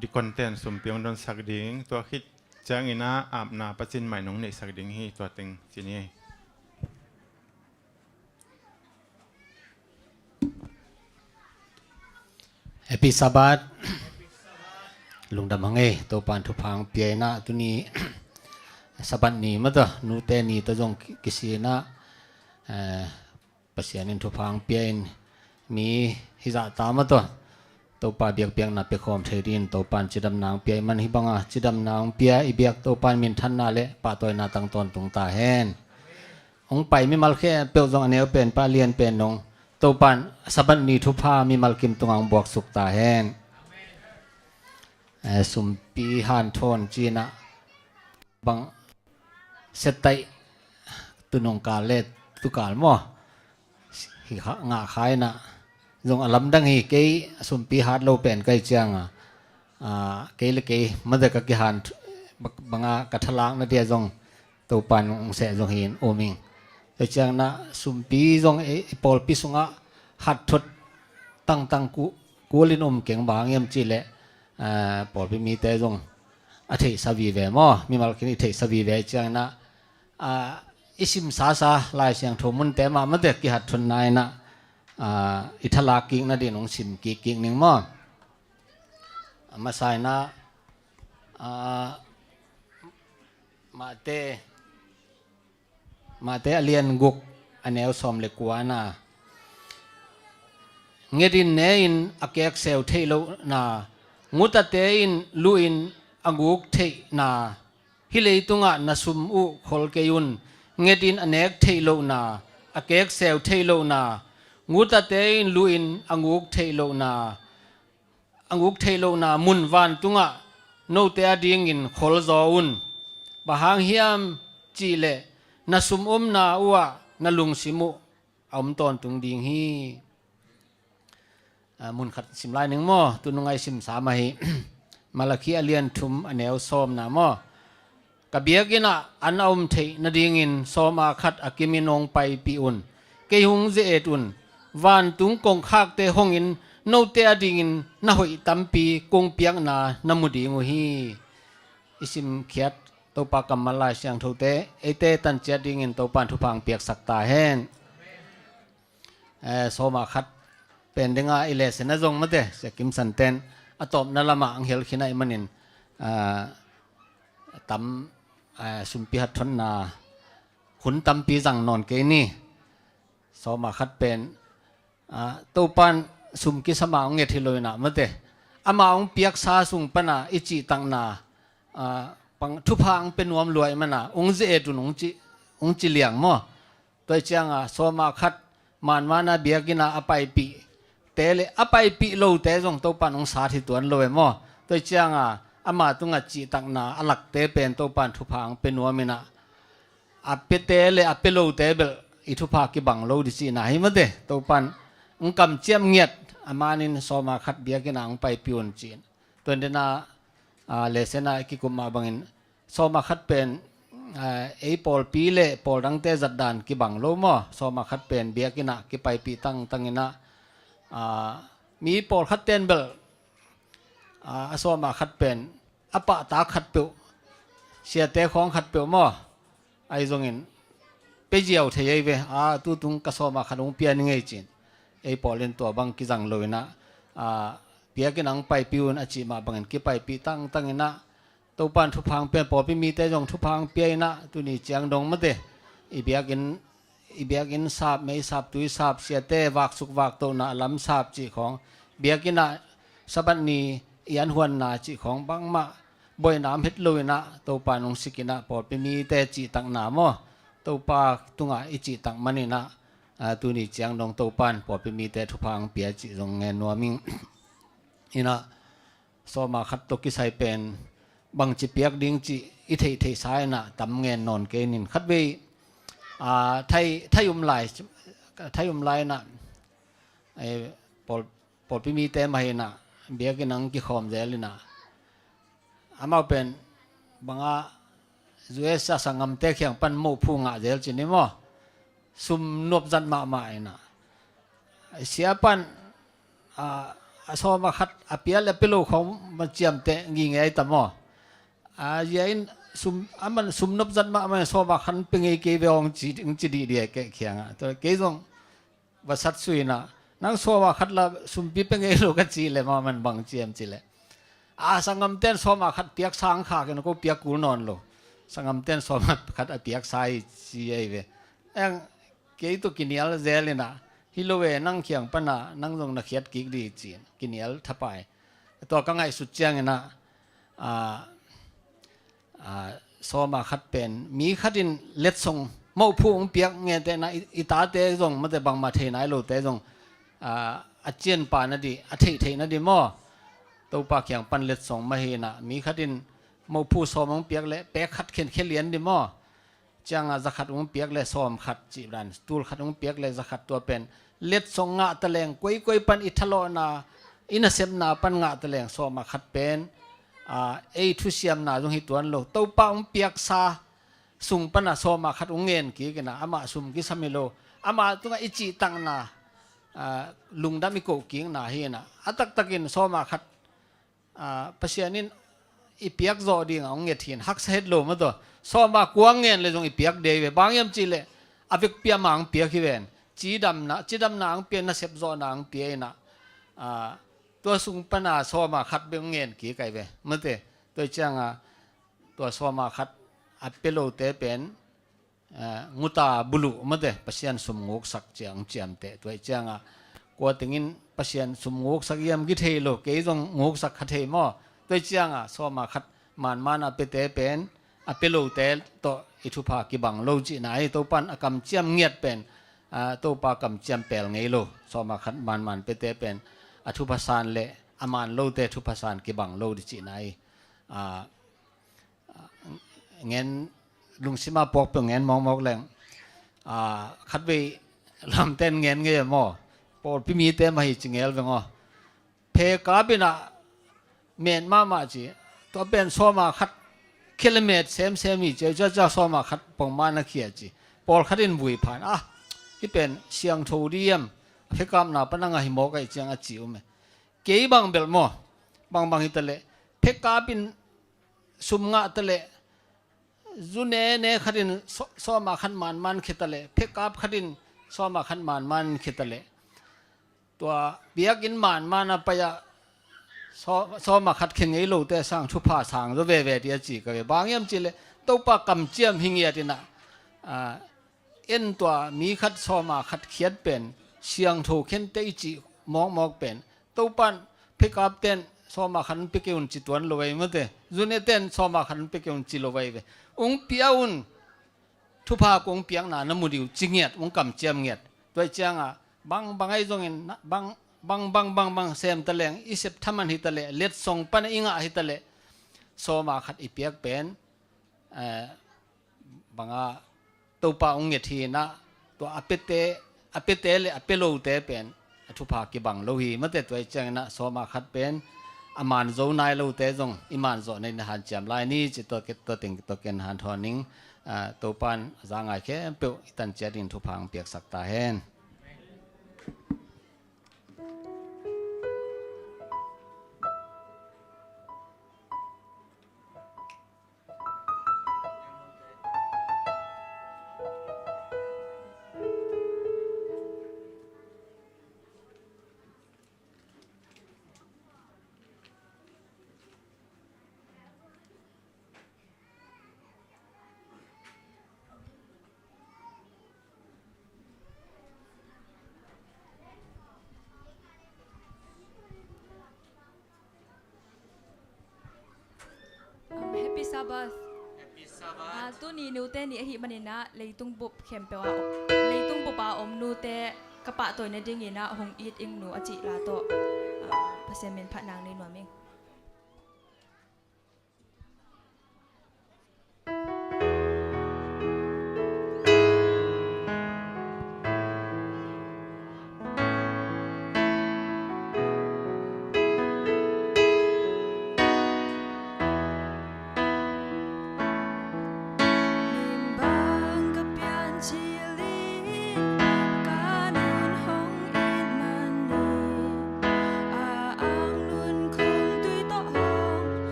ดิคอนเทนสุมปีดอนสักดิ้งตัวคิดจังอินะอาบนาปัจจินใหม่น้องในสักดิ้งฮีตัวเต็งจีนี่Happy Sabat ลุงดำหังเอตัวปานทุพังเปียนะตุนี้สับันนี้มาตัวนูเตนี่ตัวจงกิสีนะปัสยานินทุพังเปียนมีฮิจาตามาตัวปาเบียกเปียงนับไปคอมเทดินตัวปานจิดำนางเปียมันฮิบังอ่ะจิดำนางเปียอีเบียกตัวปานมินทันนาเละปาตัวนาตั้งตนตรงตาแหนองไปไม่มาแค่เปียวจงอันเนวเป็นปาเลียนเป็นนงตัวปันสับันนี้ทุพามีมัลกิมตรงอังบวกสุกตาแหนสุมปีฮันทอนจีนะบังเซตัยตุนงกาเลตุกาลมอหิงาขายนะจงอลัมดังฮีเกยสุมปีฮัดโลเป็นไกจังเกยเลเกยมันเด็กกิฮันบังกัทลังนั่นเดียจงตัวปันองเสจงหินโอมิงแต่จังนะสุมปีจงปอลปีสุงะหัดทดตั้งกูลินเก่งบางเยี่ยมจีเละปอลปีมีแต่จงอาทิตย์สวีเวมอมีมาลกินอาทิตย์สวีเวจังนะอิสิมซาลายเสียงทมุนแต่มาเด็กกิหัดทนนายนะอิทลากิงนะเดียนองสิมกิงหนึ่งมอมาใส่นะมาเตเลียนกุกอันเอลสอมเล็กกว่านะเงี้ยดินเนอินอเกกเซลเทโลนางูตาเตอินลูอินอังกุกเทนาฮิเลตุงะนาสุมอุขอลเกยุนเงี้ยดินอันเอกเทโลนาอเกกเซลเทโลนางูตาเตอินลูอินอังกุกเทโลนามุนวันตุงะโนเตอดิงอินขอลจออุนบะฮังเฮียมจีเลนาสุมนาอัวนาลุงสิมุอมตอนตุงดิงฮีมุนขัดสิมลายหนึ่งหม้อตุนงไอสิมสามาฮีมาลคีอเลียนทุมอันเอวซ้อมนาหม้อกะเบียกินะอันอมเทนาดิงินซ้อมอาคัดอากิมินงไปปีอุนเกยุงเจเอตุนวันตุงกงคักเตหงอินโนเตอดิงินนาหอยตัมปีกงเปียงนานามุดีงฮีอิสิมเขียดตัวปากกำมาลายเสียงทุเตเอเตตันเจดิงินตัวปานทุพังเปียกสักตาแห้งซ้อมอาคัดเป็นเด้งาอิเลสนะจงมาเตะเสกิมสันเตนอะตอมนั่นละมาอังเฮลขินัยมันนินตำสุมพิหัดทนนา ขุนตำปีจังนอนเกนี่สมาคัดเป็นตัวปันสุมกิสมาองเงทิลอยนะมันเตอามาองเปียกซาสุงปนาอิจิตังนาปังทุพังเป็นวมรวยมันนะองเจตุนองจิเลียงมั้งตัวเจ้าสมาคัดมันมานาเบียกินาอภัยปีเตเลอภัยปีโลเตจงตัวปันองสาธิตวนรวยมั้งตัวเจ้าอามาตุงจิตังนาอลักเตเป็นตัวปันทุพังเป็นวมินะอภิเตเลอภิโลเตเบลอิทุภากิบังโลดิสีนาหิมเดตัวปันองกำเจียมเงียดอามานินสมาคัดเบียกินาองไปพิวนจีนตัวเดน่าเลเซนากิกุมาบังอินสมาคัดเป็นไอปอลปีเล่ปอลดังเตจัดดานกิบังโลมอสมาคัดเป็นเบียกินากิไปปีตั้งอินะมีปอลคัดเตนเบลสมาคัดเป็นอปะตาคัดเปียวเสียเตของคัดเปียวมอไอจงอินเปเจียวเทียเวตุตุงกสมาคัดองเปียนิงไอจีนไอปอลเล่นตัวบังกิจังโลยนะเปียกินังไปพิวนอจิมาบังอินกิไปปีตั้งอินะตัวปันทุพังเป็นปอพิมีแต่จงทุพังเปียนะตัวนี้เจียงดงมาเดอีเบียกินสาบไม่สาบตุยสาบเสียเตวักสุกวักตัวนะลำสาบจีของเบียกินะสบันนียันหวนนาจีของบังมาบ่อยน้ำเฮ็ดลุยนะตัวปานองสิกินะปอพิมีแต่จีตังนามอตัวปาตุงอิจิตังมันนี่นะตัวนี้เจียงดงตัวปันปอพิมีแต่ทุพังเปียจีจงเงินนัวมิงอินะสมาคัดตกิไซเป็นบังจิเปียกดิ้งจีอิเทสายนะตำเงินนอนเกนินคัดเวไทยมลายนะไอปอพิมีแต่มาเห็นนะเบียกินังกิขอมเจลินะอามาเป็นบังจุเอสสังกัมเตขียงปันโมพูงะเจลจินิมอซุมนบจันมาเอนะเสียปันสมาคัดอภิยเลปิโลของมันเจียมเตงิงไอตมยัยซุมมันซุมนบจันมามันสมาคันเป็นไงเกวองจีดีเดียเกขียงตัวเกจงวัสัตสุยนะนังสมาคัดละซุมปีเป็นไงโลกจีเลมันบังเจียมจีเลสังกัมเต้นสมาคัดเปียกสังขากันก็เปียกกูนอนโลสังกัมเต้นสมาคัดเปียกไซจีไอเวเกยตุกินยัลเจลินะฮิโลเวนั่งเขียงปนะนั่งลงนักเขียดกิกดีจีนกินยัลทับไปตัวกังไงสุดเจียงนะสมาคัดเป็นมีคัดินเล็ดส่งเมาพูงเปียกเงี้ยแต่นะอิตาเตจงมันแต่บางมาเทนายโลเตจงอาเจียนปานาดีอาเทนาดีมอตัวปากเขียงปันเล็ดส่งมาเฮนะมีคัดินเมาพูสมองเปียกเละแปะคัดเข็นเขลียนดีมอจังจะขัดองเปียกเลยซ้อมขัดจีรันตูลขัดองเปียกเลยจะขัดตัวเป็นเล็ดส่งงะตะแลงกวยปันอิทะโลนาอินาเซมนาปันงะตะแลงซ้อมมาขัดเป็นทุเสียมนาจงหิตวันโลตัวปองเปียกซาสุงปันซ้อมมาขัดองเงินกี่กันนะอามาสุมกิสมิโลอามาตัวอิจิตังนาลุงดามิโกกิงนาเฮนะอัตักินซ้อมมาขัดปัจจัยนี้อีเปียกโจดีงองเงินทีนฮักเซดโลมาตัวสอบมากวางเงินเลยจงอีเปียกเดย์บางยามจีเลยอภิเปียมังเปียกขี้เวนจีดำนางเปียนนักเสพโจนางเปียนะตัวสุงปนาสอบมาขัดเบงเงินกี่ไก่เวมันเตตัวจังตัวสอบมาขัดอภิโลเตเป็นงูตาบุลุมันเตปัจจัยสมงกสักเจียงเจียมเตตัวจังกว่าถึงอินปัจจัยสมงกสักยามกิเทโลเกยจงงกสักขัดเทมอตัวจังสอบมาขัดมันอภิเตเป็นอภิโลเตตัวอิทุภากิบังโลจิไหนตัวปันอกำเจียมเงียดเป็นตัวปากำเจียมเปลไงโลสอบมาขัดมันเปเตเป็นอทุภาษานเละอามันโลเตทุภาษานกิบังโลดิจิไหนเงินลุงสิมาปอกเปเงินมองแรงคัดไปลำเต้นเงินเงี้ยมอปอดพี่มีเต้มาหิจิเงลเวงอเพกาบินะเมนมาจีตัวเป็นสอบมาขัดกิโลเมตรเซมอีเจ้าสอมาขัดปองมานักเขียจีปอลขัดินบุยผ่านที่เป็นเสียงโทเดียมเพื่อกำนาปนังหิมอกไอเจียงจิ๋วเมเกี่ยบางเบลโมบางฮิตเลเพื่อกาบินสุมงะตเลจุเนขัดินสอมาขันมันขิตเลเพื่อกาบขัดินสอมาขันมันขิตเลตัวเบียกินมันไปยาสอมาขัดเข่งไอ้โลแต่สร้างชุบผ้าสางจะเวเดียจีก็บางยามจีเลยตัวปากกำเจียมหิงเงียดินะ เอ็นตัวมีขัดซอมาขัดเขียดเป็นเสียงถูกเข็นเตจิมอกเป็นตัวปันพิกอัพเต้นซอมาขันไปเกี่ยวจิตวันลอยมั้งเต้จุนเต้นซอมาขันไปเกี่ยวจิตลอยไปเปียอุนทุพากเปียงหนาน้ำมูดิวจิงเงียดกำเจียมเงียดตัวเจียงบางไอ้ตรงนี้บางเซมตะเลงอีเสพทำมันฮิตะเลเล็ดส่งปันอิงะฮิตะเลซอมาขัดอีเปียกเป็นบางตัวปาเงียดทีนะตัวอภิเตเลอภิโลเตเป็นทุพากิบังโลหีมันแต่ตัวเจียงนะซอมาขัดเป็นอามันโจนายโลเตจงอิมันโจในหันจำลายนี้จิตตัวติงตัวเกณฑ์หันทอนิงตัวปันจางไอแค่เปียวตันเจดินทุพังเปียกสักตาเห็นHappy Sabbath. Tu ni nu te ni hi manina leitung bup khempewa leitung bupa nu te kapa toy na dingina hong it ing nu achi la to pasemen phanang ni noming.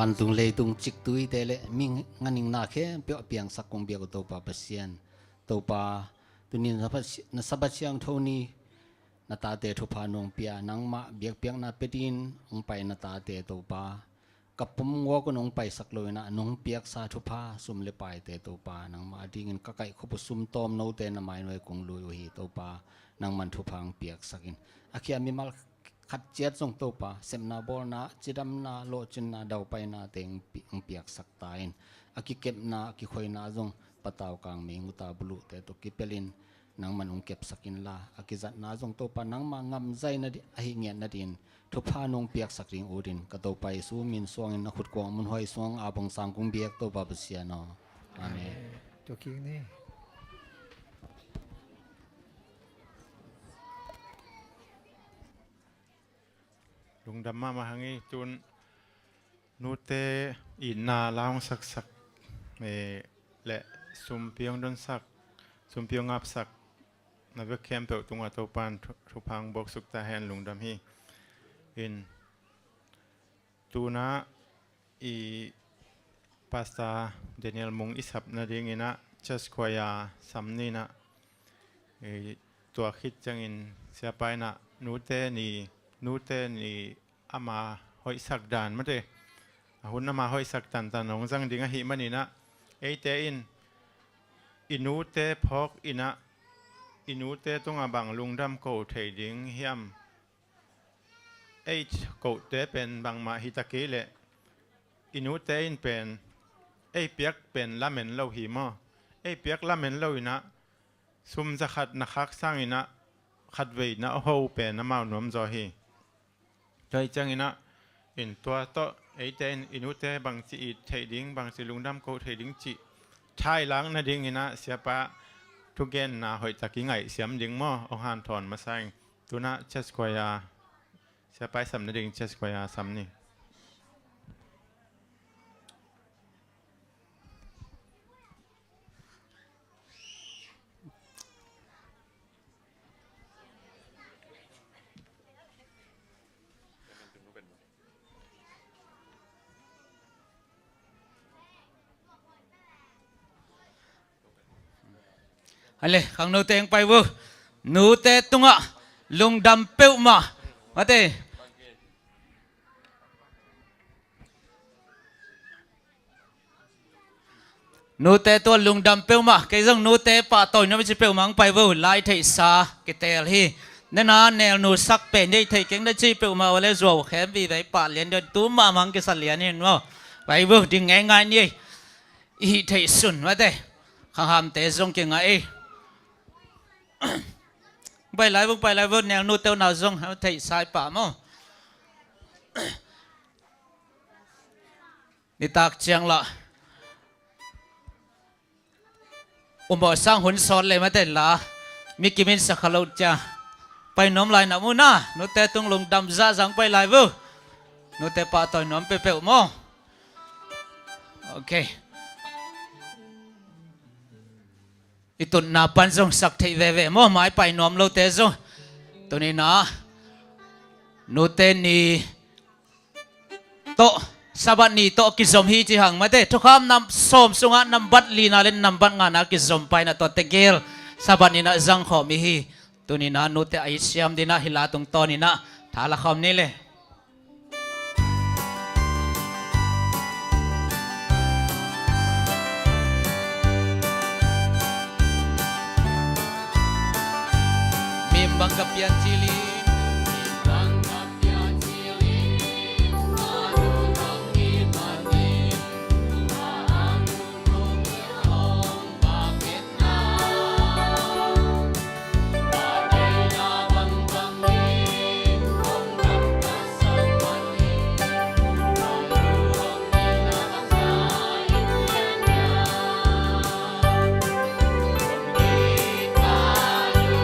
วันตุงเลยตุงจิกตุยเตเลมิงงันนิงนาแค่เปียกเปียงสักคงเบียกตัวปาเปเซียน ตัวปาตุนินสับเชียงเท่านี้นาตาเตทุพานงเปียนังมาเบียกเปียกนาเป็ดินองไปนาตาเตตัวปากับผมวัวก็นงไปสักเลยนะนงเปียกสาธุพาซุมเลไปเตตัวปานังมาดิ้งก็ไก่ขบซุมตอมโนเตนไม่หน่วยกงลุยหีตัวปานังมันทุพังเปียกสักินอาคียมีมาขัดเจ็ดทรงตัวปาเซมนาบอลนาจิดำนาโลจินนาดาวไปนาเตงเปียกสักตายอาคีเก็บนาอาคีคอยนาจงปะตาวกลางเมงุตาบลุเตตุกิเปลินนังมันองเก็บสักินลาอากิจัดนาจงตัวปานังมางำใจนาดิอหิเงียนาดินทุพานงเปียกสักริงอูดินกระตัวไปสู้มินสวงนักขุดกวางมันห้อยสวงอาบงสังกุงเบียกตัวปาเสียนออาเมนตัวคิงนี่ลุงดำมาหังนี้จุนนูเตอินนาลาวสักและสุมเปียงดนสักสุมเปียงงับสักนับเข้มเปิดตรงอัตปานทุพังบกสุกตาแหนลุงดำฮีอินตูนะอีปาสตาเดนิเอลมุงอิสับนาดิงินะจัสควายาซัมนีนะตัวคิดจังอินเสียไปนะนูเตนีอามาหอยสักด่านมาเด้หุ่นอามาหอยสักตันนองจังดิงหิมันนี่นะเอเตอินูเตพอกอินะอินูเตต้องอาบังลุงดำโกเทดิงเฮียมโกเตเป็นบางมาฮิตากิเลอินูเตอินเป็นเปียกเป็นละเมนเล่าหิมอเปียกละเมนเล่าอินะซุมจะขัดนักขักสร้างอินะขัดเวนะโฮเป็นน้ำมันนวมจอฮีใจจังอินะอินตัวโตเตนอินูเตบางสิเทดิงบางสิลุงดำโกเทดิงจิชายหลังนาดิงอินะเสียปะทุกเกนนาหอยตะกี้ไงเสียมดิงหม้อองหันถอนมาใส่ตัวน่ะเชสควายาเสียไปสำนาดิงเชสควายาสำนี่อะไรขังนูเตงไปวูนูเตตุงะลุงดำเปียวมาเตนูเตตัวลุงดำเปียวมาแค่ยังนูเตป่าต่อยน้ำมันจะเปียวมังไปวูไล่ไทยซาเกเตลฮีนั่นน่ะแนวนูสักเป็นได้ไทยเก่งได้จีเปียวมาวันเล่จัวแค่บีไปป่าเลี้ยนเดินตู้มามังกิสันเลี้ยนนี่มั้งไปวูดิ่งง่ายๆนี่อีไทยสุนเตข้างหามเตะจงเก่งไงไปไล่บุแนวนูเตวนาจงเขาไทยสายป่ามั้งนี่ตากเชียงละบ่สร้างหุ่นซ้อนเลยมาแต่ละมีกิมินสักขลุ่จ้าไปน้อมลายน้ำมูน่านูเตตุงลงดำซาจังไปไล่บุนูเตป่าต่อยน้อมเปรี้ยวมั้งโอเคอีตุนนาปันจงสักทีเว่ๆมั่วหมายไปน้อมโลเตจงตัวนี้นะนูเตนีโตสบัดนี้โตกิจสมฮีจีหังมาเตทุกคำนำสมสุงะนำบัดลีนาเล่นนำบัดงานากิจสมไปนะตัวเตเกลสบัดนี้นะจังขอมีฮีตัวนี้นะนูเตไอเสียมดีนะฮิลาตรงตอนี้นะท้าละคำนี้เลยBangga pian cili Bangga pian cili Anu nangi mani Anu nungi hong bakit na Badai na bangbangi Hong nagkasan mani Lalu hong nilakasain yan yan Hong di tayo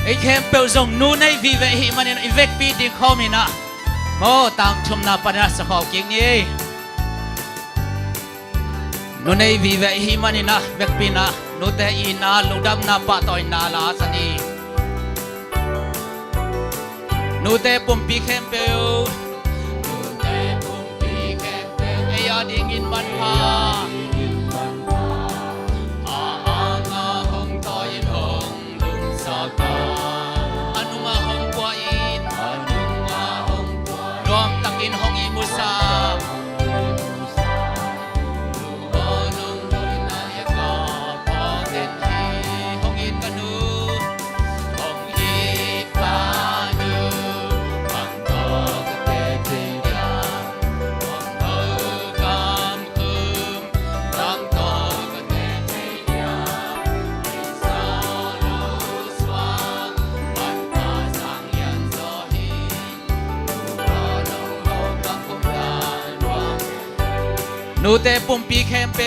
ไอเข้มเปิลส่งนูในวิเวหิมันในเวกปีดีคอมินะโมตังชุมนาปนัสขอกิ่งนี้นูในวิเวหิมันนะเวกปีนะนูเตอีนาลุงดำนาปะตอยนาลาสนีนูเตปุ่มปีเข้มเปิลนูเตปุ่มปีเข้มเปิลไอยาดิ่งอินวันพารวมตักอินห้องอิมุสาห้องอินกันนูห้องอินปานูบังโตกเตติยาบังโตกามคืมบังโตกเตติยาอิสาลูสวาบันพาสังยันโซฮีนูเตปุ่มปีแคมเปล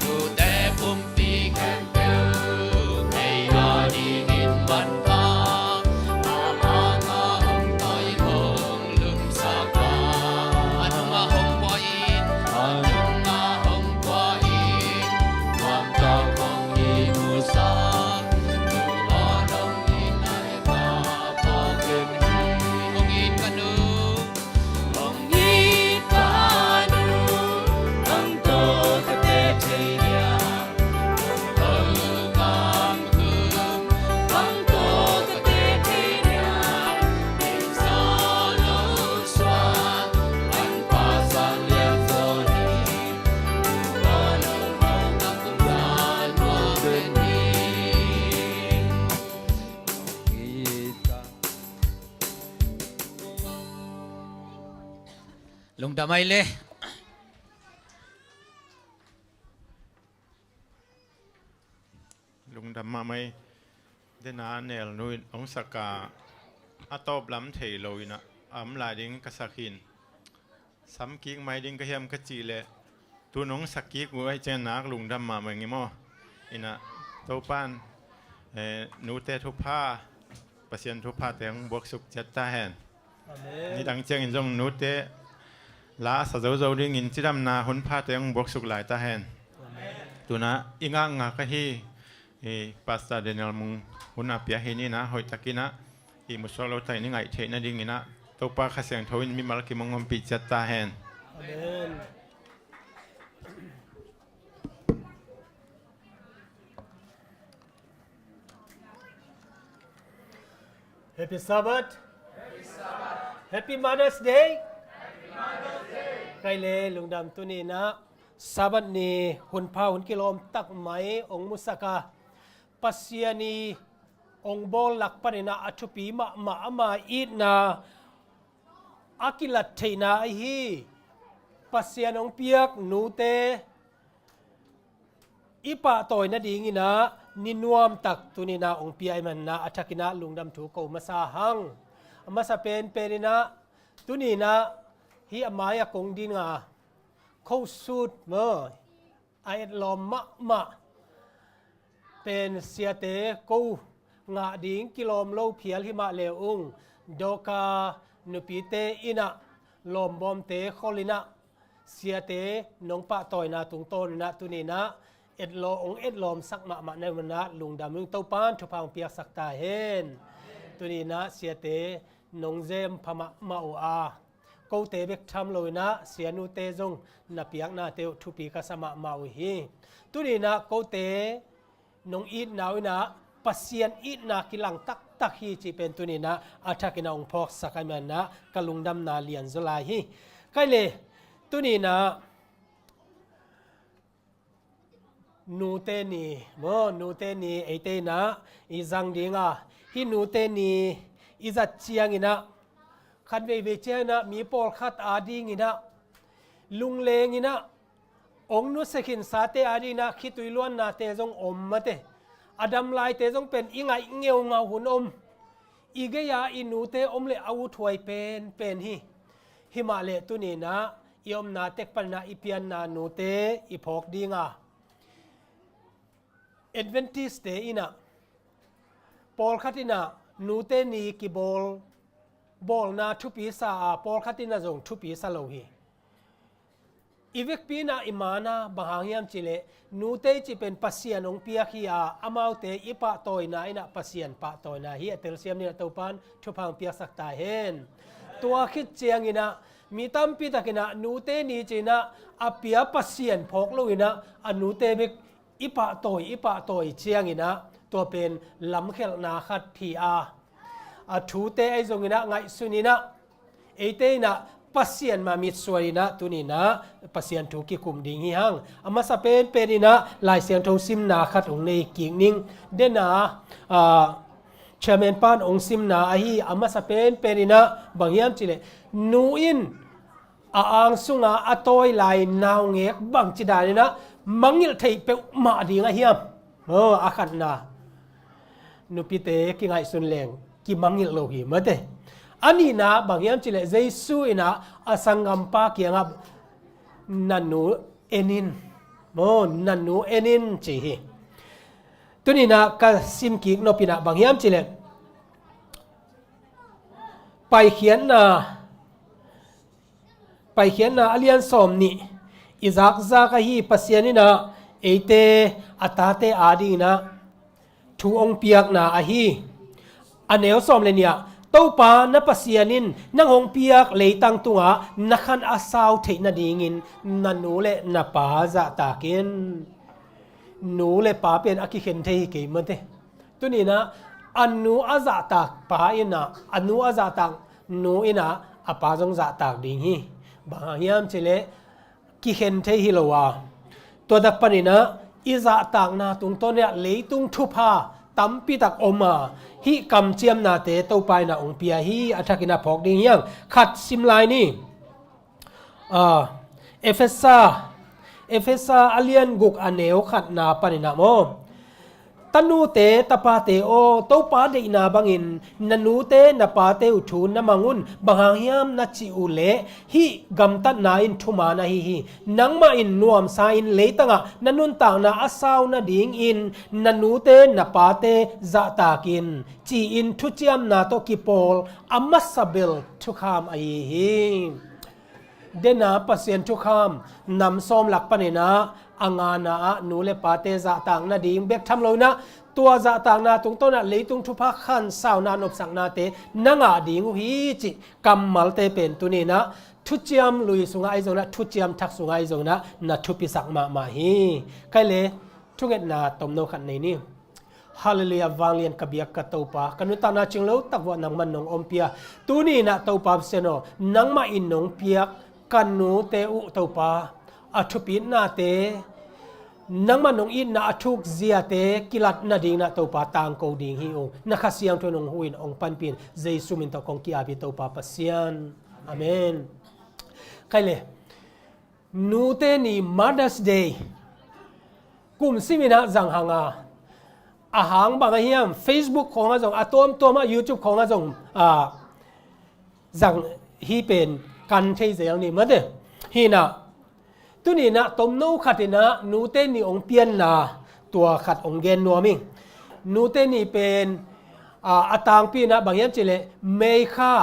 นูเตปุ่มปีแคมเปลไออาดีกินวันพาอาหางาหงตอยหงลุมสากาอนุมาหงปอยอินอนุมาหงปอยอินความตาของอิมุสานูอาดงอินไอปาปาเกมีหงอินกันนูหงอินปานูลุงดำไม่เลยลุงดำมาไม่เดนาเนลนุยองสกาอัตบล้ำเทลอยนะอัมลาดิ้งกษักินซ้ำกิ๊กไม่ดิ้งก็เฮียมกจีเลตัวน้องสักกิ๊กไว้เจนักลุงดำมาเมืองงี้มั้งอินะโตปานนูเตทุพาเปอร์เซ็นต์ทุพาแต่งบวกสุขจัดตาแหนนี่ดังเจียงอินจงนูเตลาสะเจ้าเจ้าดิ้งอินที่ดำนาหุนพาแต่งบวกสุขหลายตาแหนตัวนะอิงางากะฮีpasta Daniel mung huna pia hini na hoi takina I musolo tai ni ngai the na ding ina to pa khaseng thoin mi mal ki mongom pi chatta hen amen Happy Sabbath Happy Mother's Dayใครเลยลุงดำตัวนี้นะสาบันนี้หุ่นพาหุ่นกิโลมตักไหมองมุสกาปัสยานีองบอลหลักปนินาอัชุปีมาอีนาอากิลัดเทนาไอฮีปัสยานองเปียกนูเตอีปะต่อยนาดีงินะนินวมตักตุนินาองเปียมันนะอัชกินะลุงดำถูกโกมาซาหังมาซาเป็นนะตุนินะฮีอามายกงดินงาเขาสูดเมื่อไอลอมมะเป็นเสียเตกูงาดิ่งกิโลมโลเพียลหิมาเลอุงโดกานุปีเตอินะลมบอมเตคอลินะเสียเตนงปะต่อยนาตุงโตนะตุนีนะเอ็ดโลองเอ็ดลมสักมะในวันนะลุงดำลุงเต้าปานทุพังเปียกสักตาเห็นตุนีนะเสียเตนงเจมพมะมาอูอากูเตเบกทำเลยนะเสียนูเตจงนับเปียกนาเตวทุปีกสมะมาอุฮีตุนีนะกูเตนงอีดนาวนะปัสยานอีดนากิลังตักฮีจีเป็นตุนีนะอาทักนาองพอกสักมันนะกลุงดำนาเลียนจุลาฮีใครเลยตุนีนะนูเตนีโมนูเตนีไอเตนะอีจังดิงาฮีนูเตนีอีจัดเชียงอินะขันเวเจนะมีปอลขัดอาดีงินะลุงเลงินะองนุสกินสาเตอาดีนะคิดตุยล้วนนาเตจงอมมาเตอดัมลายเตจงเป็นอิงไงเงียวเงาหุ่นอมอีกยาอินูเตอมเลอาวุถวยเป็นฮีหิมาเลตุนีนะยอมนาเตกปันนาอิเปียนนานูเตอิพอกดีงาเอดเวนติสเตอินะปอลขัดินะ นูเตนีกิบอลนาทุปีสาปอลขัดตินาจงทุปีสาโลฮีอีเวกปีนาอิมานาบางอย่างจิเลนูเตจิเป็นปัสยานองเปียขีอาอามาวเตอิปะตอยนาอินะปัสยานปะตอยนาฮีเตลเซียมนี่ตัวปันทุพังเปียสักตาเห็นตัวคิดเจียงอินะมีตั้มปีตะกินะนูเตนีจินะอาเปียปัสยานพกลุยนะอนูเตเบกอิปะตอยเจียงอินะตัวเป็นลำเขลนาขัดทีอาทูเตไอจงอินะไงสุนินะเอเตนะpasien mamit suarina tunina pasien tu ki kum ding hi hang ama sa pen penina lai siang tho sim na khat ong nei king ning dena chairman pan ong sim na a hi ama sa pen penina bangyam chile nu in a ang sunga atoi lai naw ngek bang chidani na mangil thei pe ma dinga hiam a khat na nu pite ki ngai sun leng ki mangil lo hi mate ani na bangyam chile jesu ina asangam pa kianga nanu enin nanu enin chi hi tunina ka sim ki no pina bangyam chile pai khian na alian som ni izak za ka hi pasianina eite atate adi na thu ong piak na a hi aneo som le nia tâu pa na pasianin nang hong piak leitang tunga nakhan asaw theina dingin nanu le na pa za takin nu le pa pen aki khen thei ke mate tunina anu aza tak pa ina anu aza tak nu ina apa jong za tak ding hi ba hiam chele ki khen thei hi lowa to dak panina iza tak na tung to ne leitung thupa tampi tak oma hi kam chiam na te to pai na ong pia hi athakina phok ding yang khat simlai ni efesa alian guk aneo khat na panina mo tanu te tapa te o to pa de na bangin nanu te na pa te uthu na mangun banghang na chi ule hi gamta na in thuma na hi nangma in nuam sa in leitanga nanun ta na asaw na ding in nanu te na pa te za takin chi in thu chiam na to kipol amasabil thu kham ai hi dena pasien thu kham nam som lak panina angana nu le pate za tang na ding bek tham lo na tua za tang na tung to na leitung thu pha khan saw na nop sang na te nanga ding hi chi kamal te pen tu ni na thu chiam lui sunga ai zona thu chiam thak sunga ai zona na thu pi sak ma hi kai le thu nget na tom no khan nei ni hallelujah wanglian kabiak ka topa kanuta na chinglo takwa nang man nong ompia tu ni na topa seno nangma in nong piak kanu te u topa athupin na te nangma nong in na athuk zia te kilat na ding na topa tang ko ding hi o nakhasiang to nong huin ong panpin jesu min to kong ki abi topa pasian amen kaile nu te ni Mother's Day kum simina jang hanga ahang bang hiam Facebook khong a jong atom toma YouTube khong a jong jang hi pen kan thei zel ni made hi na tu ni na tom no khatina nu te ni ong pian na tua khat ong gen no mi nu te ni pen atang pi na bangyam chile mei kha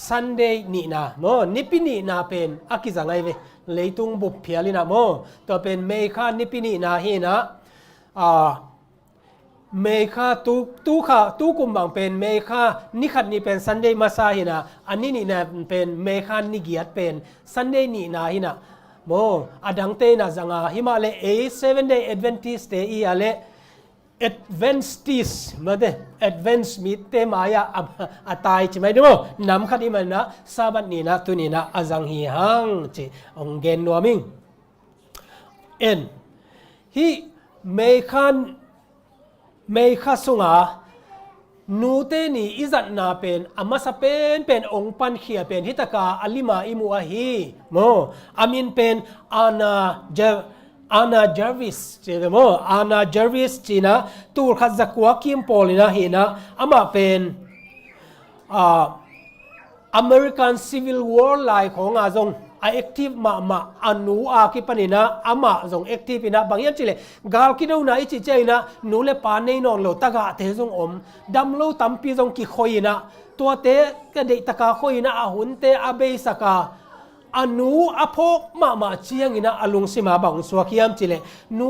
Sunday ni na mo nipini na pen akizangai ve leitung bu phiali na mo to pen mei kha nipini na hi na mei kha tu kha tu kum bang pen mei kha ni khat ni pen Sunday masa hi na ani ni na pen mei kha ni giat pen Sunday ni na hi na mo adang te na zanga himale a 7 day Adventist te i ale Adventist made advance meet te maya atai chimai do nam khat iman na sabat ni na tu ni na azang hi hang chi ong gen no ming en hi mei kha sunga nu te ni izat na pen amasa pen ong pan khia pen hitaka alima imu a hi mo amin pen Anna Jarvis mo Anna Jarvis china tur khat zakwa kim polina hina ama pen American Civil War lai khong a jong a active ma anu a ki panina ama zong active ina bangyam chile gal ki do na ichi cheina nu le pa nei non lo taga te zong om dam lo tampi zong ki khoina tua te ka de taka khoina a hun te a be saka anu apok ma chiang ina alung sima bang swakiam chile nu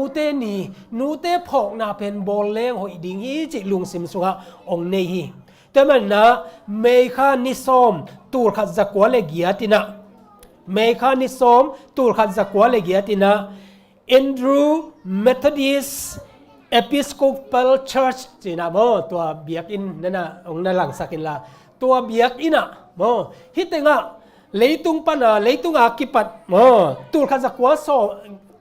te phok na pen bol leng hoi ding hi chi lung sim sunga ong nei hi te man na meikha ni som tur khat zakwa le giatina meikha ni som tur khat zakwa le giatina Andrew Methodist Episcopal Church china mo tua biak in nana ong na lang sakin la tua biak ina mo hitenga leitung pana leitung akipat mo tur khat zakwa so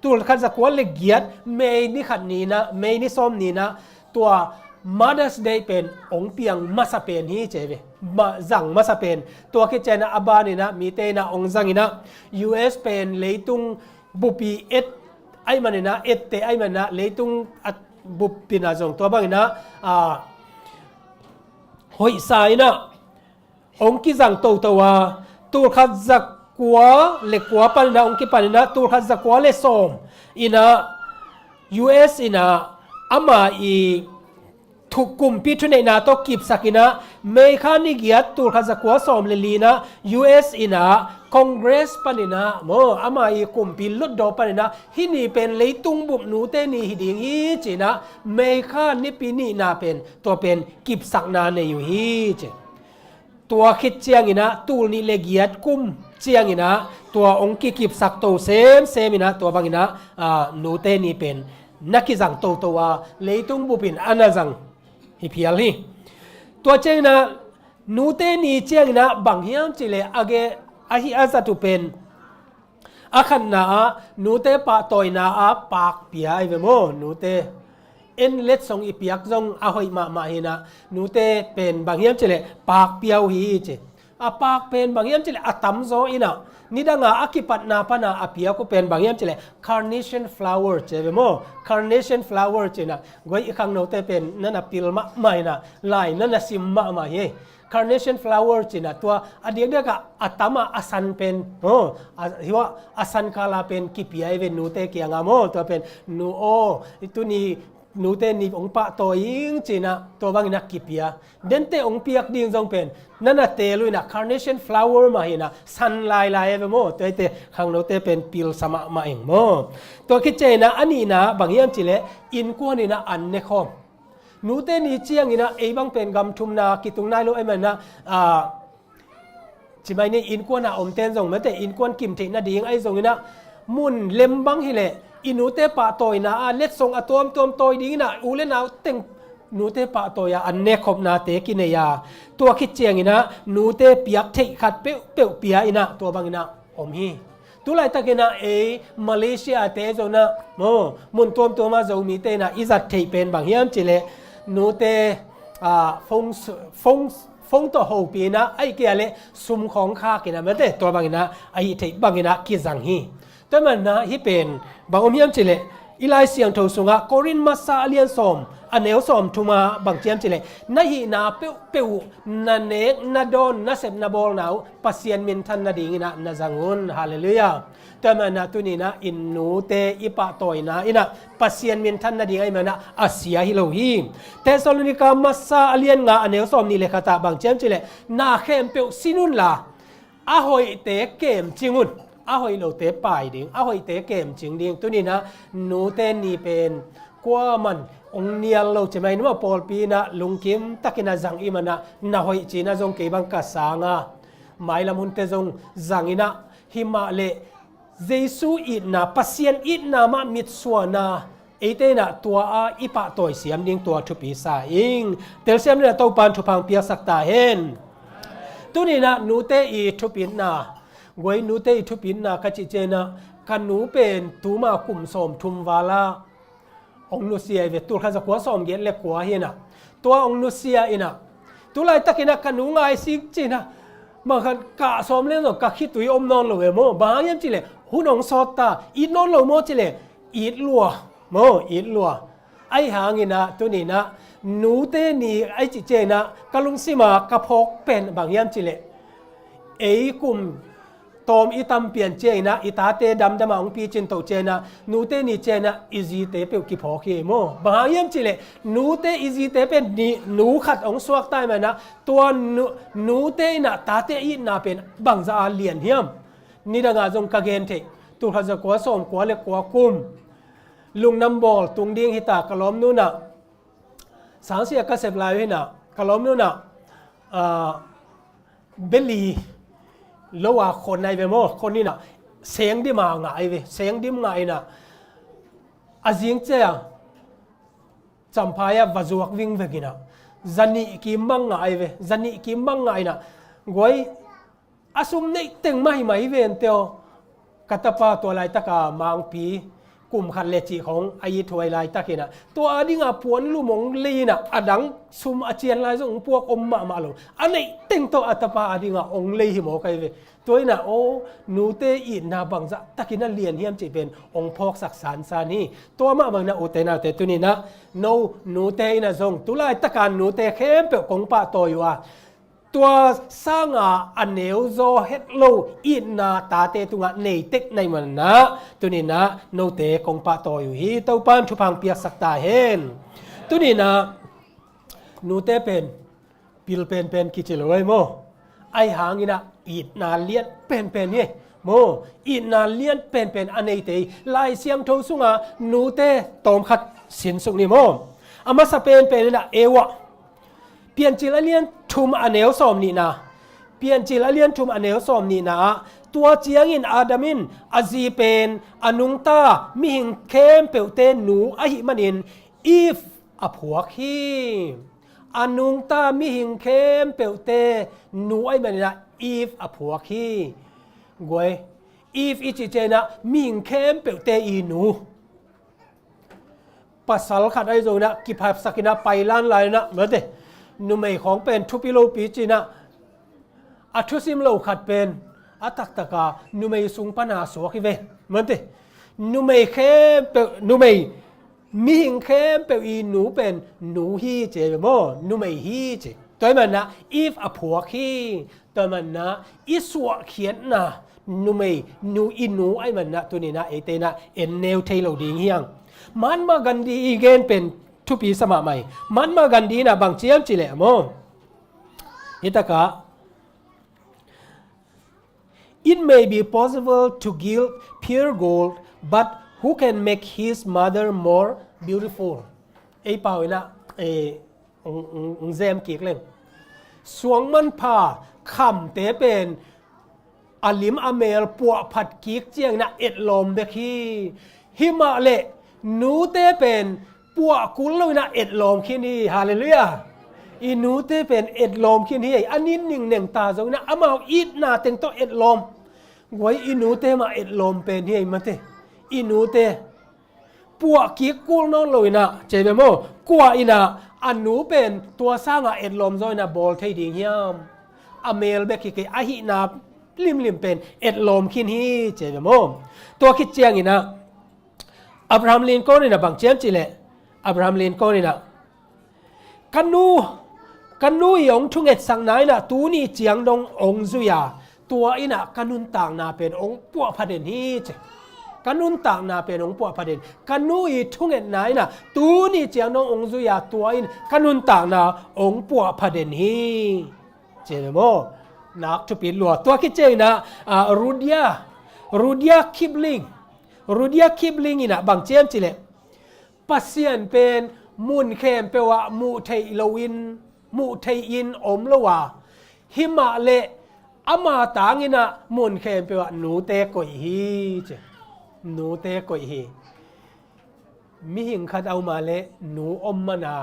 tur khat zakwa le giat mei ni khat ni na mei ni som ni na tua Mother's Day เป็นองเปียงมาสเปนฮีเจเวมาจังมาสเปนตัวคิดเจนะอาบานี่นะมีเตนะองจังนี่นะ US เป็นเลยตุงบุปีเอ็ดไอมันนี่นะเอ็ดเตไอมันนะเลยตุงบุปีนะจงตัวบางนี่นะหอยสายนะองกิจังโตตัวตัวขัดจักกัวเล็กกัวปันนะองกิปันนะตัวขัดจักกัวเลสอมอินะ US อินะอามาอีถูกกลุ่มพิทุเนนาโตกิบสักินะเมคานิเกียตูร์คาซักวาสอมเลลีนะ US อินะคอนเกรสปานินะโมอามาอีกลุ่มพิลุดดอปานินะฮินี่เป็นเลยตุงบุบนูเตนีฮิดิงฮีจีนะเมคานิปินีนาเป็นตัวเป็นกิบสักนาในอยู่ฮีจีตัวคิดเจียงอินะตูลนี่เลเกียดกุมเจียงอินะตัวองค์กิบสักโตเซมอินะตัวบางอินะนูเตนีเป็นนักกิจังโตตัวเลยตุงบุบินอันนั้นจังฮิพิลฮีตัวเจนะนูเตนีเจงนะบางเฮียมจิเลอาเกอาฮิอาซาตุเป็นอาขันนานูเตปะตอยนาอาปากเปียไอเวโมนูเตเอ็นเล็ดสงอีเปียกจงอาหอยมาเฮนะนูเตเป็นบางเฮียมจิเลปากเปียวฮีเจอาปากเป็นบางเฮียมจิเลอาตัมโซอินะนี่ดังอาคิปัตนาปนาอาเปียก็เป็นบางอย่างจิเล carnation flower เจเวโม carnation flower เจนะกวยอีกครั้งโนเตเป็นนั่นน่ะปิลมะไม่นะลายนั่นน่ะซิมมะมาเฮ carnation flower เจนะตัวอดีตเด็กอะอัตมาอาสันเป็นที่ว่าอาสันคาลาเป็นกิปิไอเวนูเตเกียงามโมตัวเป็นนูโอตัวนี้นูเตนี่องปะตัวยิงจีนะตัวบางนักกิปียเดนเตองเปียกดิ่งจงเป็นนั่นน่ะเตลุยนะ carnation flower มาเห็นนะสันลายเอเวโมตัวเตข้างโนเตเป็นปิลสมะมาเองโมตัวคิดเจนะอันนี้นะบางอย่างจิเลอินกวนนี่นะอันเนคอมนูเตนี่เจียงนี่นะเอบางเป็นกำทุมนากิตุงนายโลไอมันนะจิไม่เนี่ยอินกวนนะอมเตนจงแม้แต่อินกวนกิมเทนะดิ่งไอจงนี่นะมุนเล็มบังฮิเลอินูเตปะตอยนะเล็ดส่งอะตอมตอยดีนะอูเลนาเต็งนูเตปะตอยอันเนคบนาเตกินเนียตัวคิดเจียงนะนูเตเปียกเทขัดเปียวเปียอินะตัวบางอินะอมฮีตัวไรตะกินะมาเลเซียเตจนะโมมุนตัวมาจะมีเตนะอิจัดเทเป็นบางเฮียมจิเลนูเตฟงตัวหูปีนะไอเกียเลซุมของข้ากินะไม่ได้ตัวบางอินะไอเทบางอินะกิจังฮีแต่มันนะที่เป็นบางอมยามจิเลอีไลเสียงทูสุงะโครินมาซาเลียนสมอันเนวสมทุมาบางเจียมจิเลนาฮีนาเปียวนาเนกนาโดนนาเซบนาบอลนาวปัสเซียนมินทันนาดีนะนาจังุนฮาเลลูยาแต่มันนะตัวนี้นะอินนูเตอิปะตอยนะอินะปัสเซียนมินทันนาดีไอมันนะอาเซียฮิโลฮีเทสโซโลนิกามาซาเลียนงะอันเนวสมนี่เลขตาบางเจียมจิเลนาเข้มเปียวซินุนลาอาหอยเตเกมจิงุนอาหอยโลเตปายดิ่งอาหอยเตเกมจิงดิ่งตัวนี้นะนูเตนี่เป็นกว่ามันองเนียลโลจะไม่นึกว่าปอลปีนะลุงคิมตักินะจังอีมันนะนาหอยจีนะจงเก็บังกัสางะไม่ละมุนเตจงจังอีนะหิมาเลเจสูอิดนะปัสเซียนอิดนะมามิดสวนะเอเตนะตัวอีปะตัวเสียมดิ่งตัวทุปีสาอิงเตลเสียมเนี่ยตัวปันทุพังเปียสักตาเห็นตัวนี้นะนูเตอีทุปินนะไว้นูเตอีทุปินนะกัจจิเจนะกันนูเป็นตูมาคุมสมทุมวาลาองนุเซียเวตัวข้าจะขวาสอมเย็นเล็กขวาเห็นนะตัวองนุเซียอินะตัวไรตะกินะกันนูง่ายสิจีนะมากันกะสอมเล่นหรอกะคิดตุยอมนอนเลยโมบางอย่างจีเลยหุ่นองสอดตาอีนอนเลยโมจีเลยอีดลัวโมอีดลัวไอหางอินะตัวนี้นะนูเตนี่ไอจีเจนะกะลุงซิมากะพกเป็นบางอย่างจีเลยกลุ่มโต ตอมอีตำเปลี่ยนเจนะอีตาเตดำดำมาองปีจินโตเจนะนูเตนี่เจนะอีจีเตเปกิพอเคโมบางอย่างจิเลนูเตอีจีเตเป็นนูขัดองสวกใต้มานะตัวนูเตนะตาเตอีน่าเป็นบางจะเลียนเฮียมนี่ดังอาจงกะเกนเทตัวเขาจะกัวส่งกัวเล็กกัวกุมลุงน้ำบอลตุงดิ้งฮิตากะล้อมนู่นน่ะสางเสียกระเสบลายไว้น่ะกะล้อมนู่นน่ะเบลลีแล้วว่าคนในเวโมคนนี้น่ะเสียงดิมาไงเวเสียงดิมไงน่ะอาจิงเจ้าจำพายะวาจวกวิ่งเวกิน่ะจันนี่กิมบังไงเวจันนี่กิมบังไงน่ะกวยอาสุมนี่เต็งไม่ไหมเวนเตียวกัตปาตัวไรตะกามังปีกลุ่มคันเลจิของไอถวยไรตะกิน่ะตัวอดีงาพวนลูมงลีน่ะอดังซุมอาเจียนไรส่งพวกอมมาลงอันนี้เต็งตัวอัตปาอดีงาองลีหิโมไกเวตัวน่ะโอ้นูเตอีนาบังจะตะกิน่ะเลียนเฮียมจะเป็นองพอกศักดิ์สารซานีตัวมาบังน่ะโอเตน่ะแต่ตัวนี้นะโนนูเตน่ะส่งตุไลตะการนูเตเข้มเปกงปะตัวอยู่ว่าตัวสร้างอันเนวโซเฮดโลอินนาตาเตตุงะในเต็กในมันนะตัวนี้นะโนเตกงปะต่ออยู่ฮีเต้าปามชุพังเปียกสักตาเห็นตัวนี้นะนูเตเป็นปิลเป็นกิจเลยโมไอหางนี่นะอินนาเลียนเป็นนี่โมอินนาเลียนเป็นอันในเตลายเสียงโทสุงะนูเตตอมขัดสินสุกนี่โมอามาสเปนเป็นนะเอวะเปลี่ยนจิลเลียนทุมอเนลสอมนี่นะเปลี่ยนจิลเลียนทุมอเนลสอมนี่นะตัวเจียงอินอาดามินอาจีเป็นอนุงตามิหิงเข้มเปลเตนหนูอหิมันินอีฟอผัวขี้อนุงตามิหิงเข้มเปลเตหนูไอมันนะอีฟอผัวขี้กวยอีฟอิจิเจนะมิหิงเข้มเปลเตอีหนูปัสสาวะขัดไอโซนะกิพายสกินะไปล้านลายนะเหมือนเดนุเมของเป็นทุปิโลปีจีนะอัทุสิมโลขัดเป็นอัตักตะกานุเมสุงปัญหาสวกิเวเหมือนเดนุเมเข้มเปนุเมมีหิงเข้มเปอีหนูเป็นหนูฮีเจโมนุเมฮีเจตัวมันนะอีฟอผัวขี้ตัวมันนะอิสวะเขียนนะนุเมนูอินูไอมันนะตัวนี้นะเอเตนะเอ็นเนลเทโลดิงเฮียงมันมากันดีอีเกนเป็นทุปีสมัยใหม่มันมากันดีนะบางเจียมจิเลโมฮิตากะ It may be possible to give pure gold but who can make his mother more beautiful ไอ้เปล่านะเซมกิกเลยสวงมันพาคำเตเป็นอลิมอเมลปัวผัดกิกเจียงนะเอ็ดลมเบคีหิมาเลนูเตเป็นปัวกุลเลยนะเอ็ดลมขี้นี่ฮาเลลูยาอีนูเตเป็นเอ็ดลมขี้นี่อันนี้หนึ่งตาตรงนะอามาอีดนาเต็งโตเอ็ดลมไว้อีนูเตมาเอ็ดลมเป็นที่มันเตอีนูเตปัวกิกกุลน้องเลยนะเจเบโมกัวอีนะอันนูเป็นตัวสร้างเอ็ดลมซอยนะบอลไทยดิ่งยามอเมลเบกิเกอหินาลิมเป็นเอ็ดลมขี้นี่เจเบโมตัวคิดเจียงอีนะอับราฮัมลินโกนี่นะบางเจียมจิเลอับราฮัมลินโกนี่นะกันนูยองทุ่งเอ็ดสังไหนนะตูนี่เจียงดงองซุยาตัวอีนะกันนุนต่างนาเป็นองปัวประเด็นนี้เจกันนุนต่างนาเป็นองปัวประเด็นกันนูอีทุ่งเอ็ดไหนนะตูนี่เจียงดงองซุยาตัวอินกันนุนต่างนาองปัวประเด็นนี้เจโมนักทุปิดลัวตัวคิดเจนะรูเดียคิบลิงอีนะบางเจียมจิเลปัสเซียนเป็นมุนเข้มเปว่ามูเทโลวินมูเทอินอมละว่าหิมาเลอามาตางินะมุนเข้มเปว่าหนูเตกอยฮีเจหนูเตกอยฮีมิหิงขัดเอามาเลหนูอมมานา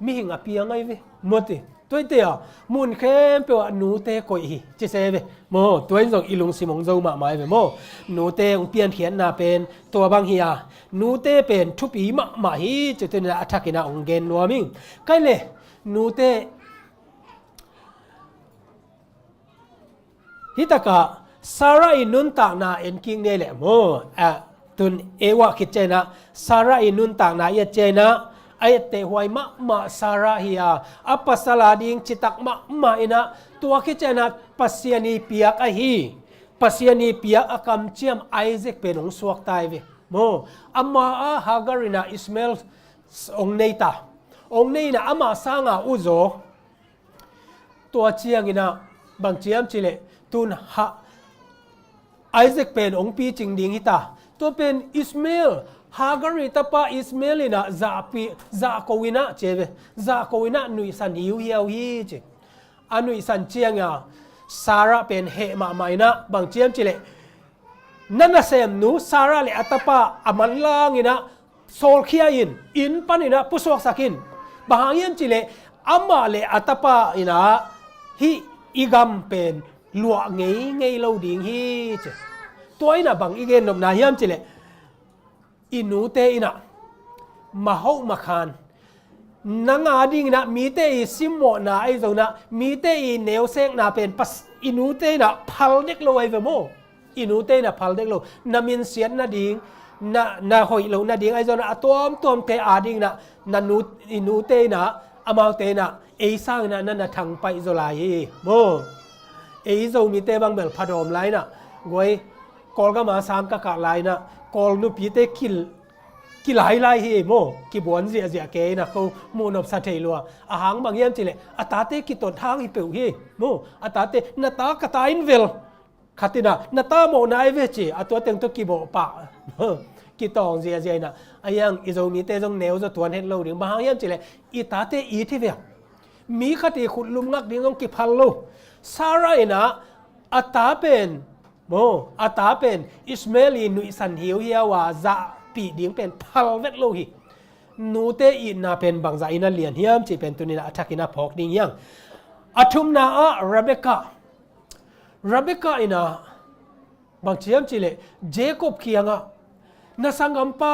มิหิงอภิยังไงเวหมดตัวเดียวมุนเข้มเปว่าหนูเตกอยฮีเจเซเวโมตัวนี้ส่งอีลุงสิมงเจ้ามาหมายเวโมหนูเตงเปลี่ยนเขียนนาเป็นตัวบางเฮียนูเตเป็นทุปีมาฮีจะเป็นอัฐกินาองเกนนัวมิงใกล้เลยนูเตฮิตากะซาร่าอินุนต่างนาเอ็นกิงเนี่ยแหละโมตุนเอวะคิดเจนะซาร่าอินุนต่างนาเยเจนะไอเตหวยมาซาร่าฮิยาอัปปัสลาดิงจิตักมาอินะตัวคิดเจนะปัสเซียนีเปียกไอฮี pasiani pia akam chiam Isaac penong suak tai ve mo ama a Hagarina Ismail ong neita ong nei na ama sanga uzo tua chiang ina bang chiam chile tun ha Isaac pen ong pi ching ding hita to pen Ismail Hagari tapa Ismail ina za kowina cheve za kowina nui san hiu hiu hi che anui san chiang ya Sarah pen he ma maina bang chiam chile nana sem nu Sarah le atapa aman lang ina sol khia in panina pusok sakin bahangyan chile ama le atapa ina hi igam pen lua ngei lo ding hi che toina bang igen nom na hiam chile inu te ina mahau makhan nanga ding na mi te i simmo na ai zo na mi te i neu sek na pen pas inu te na phal dek lo ai ve mo inu te na phal dek lo na min sian na ding na hoi lo na ding ai zo na atom te a ding na nu inu te na amau te na ei sang na thang pai zo lai mo ei zo mi te bang bel phadom lai na goi kol ga ma sam ka lai na kol nu pi te ki lai hi mo ki bon zia ke na ko mu nop sa thei lo a hang bang yam chile atate ki ton thang hi peu hi mo atate na ta ka ta in vel khatina na ta mo nai ve chi atwa teng to ki bo pa ki tong zia na ayang izo mi te jong neu zo tuan het lo ding bang yam chile i ta te i thi ve mi khati khut lum ngak ding ong ki phal lo Sarah ina ata pen mo ata pen Ismaili nui san hiu hiya wa za pi ding pen phal vet lo hi nu te i na pen bang za ina lian hiam chi pen tunina athakina phok ding yang athum na a Rebecca ina bang chiam chile Jacob khianga na sangam pa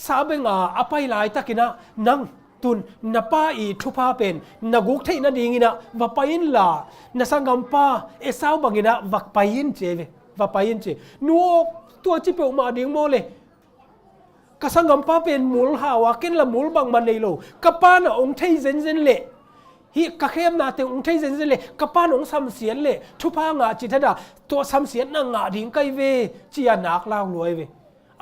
sabenga apai lai takina nang tun napa i thupa pen naguk thei na dingina vapain la nasangam pa esau bangina vakpain che nu tua chi pe ma ding mo le kasangam pa pen mul hawa ken la mul bang man nei lo kapa na ong thei zen le hi ka khem na te ong thei zen le kapa ong sam sian le thupa nga chi thada to sam sian na nga ding kai ve chia nak law loi ve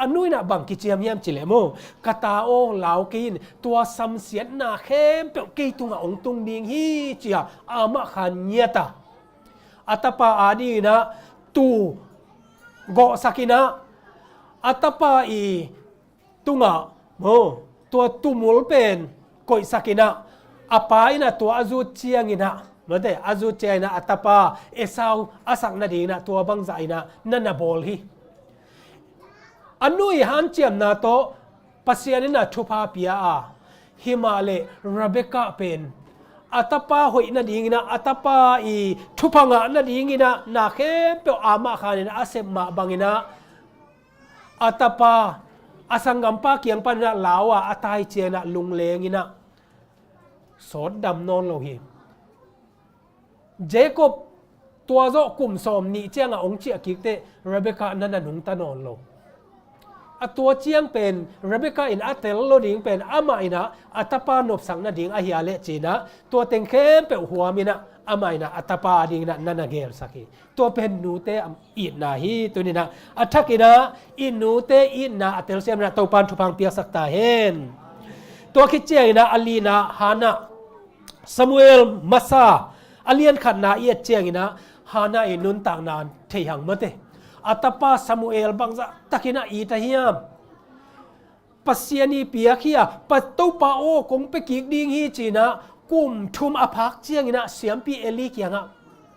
anui na bang ki chiam yam chile mo kata o law kin tua sam sian na khem pe ke tunga ong tung ding hi chia ama khan nyata atapa adi na tu go sakina atapa i tunga mo tua tumul pen koi sakina apa ina tua azu chiang ina mate azu chena atapa esau asak na ding na tua bang za ina nana bol hi anui han chiam na to pasianina thupa pia a himale Rebecca pen atapa hoi na dingina atapa i thupanga na dingina na khe pe ama khanina asem ma bangina atapa asangam pa kiang pan na lawa atai chena lunglengina sod dam non lo hi Jacob tua zo kum som ni chenga ong chi akikte Rebecca nana nung tanon lo atua chiang pen Rebecca in atel lo ding pen ama ina atapa nop sang na ding ahia le china tua teng khem pe huamina ama ina atapa ding na nana gel saki tua pen nu te in na hi tunina athakina in nu te in na atel sem na topan thupang pia sakta hen tua khiche ina alina hana Samuel Masa alian khat na ye chiang ina hana e nun tang nan thei hang mate atapa Samuel bangza takina ita hiam pasiani piakhia patopa o kong pe ki ding hi china kum thum aphak chiang ina siampi eli kianga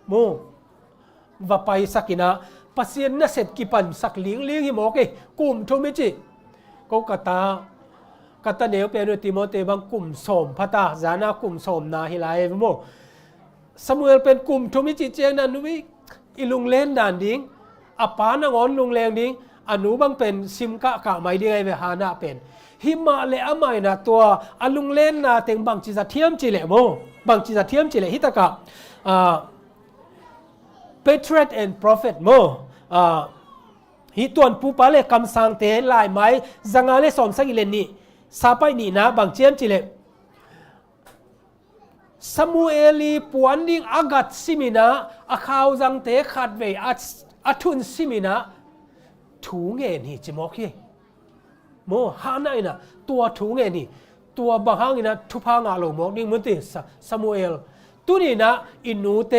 mo va pai sakina pasien na set ki pan sak ling hi mo ke kum thum chi ko kata neu pe no Timote bang kum som phata jana kum som na hilai mo Samuel pen kum thum chi chiang na nu ilung len dan ding apa na ngon lung leng ding anu bang pen sim ka mai ding ai ve hana pen hima le amai na tua alung len na teng bang chi za thiam chi le mo bang chi za thiam chi le hitaka patriot and prophet mo hi tuan pu pa le kam sang te lai mai zanga le som sang ile ni sapai ni na bang chiam chi le ซามูเอลีปวนดิ้งอากัดซิมินะอาข่าวจังเตะขัดเวอาทุนซิมินะถูเงินนี่จิมอกยี่โมฮานาอินะตัวถูเงินนี่ตัวบางครั้งนะทุพางาลงมอกดิ้งมันติซามูเอลตัวนี้นะอินูเ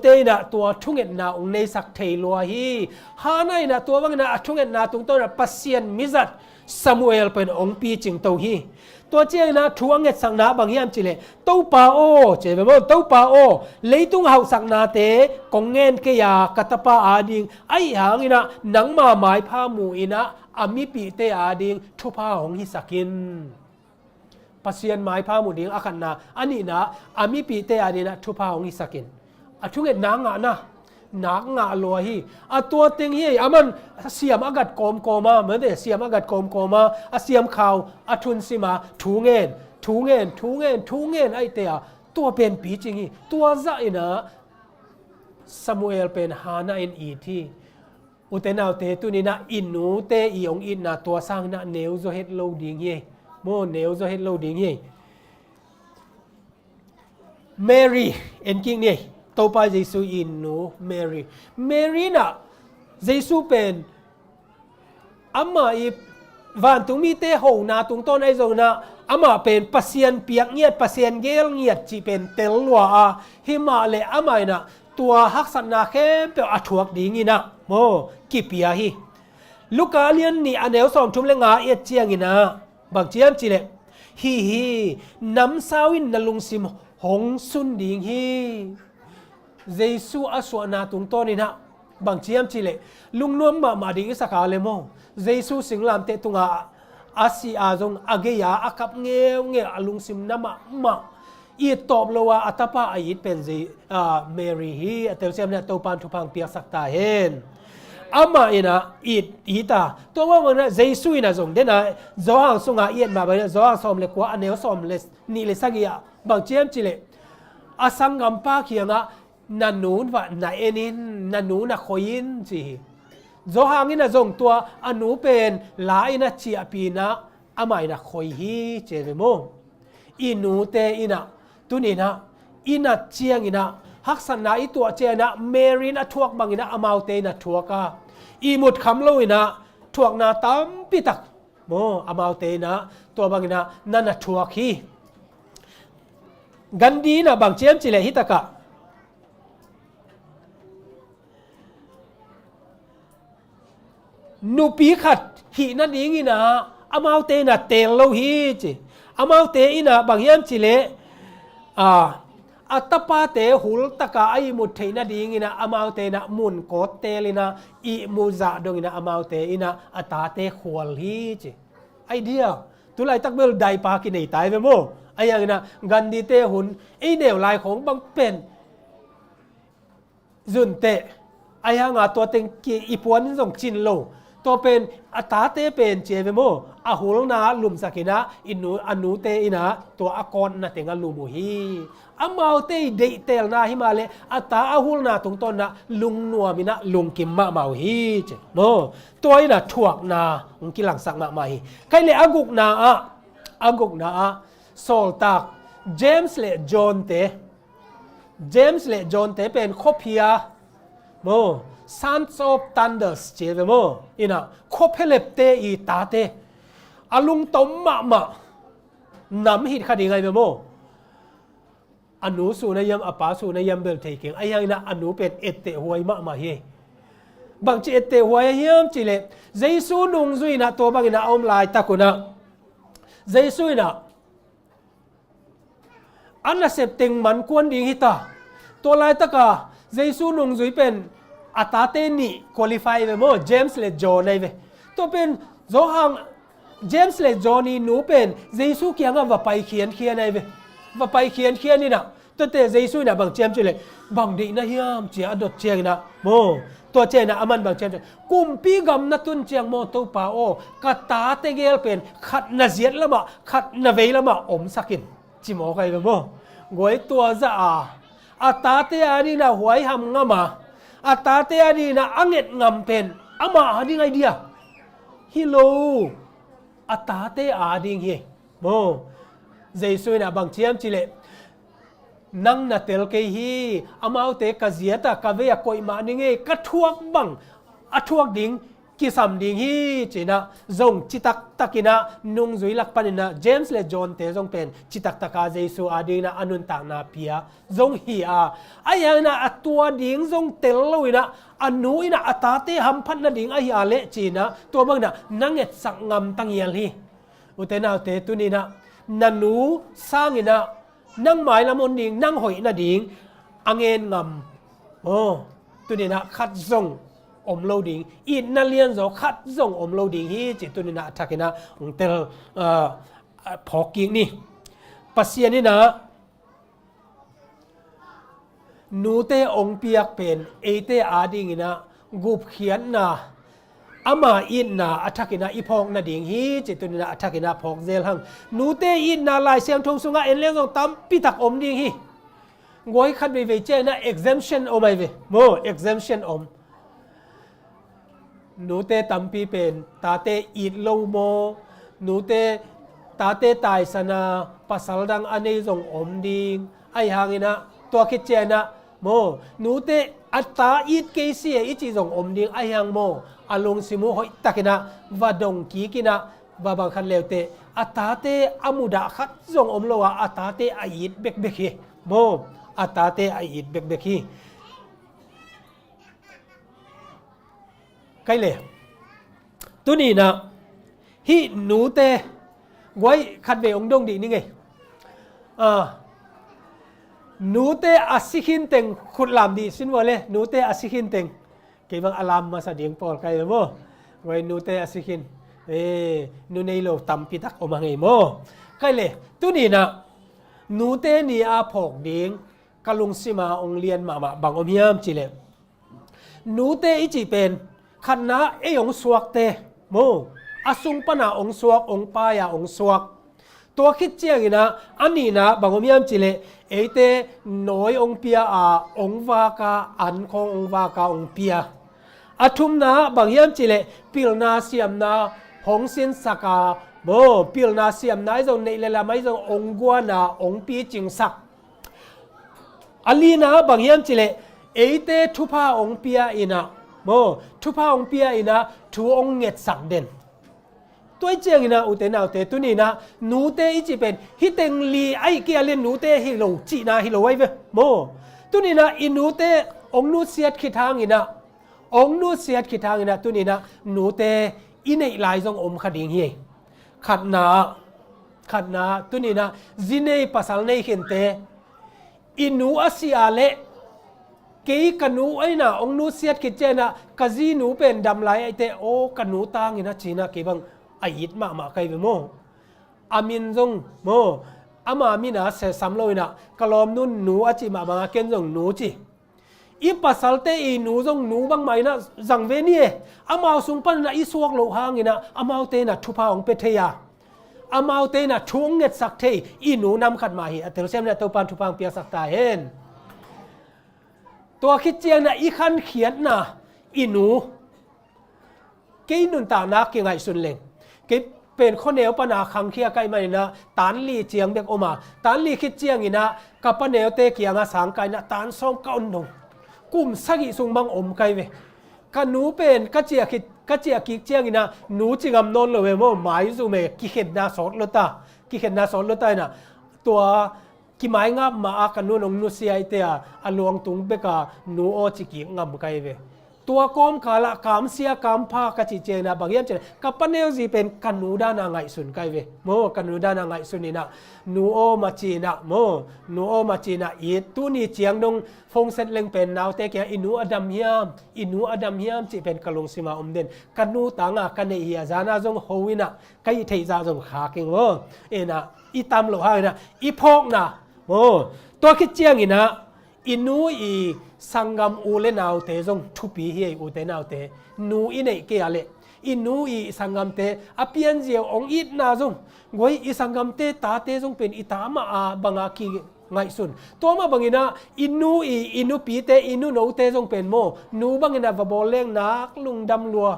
ตนะตัวทุเงินนาองในสักเทลัวฮีฮานาอินะตัวบางนะทุเงินนาตรงต้นปัสเซียนมิซัดซามูเอลเป็นองปีจิงโตฮีตัวเจ้านะทวงเงินสังนาบางยามจิเลตู้ป่าโอเจ้าแบบตู้ป่าโอเลยตุ้งเฮาสังนาเตกงเงินเกียกัตปาอาดิงไอหางอินะหนังมาหมายผ้าหมูอินะอามิปีเตอาดิงทุพาของฮิสักินปัสเซียนหมายผ้าหมูดิงอาคันนาอันนี้นะอามิปีเตอาดิงนะทุพาของฮิสักินอาทุเงินนางะนะนักงาลัวฮีตัวเต็งฮีมันเสียมอากาศโกมาเหมือนเดิมเสียมอากาศโกมาเสียมข่าวทุนสิมาถูเงินไอเตียตัวเป็นปีจริงฮีตัวจะอินะซามูเอลเป็นฮานาอินอีที่อุเทนเอาเตตุนี่นะอินูเตอีองอินนะตัวสร้างนะเนวโซเฮตโลดิงฮีโมเนวโซเฮตโลดิงฮีเมรี่เอ็นกิงนี่ตัวไปเยซูอินนูเมรีน่ะเยซูเป็นอามาอีวันตุมีเตะหูนาตุงต้นไอโซนะอามาเป็นปัสเซียนเปียกเงียดปัสเซียนเกลเงียดจีเป็นเตลลัวหิมาเลอามาน่ะตัวฮักษณะเข้มเปียอัฐวกดีงี้นะโมกิเปียฮีลูกาเลียนนี่อันเดียวสอมชุมเลงาเอียดเจียงี้นะบางเจียมจีเลฮีน้ำสาวินนลุงซิมหงสุนดิงฮีเยซูอาสวนาตุงต้นนี่นะบางเชียมจิเลลุงนวมมาดิ้งสักการเลโมเยซูสิงลามเตตุงอาซีอาจงอาเกียอากับเงี้ยลุงซิมน้ำมาอีตอบเลยว่าอัตปาอีเป็นเมรีฮีเตลเซียมเนี่ยตัวปันทุพังเปียกสักตาเห็นอามาอินะอีตาตัวว่ามันเยซูอินะจงเดนะจอางสุงาเอียนมาไปจอางสอมเลกว่าอันเนวสอมเลสนี่เลสักยาบางเชียมจิเลอาสังกัมปาเขียงนันนูนว่านาเอนินนันนูนคอยนจีโจหางินะจงตัวอนุเป็นลายนะชีอปีนะอามัยนะคอยฮีเจเวโมอินูเตอินะตุนีนะอินะเจียงอินะฮักษณะอีตัวเจนะเมรินะทวกบางอินะอามาวเตนะทวกะอีมุดคำโลอินะทวกนาตัมปิตักโมอามาวเตนะตัวบางอินะนั่นนะทวกฮีกันดีนะบางเจียมจิเลฮิตะกะนูปีขัดหีนั่นเองนะอามาเตนะเตลโลฮีจีอามาเตอินะบางยามจิเลอัตปาเตหุลตะกาไอมุดเทนะดีงินะอามาเตนะมุนโกเตลินะอิมูซาดงนะอามาเตอินะอัตาเตขวลฮีจีไอเดียตุไลตักเบลไดปากินไอตายไปโมไออย่างนะกันดีเตหุนไอเดวลายของบางเป็นจุนเตไออย่างตัวเต็งกีอีปวนส่งจินโลตัวเป็นอัตาเตเป็นเจเวโมอาหุลนาลุมสักินะอินูอนุเตอินะตัวอากอนนะเตงลุมูฮีอามาเตเดเตลนาฮิมาเลอัตาอาหุลนาตรงต้นนะลุงนัวมินะลุงกิมมะเมาฮีเจโมตัวอินะถวกนาอุงกิลังสักมาฮีใครเลอากุกนาโซลตักเจมส์เลจอนเตเป็นคอพียโมSons of Thunders เจเวโมอินะคบเพลบเตอีตาเตอาลุงตมมะนำหิดคดีไงเวโมอนุสูนยมอปาสูนยมเบลเทกิงไอ้ยังนะอนุเป็นเอเตหวยมาเฮบางจีเอเตหวยเฮียมจิเลเจสูนุงซุยนะตัวบางนะอมลายตะกุนะเจสูนะอันน่ะเสพติงมันกวนดิงฮิตาตัวลายตะกาเจสูนุงซุยเป็นอัตาเตนี่คุริฟายเวโมเจมส์เลจอนไอเวตัวเป็นโจฮังเจมส์เลจอนี่หนูเป็นเยซูเขียนว่าไปเขียนไอเวว่าไปเขียนนี่นะตัวเตเยซูนะบางเจมส์เลยบางดีนะเฮียมเจียดดเจียงนะโมตัวเจนะอามันบางเจมส์กุมปีกำนัตุนเจียงโมตัวป่าโอกาตาเตเกลเป็นขัดนาเซียละมาขัดนาเวละมาอมสักินจิโมไกเวโมกวยตัวจะอัตาเตอานี่นะหวยหำงามาอัตาเตอดีนะอังเอ็ดงำเป็นอามาหาดิไงเดียฮิโลอัตาเตอาดิงเฮโมเจสุนะบางเชียมจิเล นังนาเตลเกฮีอามาเตกะเจียตะกะเวียกอยมานิเงกะทวกบังอะทวกดิงกิสัมดิงฮีจีนะจงจิตักตักินะนุงจุยลักปันนะเจมส์และจอห์นเตจงเป็นจิตักตักาเจสุอาดินะอนุนตักนาเปียจงฮีอาอายังนะอัตัวดิงจงเตลลุยนะอนุยนะอัตาเตหัมพันนะดิงอาฮิอาเลจีนะตัวบังนะนังเอ็ดสักงามตังเยลฮีอุเตนาเตตุนีนะนันูสร้างนะนังหมายละมนดิงนังหอยนะดิงอังเงินงามโอ้ตุนีนะขัดจงอมโลดิงอีนัเลียนโซขัดจงอมโลดิงฮีจิตุนินะทักนะองเตลพอกิงนี่ปัสยานี่นะนูเตองเปียกเป็นเอเตอาดิงนะกุบเขียนนะอามาอินนะอัทักนะอีพองนะดิงฮีจิตุนินะอัทักนะพอกเซลหังนูเตอินนะลายเสียงทงสุงะเอ็นเลี้ยงตรงตั้มปิตักอมดิงฮีงวยขัดไปเจนะ exemption อมไม่เวโม exemption อมนูเตตัมปีเป็นตาเตอีดโลโมนูเตตาเตตายสนาปัสสาวะดังอันนี้ส่งอมดิงไอหางนะตัวคิดเจนะโมนูเตอัตตาอีดเกษีอีจีส่งอมดิงไอหางโมอารมณ์สิมูหอยตักนะวาดงกีกินะวาบังคันเลวเตอัตตาเตอามุดะขัดส่งอมโลวะอัตตาเตไออีดเบกเบกีโมอัตตาเตไออีดเบกเบกีไกลเลยตัวนี้นะฮิหนูเตไว้ขัดเวองดงดีนี่ไงหนูเตอาศิขินเต็งขุดลามดีสินว่าเลยหนูเตอาศิขินเต็งเกี่ยวกับอารามมาแสดงปอลไกลเลยมั้งไว้หนูเตอาศิขินหนูในโลกตำปิตักออกมาไงมั้งไกลเลยตัวนี้นะหนูเตนี่อาพอกดิงกะลุงสิมาองเลียนมาบางอมยามจิเลหนูเตอีจีเป็นขันนะเอองสวกเตโมอาสุงปนาองสวกองปายาองสวกตัวคิดเจียงนะอันนี้นะบางอมียมจิเลเอเตน้อยองเปียองวากาอันขององวากาองเปียอาทุมนะบางยามจิเลปิลนาเสียมนะหงสินสกาโมปิลนาเสียมนะจงในเลละไม่จงองกัวนะองปีจิงสักอันนี้นะบางยามจิเลเอเตทุพาองเปียอินะโมทุพาองเปียอินะทูองเง็ดสักเด่นตัวเจียงนะอุเตนาอุเตตุนี่นะหนูเตอีจีเป็นฮิเต็งลีไอเกียเลนหนูเตฮิโลจีนาฮิโลไว้เวโมตุนี่นะอินูเตองนูเสียดขิทางอินะองนูเสียดขิทางอินะตุนี่นะหนูเตอินไอลายจงอมขดิงเฮขัดนาตุนี่นะจินเนปัสสาวะในเห็นเตอินูอาศิอาเลเกี่ยกันนูไอ้น่ะองนูเสียดขิดเจนะกะจีนูเป็นดำไหลไอเตโอกันนูตางอินะจีนะเกี่ยบังไอยิดมาใครไปโมอามินจงโมอามามินะเสสัมโลยนะกลอมนุนหนูอาจิมาบางเกนจงหนูจีอีปัสสัลเตอีหนูจงหนูบางไหมนะจังเวนี่อามาสุงปันนะอีสวกโลหางนะอามาเตนะทุพาองเปเทียอามาเตนะช่วงเง็ดสักเทอีหนูนำขัดมาฮีอัตเตอร์เซมนะตัวปันทุพางเปียสักตาเห็นตัวคิดเจียงนะอีขันเขียนนะอีหนูเกยนุนตานักยังไงสุนเลงเก็บเป็นคนเนวปนาคังเคียไกไม่นะตานลีเจียงเบกอมาตานลีคิดเจียงอีนะกับปนเนวเตกียงอาสังไกนะตานส่งก้อนนงกุมสักิสุงบังอมไกเวกันหนูเป็นกัจเจียกิกเจียงอีนะหนูจิงอำนนเลยว่าหมายซูเมกิเห็นนาสอดลตากิเห็นนาสอดลตานะตัวกิหมายงับมาอากันนูนงนุเสียเตียอลวงตุงเบกาหนูโอจิกิงับไกเวตัวกอมขาละกามเสียกามพากจิเจนะบางอย่างเจกับปนเนวจีเป็นกันนูดานาไงสุนไกเวโมกันนูดานาไงสุนีนะนูโอมาจีนะโมนูโอมาจีนะอีตุนีเจียงดงฟงเซตเลงเป็นนาวเตเกียอินูอดัมยามจีเป็นกะลงสิมาอมเดนกันนูต่างกันเนียจานาจงโฮวินะไกเทจาจงขาเก่งโมเอนะอีตามโลหะนะอีพอกนะโมตัวคิดเจียงอีนะอินูอีสังกัมอูเลนาวเตจงทุปีเฮียอูเตนาวเตนูอินเอเกียเลอินูอีสังกัมเตอเปียนเจียวองอีดนาจงงวยอีสังกัมเตตาเตจงเป็นอิตามาบังอาคีไงสุนตัวมาบังอินะอินูปีเตอินูโนเตจงเป็นโมนูบังอินะวบอลเลงนักลุงดำลัว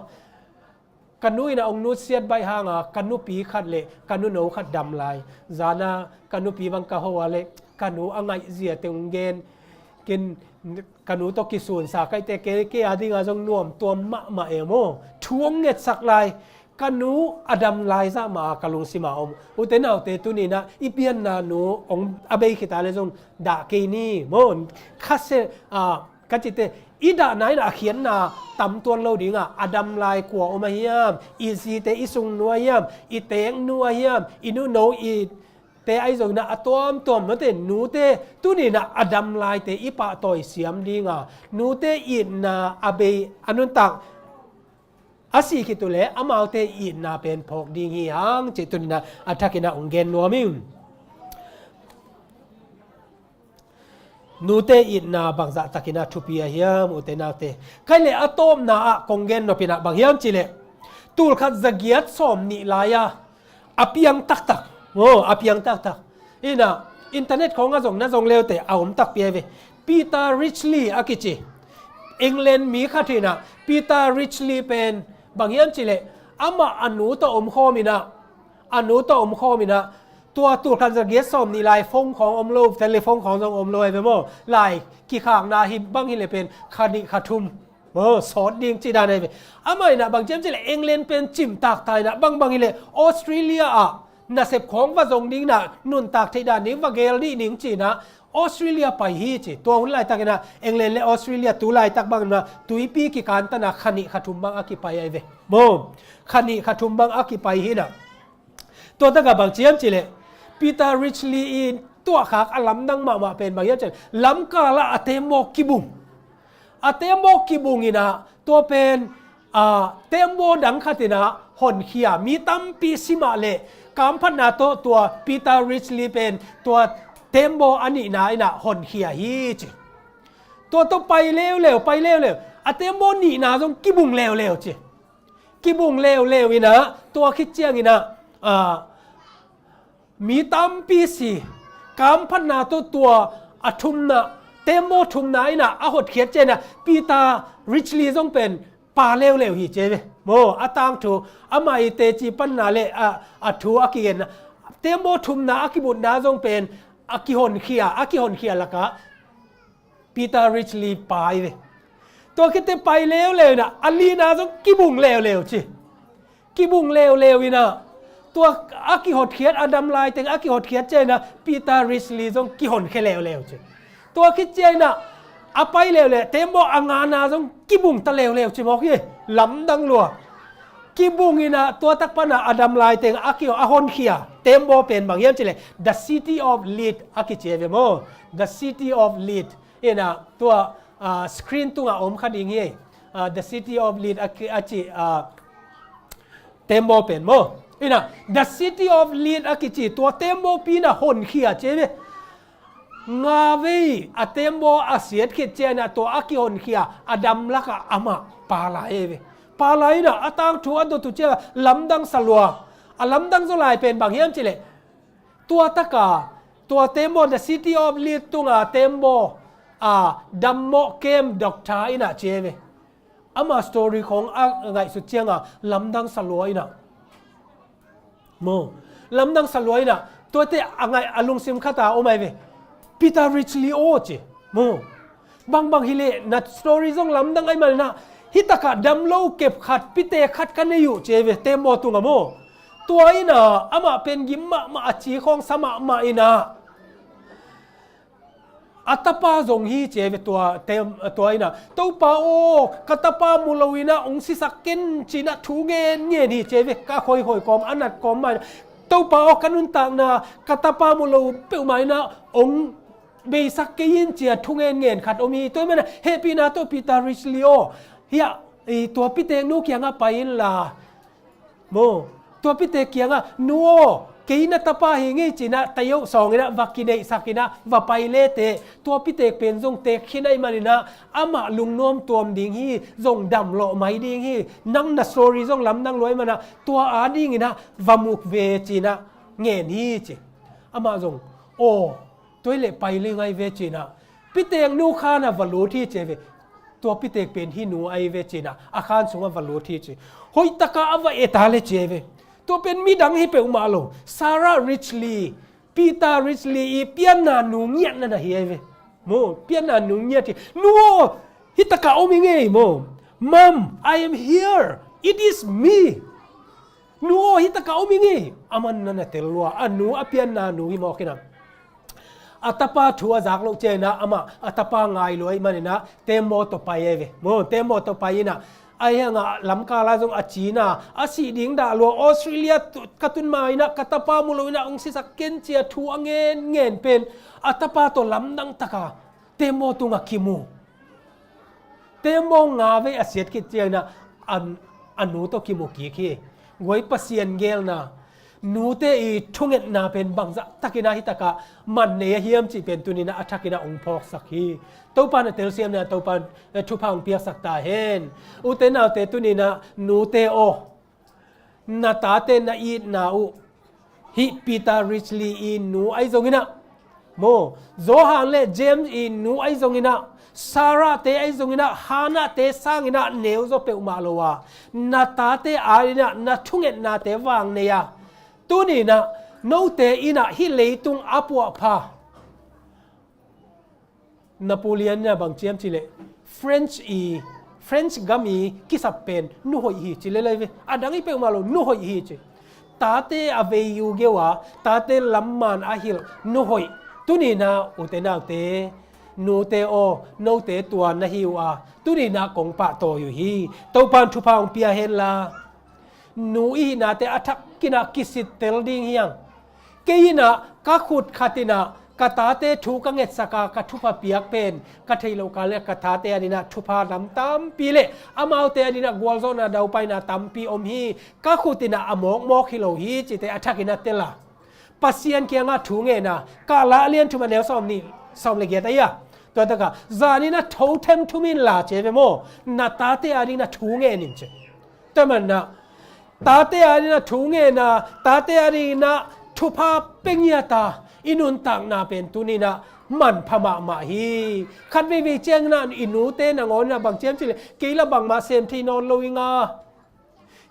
กันนูอินะองนูเสียดใบหางกันนูปีขัดเลกันนูโนขัดดำลายจานากันนูปีบังกะฮัวเล กันหนูอังไงเสียเต็งเกนกินกันหนูตกิสูนสาไกเตเกเกอาดิงาจงนวมตัวมะเอโมช่วงเง็ดสักลายกันหนูอดัมลายซะมากะลุงสิมาอมอุเตนาอุเตตุนีนะอีเปียนนาหนูองอเบคิตาเลจงดาเกนีโมนคัสเซกัจจิเตอีดาไหนนะเขียนนาตำตัวเราดิงอดัมลายกัวอมเฮียมอีซีเตอีซุงนัวยามอีเตงนัวยามอีนูโนอีเตไอจงนะอตัวมเตนูเตตุนีนะอดัมลายเตอีปะตอยเสียมดิงนูเตอีนาอเบอนุตักอาศัยคิดตัวเล่อามาเตอินนาเป็นพกดิ่งหิฮังจิตุนนาอัฐกินาองเกนนัวมิงนูเตอินนาบางจัตกินาทุปียฮิมอุเตนาเตใครเล่อะตอมนาอะกงเกนนปินาบางฮิมจิเล่ตูลขัดจักยัดสอมนิลายาอภิยังตักโอ้อภิยังตักอินะอินเทอร์เน็ตของงาจงเลวเตเอามตักเปียเวปีตาริชลีอากิจิอังกฤษมีขัดที่นะปีตาริชลีเป็นบางอย่างจิเลอามาอนุตอมโคมินะอนุตอมโคมินะตัวกันจะเกียรสมนี่ลายฟงของอมโลเทเลฟงของจงอมโลไปมั้งลายกี่ข้างนาหิบางหิเลเป็นคานิคาทุมสอนดิ่งจีดานไปอามานะบางเจ้าจิเลอังกฤษเป็นจิมตากไทยนะบางหิเลออสเตรเลียน่ะเสพของว่าจงดิ่งนะนุ่นตากไทยด้านนี้ว่าเกลนี่นิ่งจีนะออสเตรเลียไปฮีจิตัวหุ่นไล่ตักนะอังกฤษและออสเตรเลียตัวไล่ตักบางนะตุยปีกิการตนะคณิคาทุมบางอากิไปไอเวโมคณิคาทุมบางอากิไปฮีนะตัวตั้งกับบางเจียมจิเลปีตาริชลีอินตัวขากอลัมดังมาเป็นบางอย่างจิลำกาละอเตโมกิบุงอเตโมกิบุงอินะตัวเป็นเตโมดังขัดนะหอนเขียมีตั้มปีสิมาเลกามพันนาตัวปีตาริชลีเป็นตัวเทมโบอันนี้นะหอนเขียฮีจิตัวต้องไปเร็วไปเร็วอะเทมโบนี่นะต้องกิบุงเร็วจิกิบุงเร็วอีนะตัวคิดเจียงอีนะมีตั้มปีสีกามพันนาตัวอะทุมนะเทมโบทุมนะอีนะอะหดเขียเจนะปีตาริชลีต้องเป็นปาเร็วฮีเจเวโมอะตังทูอะมาอิเตจิปันนาเลอะทูอะกิเกนเทมโบทุมนะอะกิบุนนะต้องเป็นอากิฮอนเคียละกะปีตาริชลีไปเวตัวคิดจะไปเร็วนะอันลีนาต้องกิบุงเร็วจิกิบุงเร็วอีนะตัวอากิฮอนเคียอดัมไลแต่อากิฮอนเคียเจนะปีตาริชลีต้องกิฮอนแค่เร็วจิตัวคิดเจนะอะไปเร็วเต็มบอกงานนาต้องกิบุงตะเร็วจิบอกยี่ลำดังลัวกิบุงอีนะตัวตักปนะอดัมไลแต่อากิฮอนเคียเต็มบอเป็นบางอย่างจิเล The City of Lead อากิเจเวโม The City of Lead เอ็นะตัวสกรีนตัวอมขัดอย่างงี้ The City of Lead อากิเต็มบอเป็นโมเอ็นะ The City of Lead อากิจิตัวเต็มบอปีนะหอนเขียเจเวงาเวอเต็มบออาเซียดเขเจนะตัวอากิหอนเขียอดัมลักะอามาปาลาเอเวปาลายนะอาตังทัวตัวตุเจลำดังสลัวอลัมดังโซลายเป็นบางอย่างจิเลตัวตะกาตัวเทมโบ The City of Lead ตุงเทมโบดัมโมเกมด็อกทาอินะเจเวอามาสตอรี่ของไงสุดเจียงลำดังสลัวอินะโมลำดังสลัวอินะตัวเตะไงอลุงซิมคาตาโอไม่เวปีตาริชลีโอเจโมบางฮิเลนัดสตอรี่ของลำดังไอ้มันนะฮิตะกะดัมโลเก็บขัดพิเตขัดกันในอยู่เจเวเทมโบตุงโมตัวอินะอามาเป็นยิมมาอาชีของสมามาอินะอัตปาจงฮีเจเวตัวอินะตัวปาโอกัตปามูลวินะองศิสักกินจีนะทูเงนเนี่ยนี่เจเวก็ค่อยกอมอันนัดกอมมาตัวปาโอกันุนตังนะกัตปามูลเปิลมาอินะองเบสักกินเจียทูเงนขัดอมีตัวมันเฮปีนาตัวปีตาริชลิโอเฮียตัวพิเตงนูเกียงไปอินลาโมตัวพิเตเกียงนัวกีนัตปาเฮงจีนะตะยกสองนะวักกินไอสักกินะว่าไปเลเตตัวพิเตเป็นจงเตขินไอมันนะอามาลุงน้อมตัวมดิ่งฮีจงดำโลไม่ดิ่งฮีนั่งนัสโตรีจงลำนั่งรวยมันนะตัวอาดิ่งนะวามุกเวจีนะเงียนฮีจีอามาจงโอ้ตัวเล็ไปเลยไงเวจีนะพิเตงนูคานะวลูที่เจเวตัวพิเตเป็นที่นูไอเวจีนะอาคารสูงวลูที่จีหอยตะกาอวเอตาเลเจเวตัวเป็นมีดังให้เปอุมาลงซาร่าริชลีปี ปีตาริชลีเปียนนานูเงียนั่นนะเฮียเวโมเปียนนานูเงียที่นัวฮิตกะโอมิเงยโม Mom I am here it is me นัวฮิตกะโอมิเงยอามันนั่นนะเตลัวอันนูอเปียนนานูฮิโมกินะอัตปาทัวจากโลกเจนะอามาอัตปาไงลอยมันนะเตมโมตไปเวโมเตมโมตไปนะไอ้ยังลำกาลาจงอาจีน่าอาศีดิ่งดาลัวออสเตรเลียกัตุนมาอินะกัตปามุลวินะองศิสักเกนเจียทัวเงินเป็นอัตปาตัวลำดังตะกาเตมโมตุงกิมูเตมโมงาเวอาเซียกิเจียนะอันนูตัวกิมูกี่ขี้งวยปัสยันเกลนะนูเตอีทุ่งเงินนาเป็นบางจักตะกินาฮิตะกะมันเนียเฮียมจีเป็นตุนินะอัตกินาองพอกสักฮีตัวปานเตลเซียมนะตัวปานทุพังเปียสักตาเห็นอุเตนาเตตุนินะนูเตโอนาตาเตนะอีนาอุฮิปีตาริชลีอีนูไอซงอินะโมโซฮันเลเจมส์อีนูไอซงอินะซาร่าเตไอซงอินะฮานาเตซังอินะเนวโซเปอุมาโลวานาตาเตอารินะนาทุ่งเงินนาเตวางเนียตัวนี้นะโนเตอินะฮิเลตุงอัปวะพานโปเลียนเนี่ยบางเจียมจิเลเฟรนช์กามีกิสับเป็นนูหอยฮีจิเลเลยเวอดังอีเปมาโลนูหอยฮีจิตาเตอเวยูเกวะตาเตลัมมันอาฮิลนูหอยตัวนี้นะอุเตนาเตนูเตโอโนเตตัวนะฮิวาตัวนี้นะกงปะโตอยู่ฮีตัวปันทุพังเปียเฮลลานูอีนาเตอัทักกินากิสิตเตลดิงเฮียงเกยินะกัขุดขัตินะกตาเตถูกังเงสกากทุพเปียกเป็นกเทโลกาเลกตาเตอดินะทุพาดำตามปีเลอามาวเตอดินะกวลโซนาดาวไปนะตามปีอมฮีกัขุตินะอมอกมอกฮิโลฮีจิเตอัทักกินาเตลาปัสยันเกียงาถูเงนะกาลาเลียนทุมาเนลซอมนี่ซอมเลเกตายะตัวตะกะจานินะโทเทมทุมินลาเจเวโมนาตาเตอดินะถูเงนินเจแต่มันนะตาเตอดินะถูเงนะตาเตอดินะทุพาเปียตาอินุนตังนาเป็นตุนีนะมันพม่ามาฮีคันวิเจงนะอินูเตนะงอนนะบางเจมจิเลกีละบางมาเซมที่นอนโลวิงา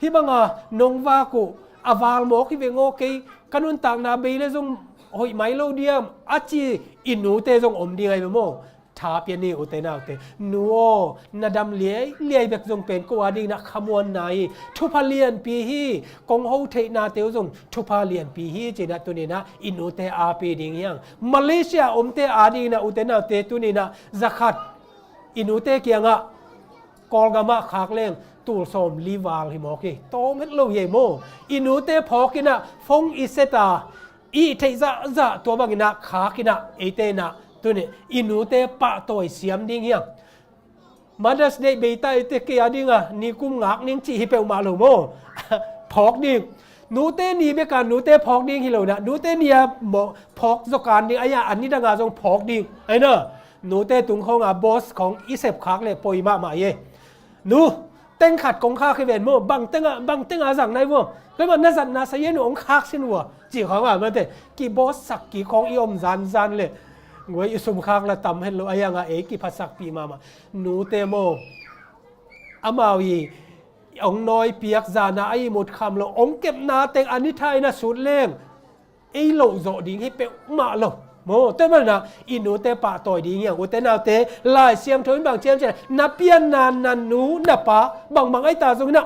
ฮิบังานงวากุอาวาลโมกฮิเวงโอกีคันุนตังนาเบเลซงโหยไมโลเดียมอาจีอินูเตซงอมดีไงเบโมทาเปียนี่อุเตนาเตนัวนาดำเลี้ยเบกจงเป็นกว่าดีนะขมวนไหนทุพเลียนปีฮีกงโฮเทนาเตวจงทุพเลียนปีฮีเจนะตุนีนะอินูเตอาปีดิงยังมาเลเซียอมเตอาดีนะอุเตนาเตตุนีนะซักัดอินูเตเกียงะกอลกามะขากเลงตูลสมลีวาลฮิโมกีโตเม็ดโลเยโมอินูเตพอกินะฟงอิเซตาอีเทซะตัวบางกินะขากินะเอเตนะตัวนี้อินูเตปะตัวเสียมดิ้งยังมาดัสเดย์เบต้าเตเกียดิ้งอ่ะนี่กุ้งงักนิ่งจีฮิเปลมาโลโมพอกดิ้งนูเตนี่เบกันนูเตพอกดิ้งฮิโลนะนูเตนี่พอกจการดิ้งไอ้ยาอันนี้ดังอาจงพอกดิ้งไอ้เนอะนูเตตุงของบอสของอิเซปคักเลยปอยมาเย่นูเต็งขัดกงข้าขึ้นเวนโมบังเต็งอาสั่งในโมก็มันน่าสั่นน่าเสียหนูองคักสินวัวจีของอ่ะมันเตกี่บอสสักกี่ของอีอมซันเลยงวยสุมคักละตำให้เราไอ้ยังเอกิภาษาปีมานูเตโมอามาวีองน้อยเปียกจานาไอหมดคำเราองเก็บนาเต็งอันนี้ไทยนะสุดเล่งไอโหลโจดิ้งให้เปมาเราโมแต่มันนะอินูเตปะต่อยดิ้งอย่างอุเตนาเตลายเสียมทนบางเจียมเจนับเปียนนานนันนูนับปะบางไอตาจงนะ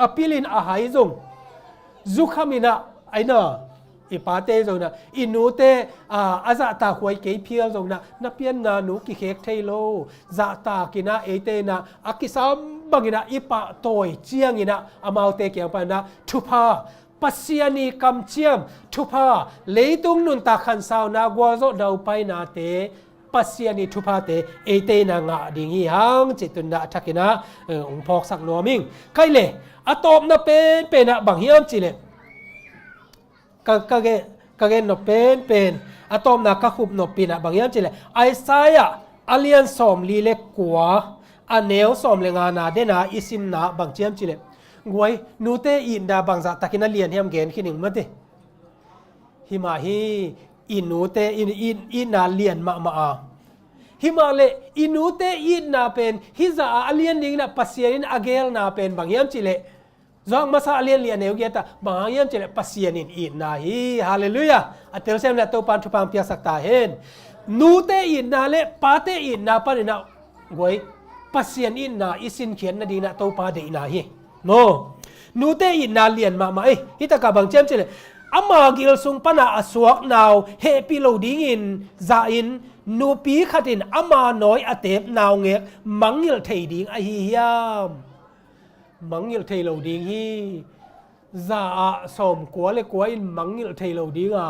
อภิลินอาหายจงซุขมินะไอเนาะอีปาเตจงนะอินูเตอาซาตาหวยเกยเพียจงนะนับเปียนนานูกิเคกเทโลซาตากินะเอเตนะอากิซามบังนะอีปะต่อยเจียงนะอามาเตเกียงปานะทุพาปัสยานีกำเจียมทุพาเลยตุงนุนตาขันสาวนากวาโซดาวไปนาเตปัสยานีทุพาเตเอเตนะงะดิ่งฮีหังจิตุนดาทักกินะองพอกสักนัวมิงใครเลยอะตอมนะเป็นนะบางเฮียมจิเลกะเกนno pen atom na ka khup no pina bangyam chile Isaiah alien som li le kwa aneu som le nga na de na isim na bangchiam chile ngoi nute inda bangza takina lian hem gen khining mate hima hi inute in na lian ma a hima le inute in na pen hiza alien ding na pasierin agel na pen bangyam chile zong masa alien lian neu ge ta bang yam chele pasien in na hi hallelujah atel sem na to pan thu pang pia sakta hen nu te in na le pa te in na pa na goi pasien in na isin khian na di na to pa de na hi no nu te in na lian ma hi ta ka bang chem chele ama gil sung pana aswak naw he pi lo ding in za in nu pi khatin ama noi atep naw ngek mangil thei ding a hi hiam mangil thei lo ding hi za a som kwa le kwa in mangil thei lo ding a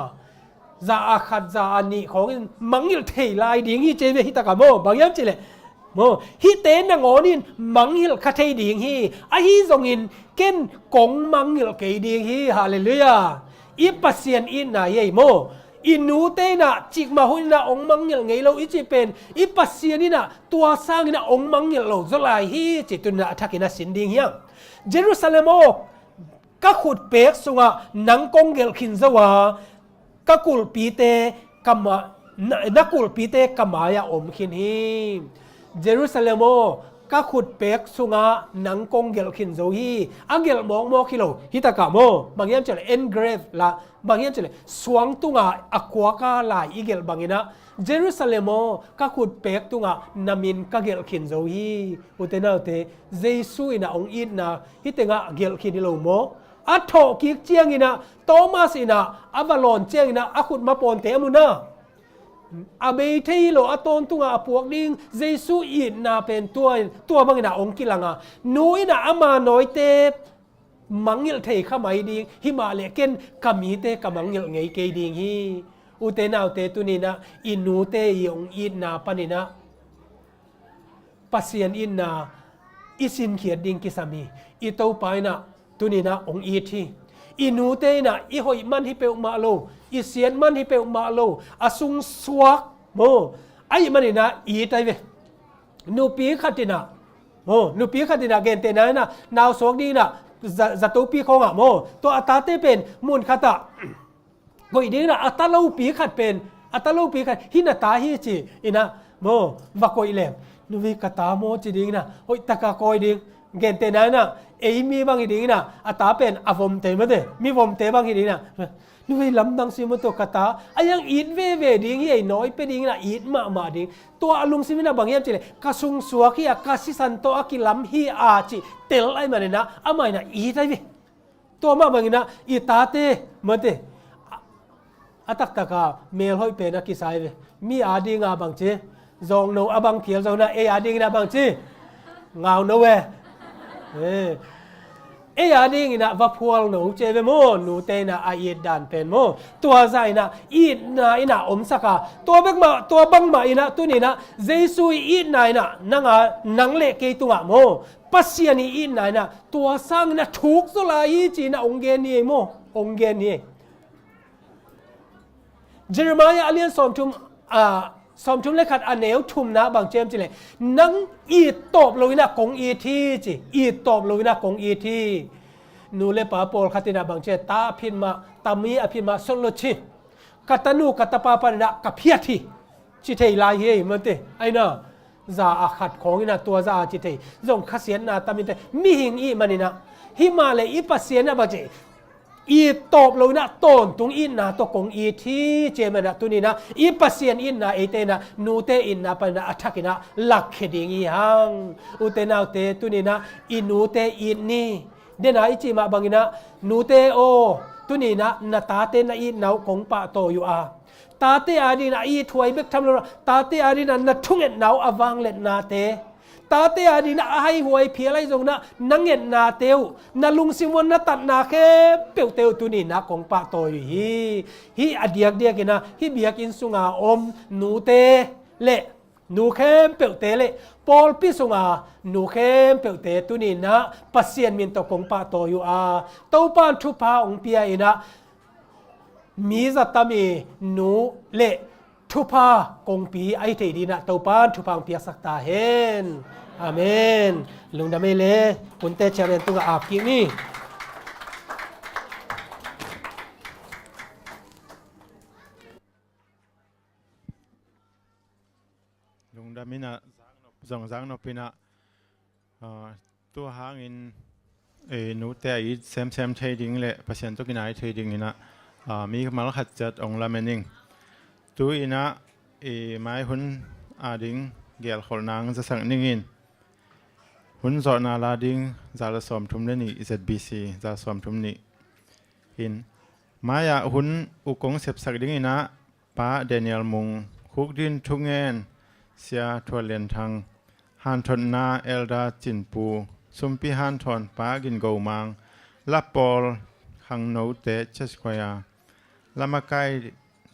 za a khat za ani khong in mangil thei lai ding hi che ve hi ta ka mo bang yam chele mo hi te na ngonin mangil kha thei ding hi a hi zong in ken kong mangil ke ding hi hallelujah i pasien in na ye mo inu te na chik ma hu na ong mangil ngei lo i chi pen i pasien ni na tua sang ni na ong mangil lo zolai hi chi tun na athakina sin ding hiang Jerusalem o ka khut pek sunga nang kong gel khin zawa ka kul pi te kama na kul pi te kamaya om khin hi Jerusalem o ka khut pek sunga nang kong gel khin zo hi angel mong mo kilo hitaka mo mangyam chale engrave la mangyam chale suang tunga akwa ka lai igel bangina Jerusalem o ka khut pek tunga namin ka gel khin zo hi utena te Jesu ina ong it na hitenga gel khin lo mo atho ki chiang ina Thomas ina Avalon chiang ina akhut ma pon te amuna abe thei lo aton tunga apuak ding Jesu in na pen tua bangina ong kilanga nuina ama noite mangil thei khamai ding himale ken kami te kamangil ngei ke ding hi utenaw te tunina inu te yong in na panina pasien in na isin khiat ding kisami ito paina tunina ong i thi inu te na i hoi man hi pe ma lo i sian man hi pe ma lo asung suak mo ai manina i tai ve nu pi khatina mo nu pi khatina gen te na naw sok di na za to pi khong a mo to ata te pen mun khata goi ding na ata lo pi khat pen ata lo pi khat hi na ta hi chi ina mo va koi lem nu vi kata mo chi ding na hoi taka koi ding gen te na ei mi bang hi ding na ata pen avom te ma de mi vom te bang hi ding na nu vi lam dang si mo to kata ayang it ve ding hi noi pe ding na it ma ding to alung si na bang yam chile ka sung suak hi ka si san to akilam hi a chi tel ai ma na amai na i tai vi to ma bang na i ta te ma te atak taka mel hoi pe na ki sai ve mi a ding a bang che zong no abang phial zong na e a ding na bang chi ngao no we e ya ding ina va phual no che ve mo nu te na a i dan pen mo tua zai na i na ina om saka to bang ma ina tu ni na Jesu i na ina nanga nang le ke tunga mo pasiani i na ina tua sang na thuk so la i chi na ong gen ni mo ong gen ni Jeremiah alian som thum le khat aneu thum na bang chem chile nang i top loina kong i thi chi i top loina kong i thi nu le pa pol khatina bang che ta phin ma tami aphin ma solo chi katanu katapa pa na ka phia thi chi thei lai he mate aina za a khat khong ina tua za chi thei zong khasian na tamin te mi hing i manina himale i pasien na ba che i top lo na ton tung in na to kong i thi che ma na tu ni na i pasien in na e te na nu te in na pa na athakina lak kheding i hang u te na te tu ni na i nu te in ni de na i chi ma bangina nu te o tu ni na ta te na i nau kong pa to yu a ta te a di na i thwai bek tham lo ta te a di na thung et nau awang let na te ta te a di na ai huai phia lai zong na nanget na teu na lung simon na tat na khe peu teu tu ni na kong pa to hi adiak dia kina hi biak in sunga om nu te le nu khem peu te le pol pi sunga nu khem peu te tu ni na pasien min to kong pa to yu a to pan thu pa ong pia ina mi za tami nu le thu pa kong pi ai thei di na to pan thu pang pia sak ta hen amen lung da me le kun te charen tu ga ap ki ni lung da mina zong no pina tu hangin นูแต่อีเซมเทดิ้งเละเปอร์เซ็นต์ตัวกินไอเทดิ้งนี่นะมีมาลขัดจัดองละเมนิงตัวอีนะไม้หุ่นดิ้งเกลขอนังจะสั่งนิ่งหุ่นจอดนาลาดิ้งจะละสอมทุ่มเลนี่ ZBC จะสอมทุ่มนี่อินมายาหุ่นอุกงเสพสักดิ้งอีนะป้าเดนิเอลมุงคุกดินทุงเงินเสียทัวเลนทางฮันทอนนาเอลดาจินปูสุมพิฮันทอนป้ากินโกมังลาปอลขังโนเตเชสควายลามาไก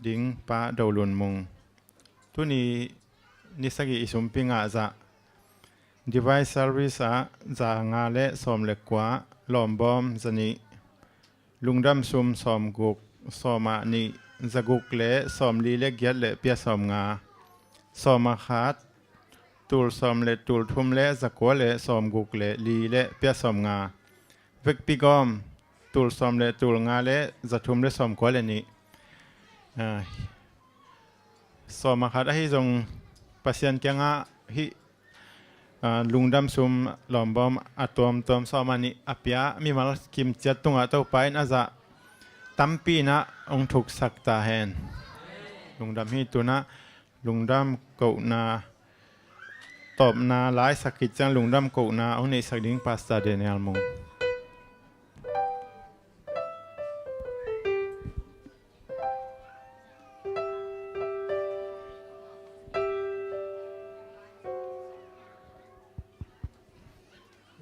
ดิ้งป้าดาวลุนมุงทุนี้นิสกิสุมพิงาจะ device service จะงาเละสอมเล็กกว่าลอมบอมจะนี้ลุงดำซุมสอมกุกสอมานี้จะกุกเละสอมลีเล็กยัดเละเปียสอมงาสอมาขาดตูลสอมเละตูลทุ่มเละจะกัวเละสอมกุกเละลีเละเปียสอมงาเวกปีกอมตูลสอมเละตูลงาเละจะทุ่มเละสอมกัวเละนี้สอมาขาดให้จงปัสยันเกียงะฮิลุงดำซุมหลอมบอมอะตอมสอมานี้อภิยามีมาลกิมจัดตุงอะเต้าไปน่าจะตั้มปีนะองถูกสักตาแหนลุงดำฮิตัวนะลุงดำเกานาตอบนาหลายสักกิจจังลุงดำเกานาองในสักดิ้งปาสตาเดเนลมุง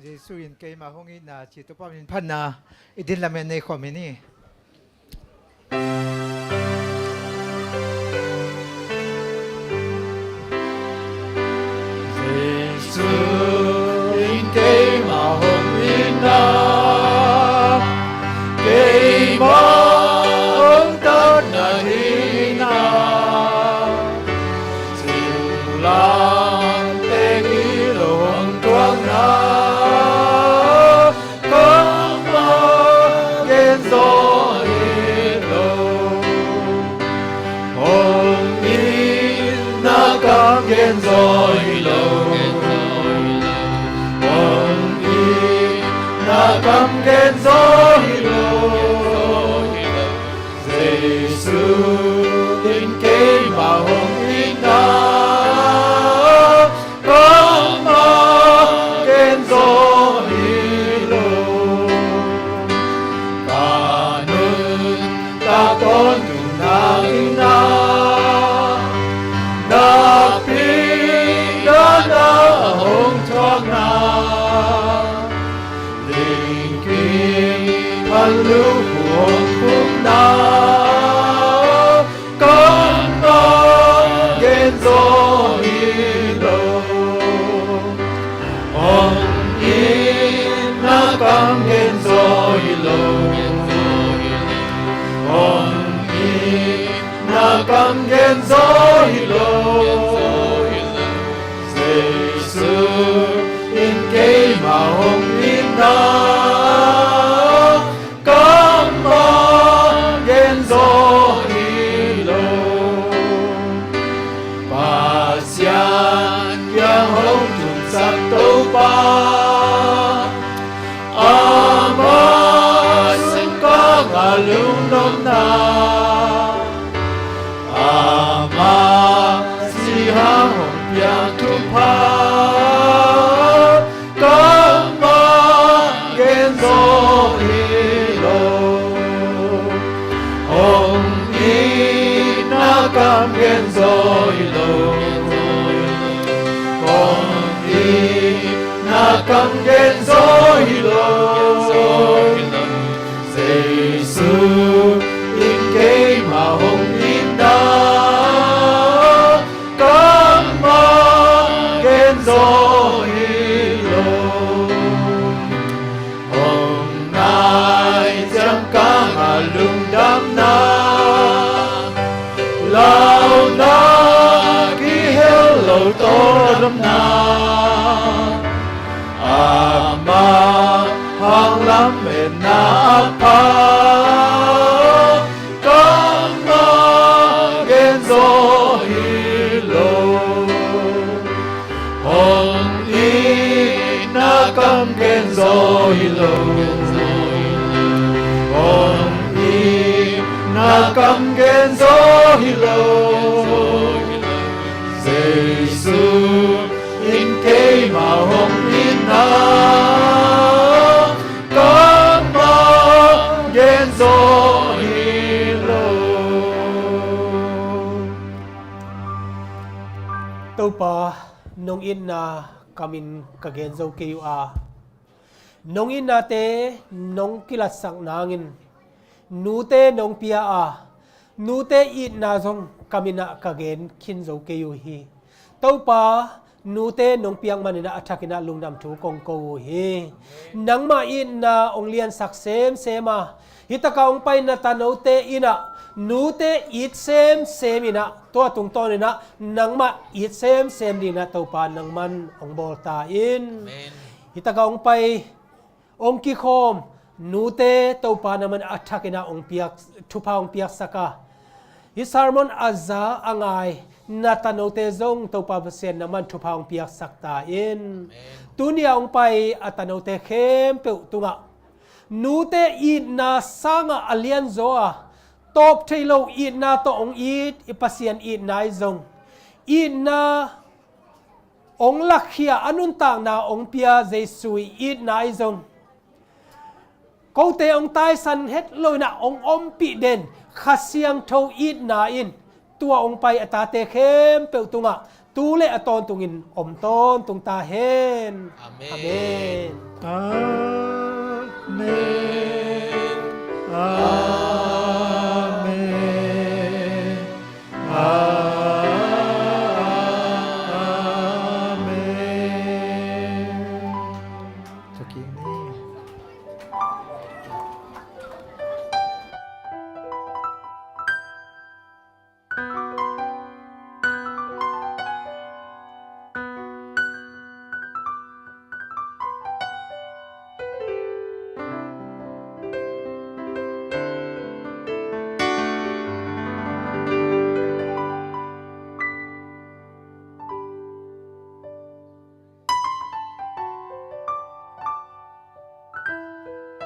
เยซูอินเกมาห้องนี้นะจิตตุปามินพันนาอิดินละเมนในความนี้ Come get Zohilo, Jesu in came home in come again Zohilo, Kanun takon tunangina, napigana hong tuagna. Lu buồn phúc na con ghen rồi lo on in na con ghen rồi lo on in na con ghen rồi lo Giêsu in cái mà hồng in na Lung na ama si hang pia tu pa kama genzo hilo ong ina kam genzo hilo ong ina kam genzo hilo Giêsu in cái mà hồng in đã come again Zohilo hôm nay chẳng cả mà lung đam na lao na khi hello to đam na ama hang lam men na pa come again Zohilo hong in na come again Zohilo lo on i na cầm gen zo hi lo Giêsu in cây mà hồng in na cầm ma gen zo hi lo tàu pa nong in na kamin kagen zo kayo nong in na te nong kilat sang nangin nu te nong pia nu te it na zong kamina kagen kin zo kayo hi tàu pa nu te nong piang manina athakina lungnam thu kong ko hi nang ma in na ong lian sak sem sema hitaka ong pai na tano te ina nu te it sem ina to tung ton ina nang ma it sem dina tàu pa nang man ong bol ta in hitaka ong pai ong ki khom nu te tàu pa naman athakina ong piak thupa ong piak saka hi sermon azza angai natano te zong tàu pa pasien naman thupa ong piak sakta in tunia ong pai atano te khem pe tunga nu te it na sanga alian zoa top thailo it na to ong it ipasian it nai zong it na ong lakhia anun tang na ong pia jesui it nai zong ko te ong tai san het loina ong om pi den khasiang tho it na in tua ong pai atate khem pe tunga tu le aton tungin om ton tung ta hen amen